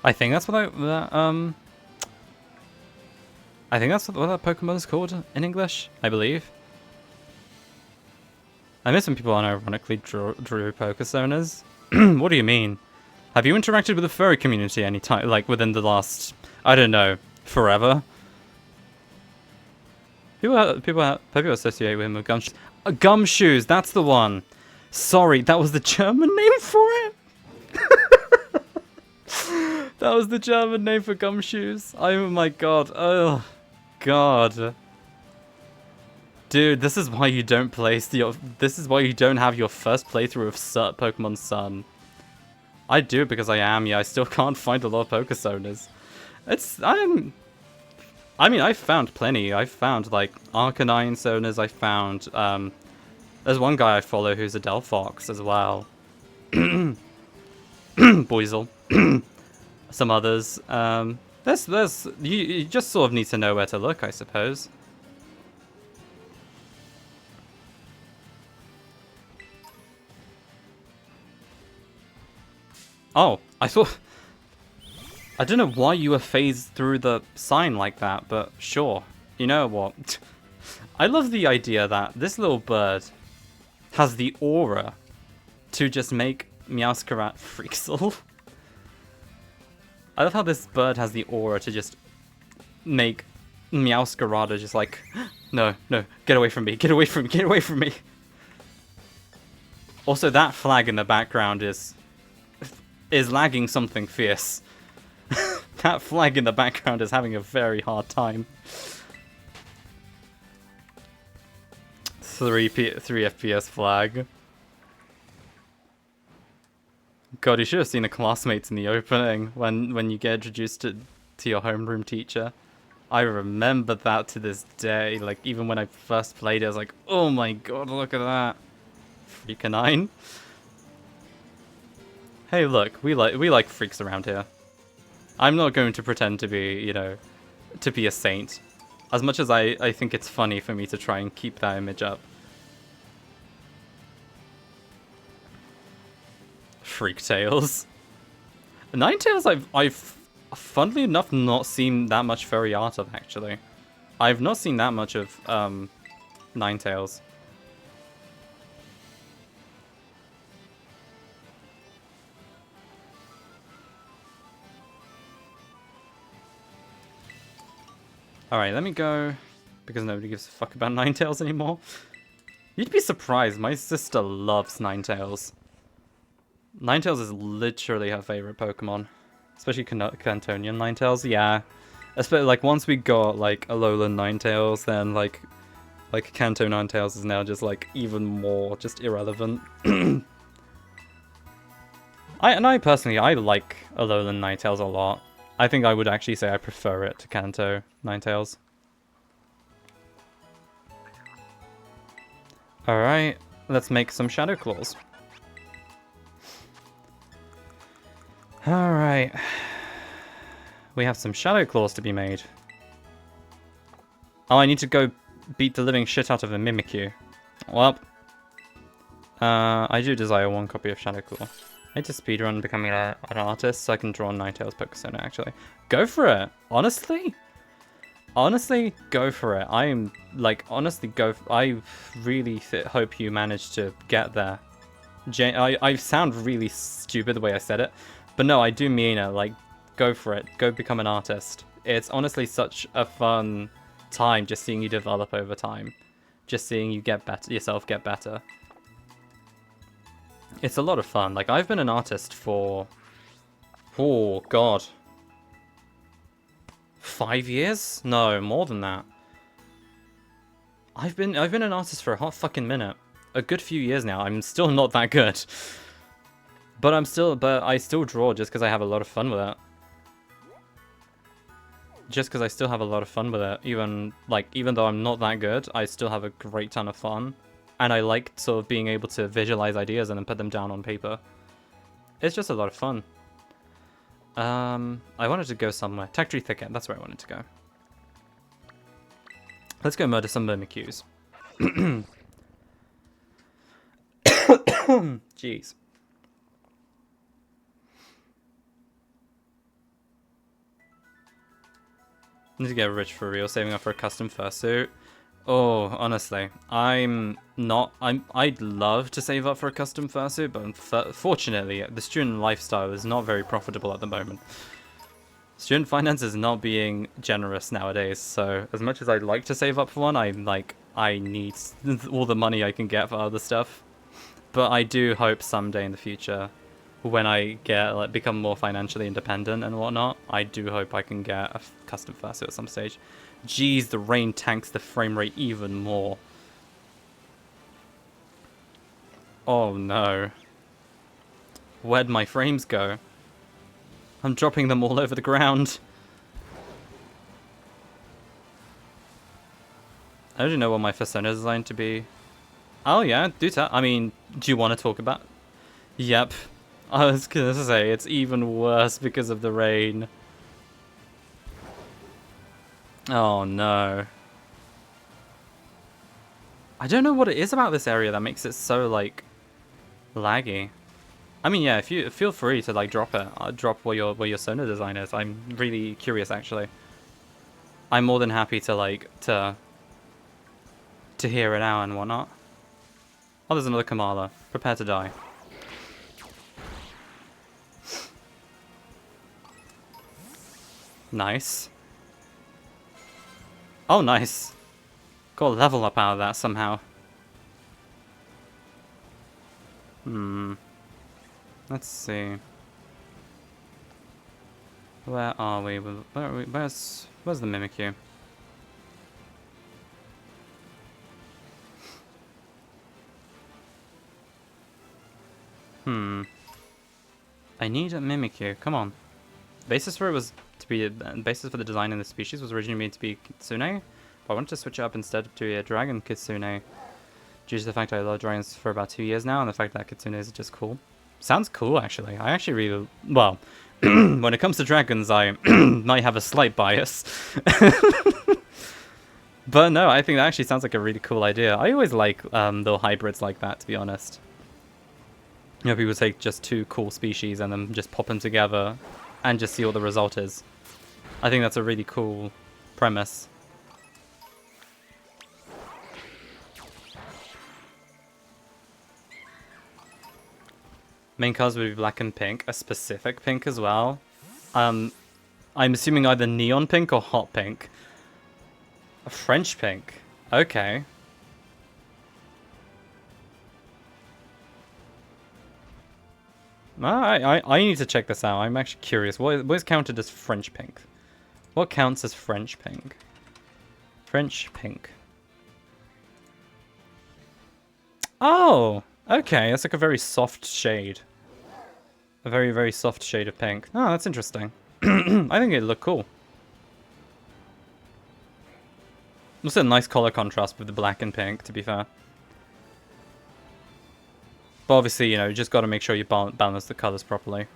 I think that's what I think that's what that Pokemon is called in English, I believe. I know some people unironically drew Pokesonas. What do you mean? Have you interacted with the furry community any time, like within the last, I don't know, forever? People associate with him with gumshoes. Gumshoes, that's the one. Sorry, that was the German name for it. That was the German name for gumshoes. Oh my god. Oh god. Dude, this is why you don't this is why you don't have your first playthrough of Pokemon Sun. I do it because I am, yeah, I still can't find a lot of Pokesonas. I mean, I've found plenty. I've found, like, Arcanine Sonas. I found, there's one guy I follow who's a Delphox as well. Boizel. Some others. You just sort of need to know where to look, I suppose. Oh, I thought... I don't know why you were phased through the sign like that, but sure. You know what? I love the idea that this little bird has the aura to just make Meowscarada Freaksel. I love how this bird has the aura to just make Meowscarada just like, no, no, get away from me, get away from me, get away from me. Also, that flag in the background is lagging something fierce. That flag in the background is having a very hard time. 3 FPS flag. God, you should have seen the classmates in the opening when you get introduced to your homeroom teacher. I remember that to this day. Like, even when I first played it, I was like, oh my god, look at that. Freakinine. Hey, look, we like freaks around here. I'm not going to pretend to be, you know, to be a saint. As much as I think it's funny for me to try and keep that image up. Freak Tales. Ninetales I've funnily enough not seen that much furry art of, actually. I've not seen that much of Ninetales. Alright, let me go, because nobody gives a fuck about Ninetales anymore. You'd be surprised, my sister loves Ninetales. Ninetales is literally her favorite Pokemon. Especially Cantonian Ninetales, yeah. Especially, like, once we got, like, Alolan Ninetales, then, like Kanto Ninetales is now just, like, even more just irrelevant. I personally, I like Alolan Ninetales a lot. I think I would actually say I prefer it to Kanto Ninetales. Alright, let's make some Shadow Claws. Alright. We have some Shadow Claws to be made. Oh, I need to go beat the living shit out of a Mimikyu. Well, I do desire one copy of Shadow Claw. I need to speedrun becoming an artist so I can draw Ninetales Pokesona, actually. Go for it! Honestly? Honestly, go for it. I'm, like, honestly, I really hope you manage to get there. I sound really stupid the way I said it. But no, I do mean it. Like, go for it. Go become an artist. It's honestly such a fun time just seeing you develop over time. Just seeing you get better, yourself get better. It's a lot of fun. Like, I've been an artist for... oh, God. 5 years? No, more than that. I've been an artist for a hot fucking minute. A good few years now. I'm still not that good. But I still draw just because I have a lot of fun with it. Just because I still have a lot of fun with it. Even though I'm not that good, I still have a great ton of fun. And I like sort of being able to visualize ideas and then put them down on paper. It's just a lot of fun. I wanted to go somewhere. Tech Tree Thicket, that's where I wanted to go. Let's go murder some Mimikyus. Jeez. Need to get rich for real, saving up for a custom fursuit. Oh, honestly, I'd love to save up for a custom fursuit, but unfortunately, the student lifestyle is not very profitable at the moment. Student finance is not being generous nowadays, so as much as I'd like to save up for one, I need all the money I can get for other stuff. But I do hope someday in the future, when I get become more financially independent and whatnot, I do hope I can get a custom fursuit at some stage. Jeez, the rain tanks the frame rate even more. Oh no. Where'd my frames go? I'm dropping them all over the ground. I don't know what my persona is designed to be. Oh yeah, do tell. I mean, do you want to talk about? Yep. I was gonna say, it's even worse because of the rain. Oh no. I don't know what it is about this area that makes it so, laggy. I mean, yeah, if you feel free to, drop it. Drop what your Sona design is. I'm really curious, actually. I'm more than happy to, to hear it out and whatnot. Oh, there's another Kamala. Prepare to die. Nice. Oh, nice. Got a level up out of that somehow. Let's see. Where are we? Where's the Mimikyu? I need a Mimikyu. Come on. Basis for it was to be basis for the design in the species was originally made to be Kitsune, but I wanted to switch it up instead to a dragon Kitsune, due to the fact I love dragons for about 2 years now, and the fact that Kitsune is just cool. Sounds cool, actually. I actually really well. When it comes to dragons, I might have a slight bias. But no, I think that actually sounds like a really cool idea. I always like little hybrids like that, to be honest. You know, people take just two cool species and then just pop them together and just see what the result is. I think that's a really cool premise. Main colors would be black and pink, a specific pink as well. I'm assuming either neon pink or hot pink. A French pink. Okay. I need to check this out. I'm actually curious. What is counted as French pink? What counts as French pink? French pink. Oh! Okay, that's like a very soft shade. A very, very soft shade of pink. Oh, that's interesting. I think it'd look cool. Also a nice color contrast with the black and pink, to be fair. But obviously, you know, you just got to make sure you balance the colors properly.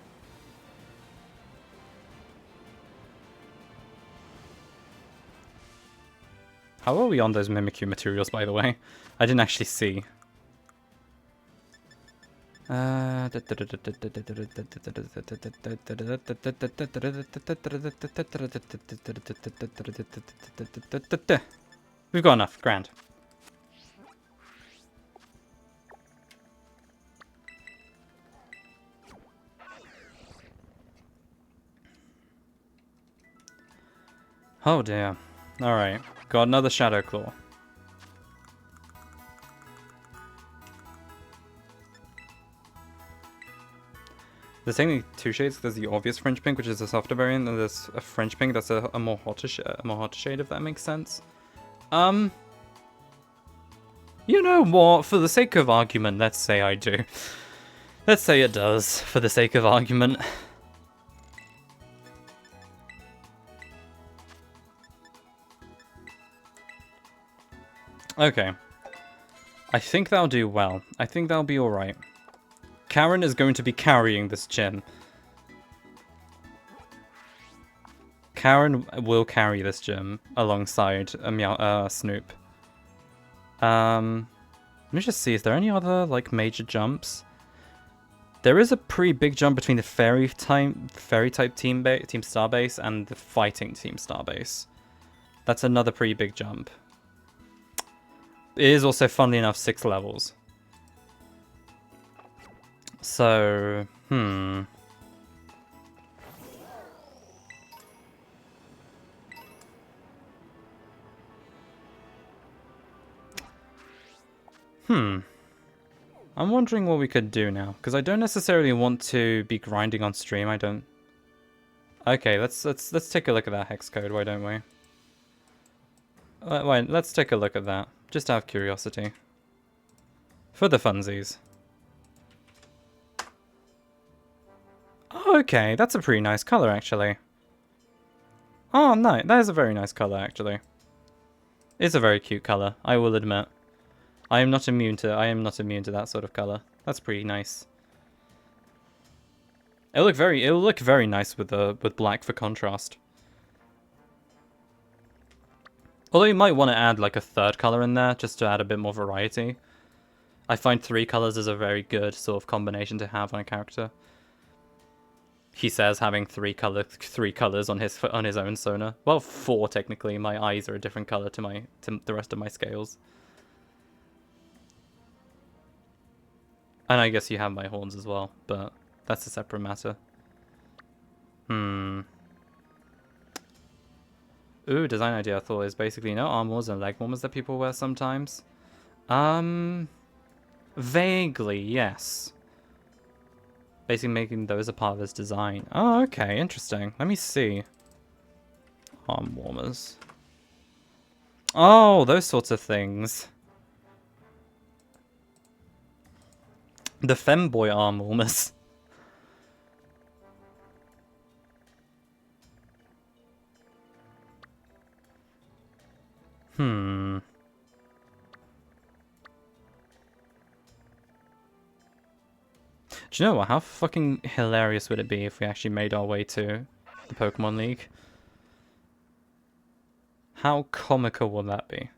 How are we on those Mimikyu materials, by the way? I didn't actually see. We've got enough. Grand. Oh dear. Alright. Got another Shadow Claw. There's technically two shades. There's the obvious French pink, which is a softer variant, and there's a French pink that's a more hotter shade, if that makes sense. You know what? For the sake of argument, let's say I do. Let's say it does, for the sake of argument. Okay. I think that'll do well. I think that'll be alright. Karen is going to be carrying this gym. Karen will carry this gym alongside Snoop. Let me just see, is there any other, like, major jumps? There is a pretty big jump between the fairy type team starbase and the fighting team starbase. That's another pretty big jump. It is also, funnily enough, 6 levels. So, I'm wondering what we could do now, because I don't necessarily want to be grinding on stream. I don't. Okay, let's take a look at that hex code. Why don't we? Wait, let's take a look at that, just out of curiosity. For the funsies. Oh, okay, that's a pretty nice color, actually. Oh, no, that is a very nice color, actually. It's a very cute color, I will admit. I am not immune to that sort of color. That's pretty nice. It'll look very nice with black for contrast. Although you might want to add like a third color in there just to add a bit more variety. I find 3 colors is a very good sort of combination to have on a character. He says having 3 colors on his own Sona. Well, 4 technically. My eyes are a different color to the rest of my scales. And I guess you have my horns as well, but that's a separate matter. Ooh, design idea I thought is basically, arm warmers and leg warmers that people wear sometimes. Vaguely, yes. Basically making those a part of his design. Oh, okay, interesting. Let me see. Arm warmers. Oh, those sorts of things. The femboy arm warmers. Do you know what? How fucking hilarious would it be if we actually made our way to the Pokemon League? How comical would that be?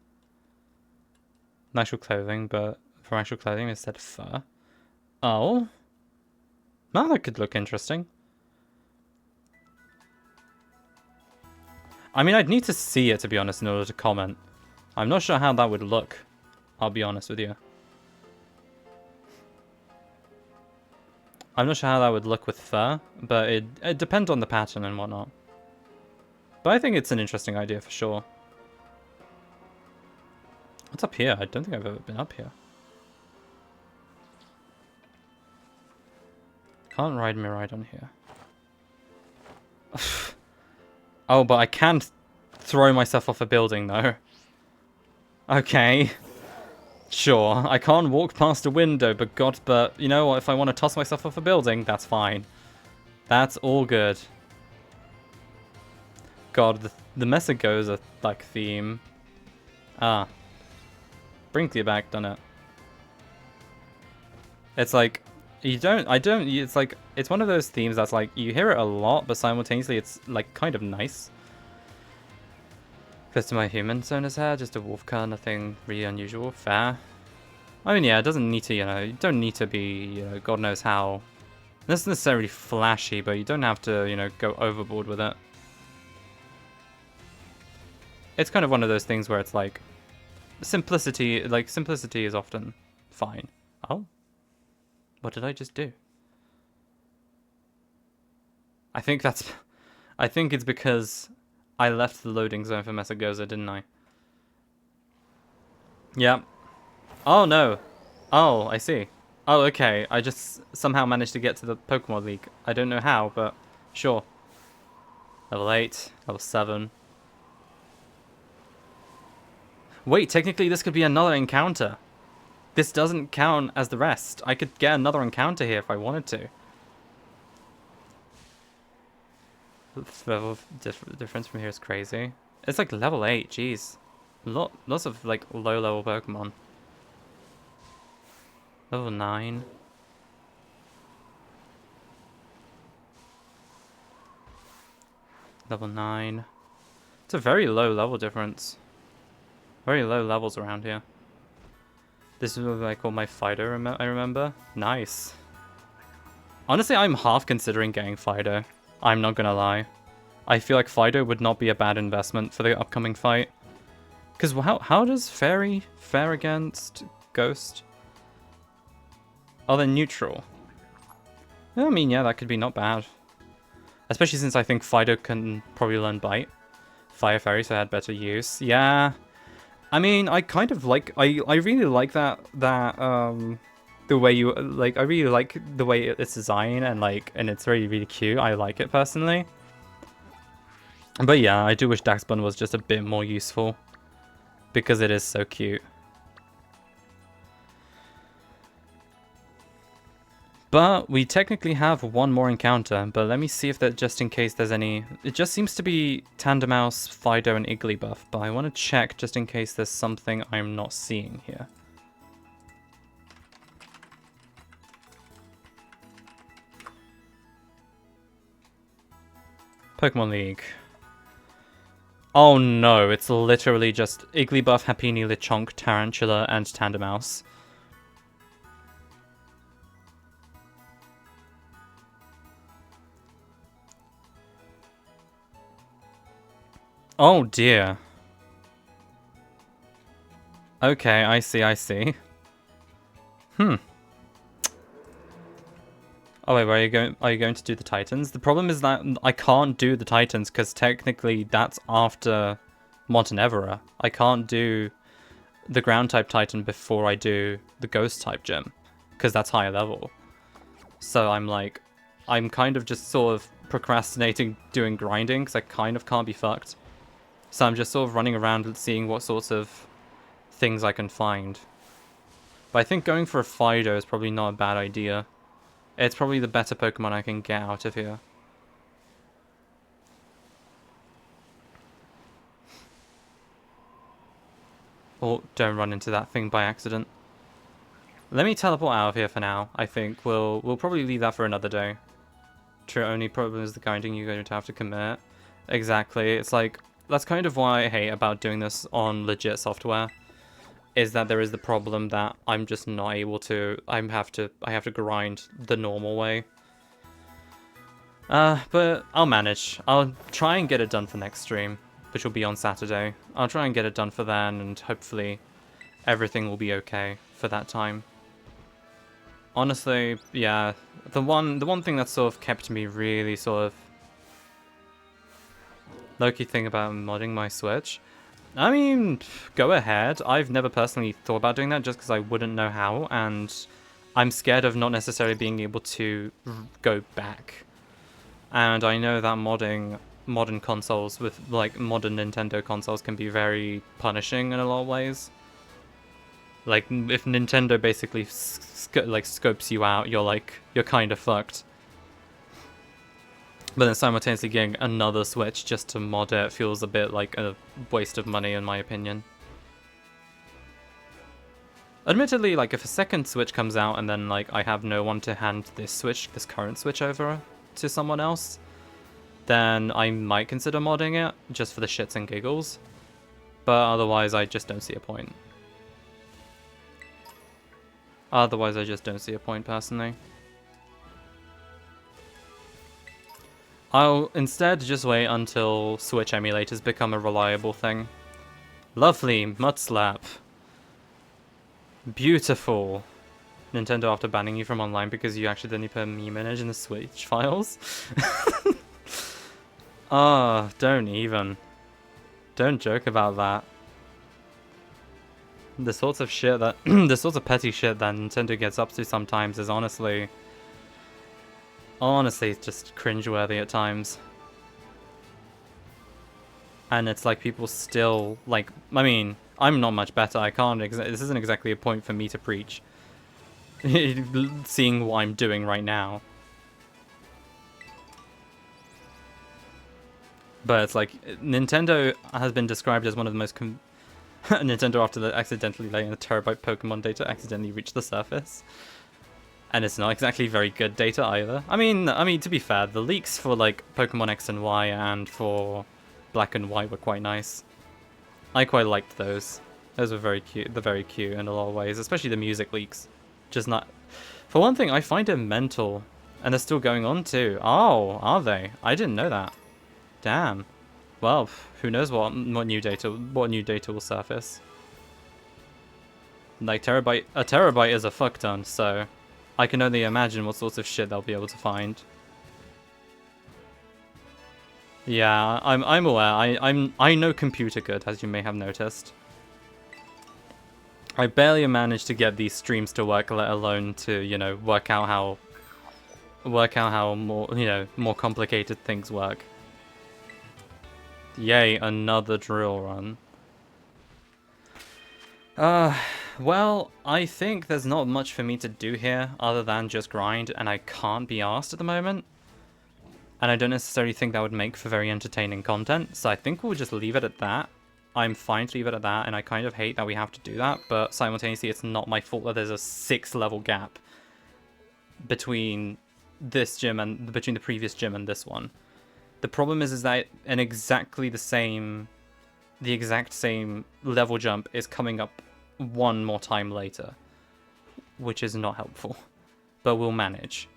Actual clothing, but for actual clothing instead of fur. Oh. Now that could look interesting. I mean, I'd need to see it, to be honest, in order to comment. I'm not sure how that would look. I'll be honest with you. I'm not sure how that would look with fur, but it depends on the pattern and whatnot. But I think it's an interesting idea for sure. What's up here? I don't think I've ever been up here. Can't ride me right on here. Oh, but I can throw myself off a building, though. Okay. Sure, I can't walk past a window, but you know what? If I want to toss myself off a building, that's fine. That's all good. God, the Mesagoza, like, theme. Ah. Brings you back, doesn't it? It's like, it's like, it's one of those themes that's like, you hear it a lot, but simultaneously it's, like, kind of nice. Close to my human Sona's hair, just a wolf cut, nothing really unusual, fair. I mean, yeah, it doesn't need to, you don't need to be, God knows how, not necessarily flashy, but you don't have to, go overboard with it. It's kind of one of those things where it's like, simplicity is often fine. Oh? What did I just do? I think it's because I left the loading zone for Mesagoza, didn't I? Yeah. Oh, no. Oh, I see. Oh, okay. I just somehow managed to get to the Pokemon League. I don't know how, but sure. Level 8, level 7. Wait, technically this could be another encounter. This doesn't count as the rest. I could get another encounter here if I wanted to. The level difference from here is crazy. It's like level 8, jeez. Lots of like low level Pokemon. Level 9. Level 9. It's a very low level difference. Very low levels around here. This is what I call my fighter, I remember. Nice. Honestly, I'm half considering getting Fido. I'm not gonna lie. I feel like Fido would not be a bad investment for the upcoming fight. Because how does Fairy fare against Ghost? Oh, they're neutral. I mean, yeah, that could be not bad. Especially since I think Fido can probably learn Bite. Fire Fairy, so I had better use. Yeah. I mean, I kind of like... I really like that the way you... Like, I really like the way it's designed and, like... And it's really, really cute. I like it, personally. But yeah, I do wish Daxbun was just a bit more useful. Because it is so cute. But we technically have one more encounter, but let me see if that, just in case there's any... It just seems to be Tandemaus, Fido, and Igglybuff, but I want to check just in case there's something I'm not seeing here. Pokemon League. Oh no, it's literally just Igglybuff, Happiny, Lechonk, Tarantula, and Tandemaus. Oh dear. Okay, I see, I see. Oh wait, are you going to do the Titans? The problem is that I can't do the Titans because technically that's after Montenevera. I can't do the ground type Titan before I do the ghost type gym because that's higher level. So I'm kind of just sort of procrastinating doing grinding because I kind of can't be fucked. So I'm just sort of running around seeing what sorts of things I can find. But I think going for a Fido is probably not a bad idea. It's probably the better Pokemon I can get out of here. Oh, don't run into that thing by accident. Let me teleport out of here for now. I think we'll probably leave that for another day. True, only problem is the grinding you're going to have to commit. Exactly. It's like, that's kind of what I hate about doing this on legit software. Is that there is the problem that I'm just not able to... I have to grind the normal way. But I'll manage. I'll try and get it done for next stream, which will be on Saturday. I'll try and get it done for then, and hopefully everything will be okay for that time. Honestly, yeah, the one thing that sort of kept me really sort of low-key thing about modding my Switch. I mean, go ahead. I've never personally thought about doing that just because I wouldn't know how, and I'm scared of not necessarily being able to go back. And I know that modern consoles with, like, modern Nintendo consoles can be very punishing in a lot of ways. Like, if Nintendo basically, scopes you out, you're kind of fucked. But then simultaneously getting another Switch just to mod it feels a bit like a waste of money in my opinion. Admittedly, like, if a second Switch comes out and then, like, I have no one to hand this current Switch over to someone else, then I might consider modding it, just for the shits and giggles. But otherwise, I just don't see a point. Otherwise, I just don't see a point, personally. I'll instead just wait until Switch emulators become a reliable thing. Lovely, Mudslap. Beautiful. Nintendo after banning you from online because you accidentally put a meme image in the Switch files. Ah, don't even. Don't joke about that. The sorts of shit that the sorts of petty shit that Nintendo gets up to sometimes is honestly just cringeworthy at times. And it's like people still, like, I mean, I'm not much better. I can't, this isn't exactly a point for me to preach. Seeing what I'm doing right now. But it's like, Nintendo has been described as one of the most Nintendo after accidentally letting a terabyte Pokemon data accidentally reach the surface. And it's not exactly very good data either. I mean, to be fair, the leaks for like Pokemon X and Y and for Black and White were quite nice. I quite liked those. Those were very cute. They're very cute in a lot of ways, especially the music leaks. Just not. For one thing, I find it mental, and they're still going on too. Oh, are they? I didn't know that. Damn. Well, who knows what new data will surface. Like a terabyte is a fuck ton, so I can only imagine what sorts of shit they'll be able to find. Yeah, I'm aware. I know computer good, as you may have noticed. I barely managed to get these streams to work, let alone to, you know, work out how more, you know, more complicated things work. Yay, another drill run. Well, I think there's not much for me to do here other than just grind, and I can't be arsed at the moment. And I don't necessarily think that would make for very entertaining content, so I think we'll just leave it at that. I'm fine to leave it at that, and I kind of hate that we have to do that, but simultaneously it's not my fault that there's a 6-level gap between this gym and between the previous gym and this one. The problem is that the exact same level jump is coming up one more time later, which is not helpful, but we'll manage.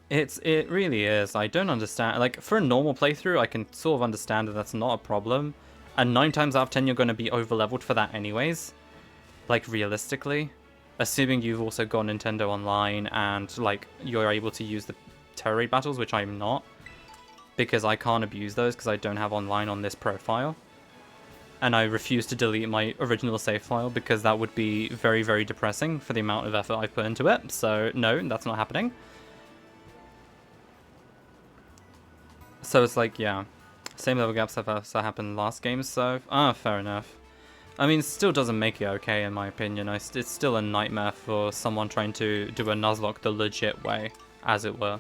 It really is. I don't understand. Like, for a normal playthrough, I can sort of understand that that's not a problem. And 9 times out of 10, you're going to be over-leveled for that anyways. Like, realistically. Assuming you've also got Nintendo Online and, like, you're able to use the Terror Raid battles, which I'm not. Because I can't abuse those because I don't have online on this profile. And I refuse to delete my original save file because that would be very, very depressing for the amount of effort I put into it. So, no, that's not happening. So it's like, yeah, same level gaps have also happened last game, so, fair enough. I mean, it still doesn't make it okay, in my opinion. It's still a nightmare for someone trying to do a Nuzlocke the legit way, as it were.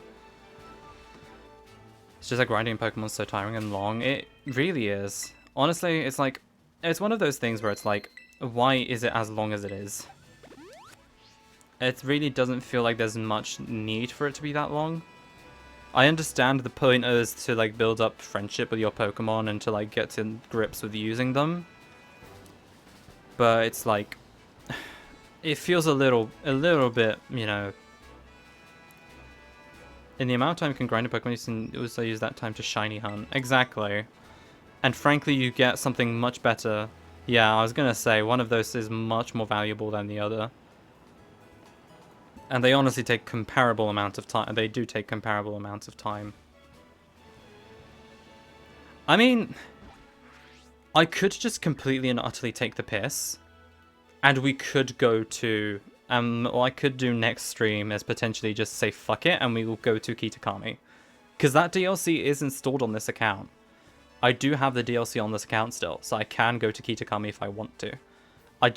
It's just like grinding Pokemon so tiring and long. It really is. Honestly, it's like, it's one of those things where it's like, why is it as long as it is? It really doesn't feel like there's much need for it to be that long. I understand the point is to like build up friendship with your Pokemon and to like get to grips with using them. But it's like, it feels a little bit, you know, in the amount of time you can grind a Pokemon, you can also use that time to shiny hunt. Exactly. And frankly, you get something much better. Yeah, I was gonna say, one of those is much more valuable than the other. And they honestly take comparable amount of time. They do take comparable amounts of time. I mean, I could just completely and utterly take the piss. And we could go to... what I could do next stream is potentially just say fuck it and we will go to Kitakami. Because that DLC is installed on this account. I do have the DLC on this account still, so I can go to Kitakami if I want to. I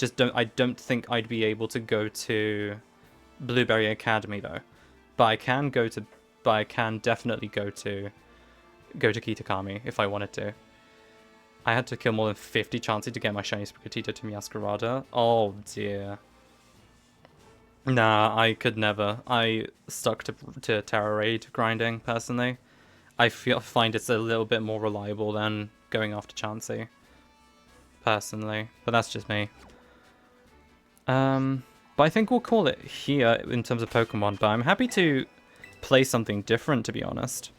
don't think I'd be able to go to Blueberry Academy though. But I can definitely go to Kitakami if I wanted to. I had to kill more than 50 Chansey to get my shiny Sprigatito to Meowscarada. Oh dear. Nah, I could never. I stuck to Terror Raid grinding personally. I find it's a little bit more reliable than going after Chansey. Personally. But that's just me. But I think we'll call it here in terms of Pokemon, but I'm happy to play something different, to be honest.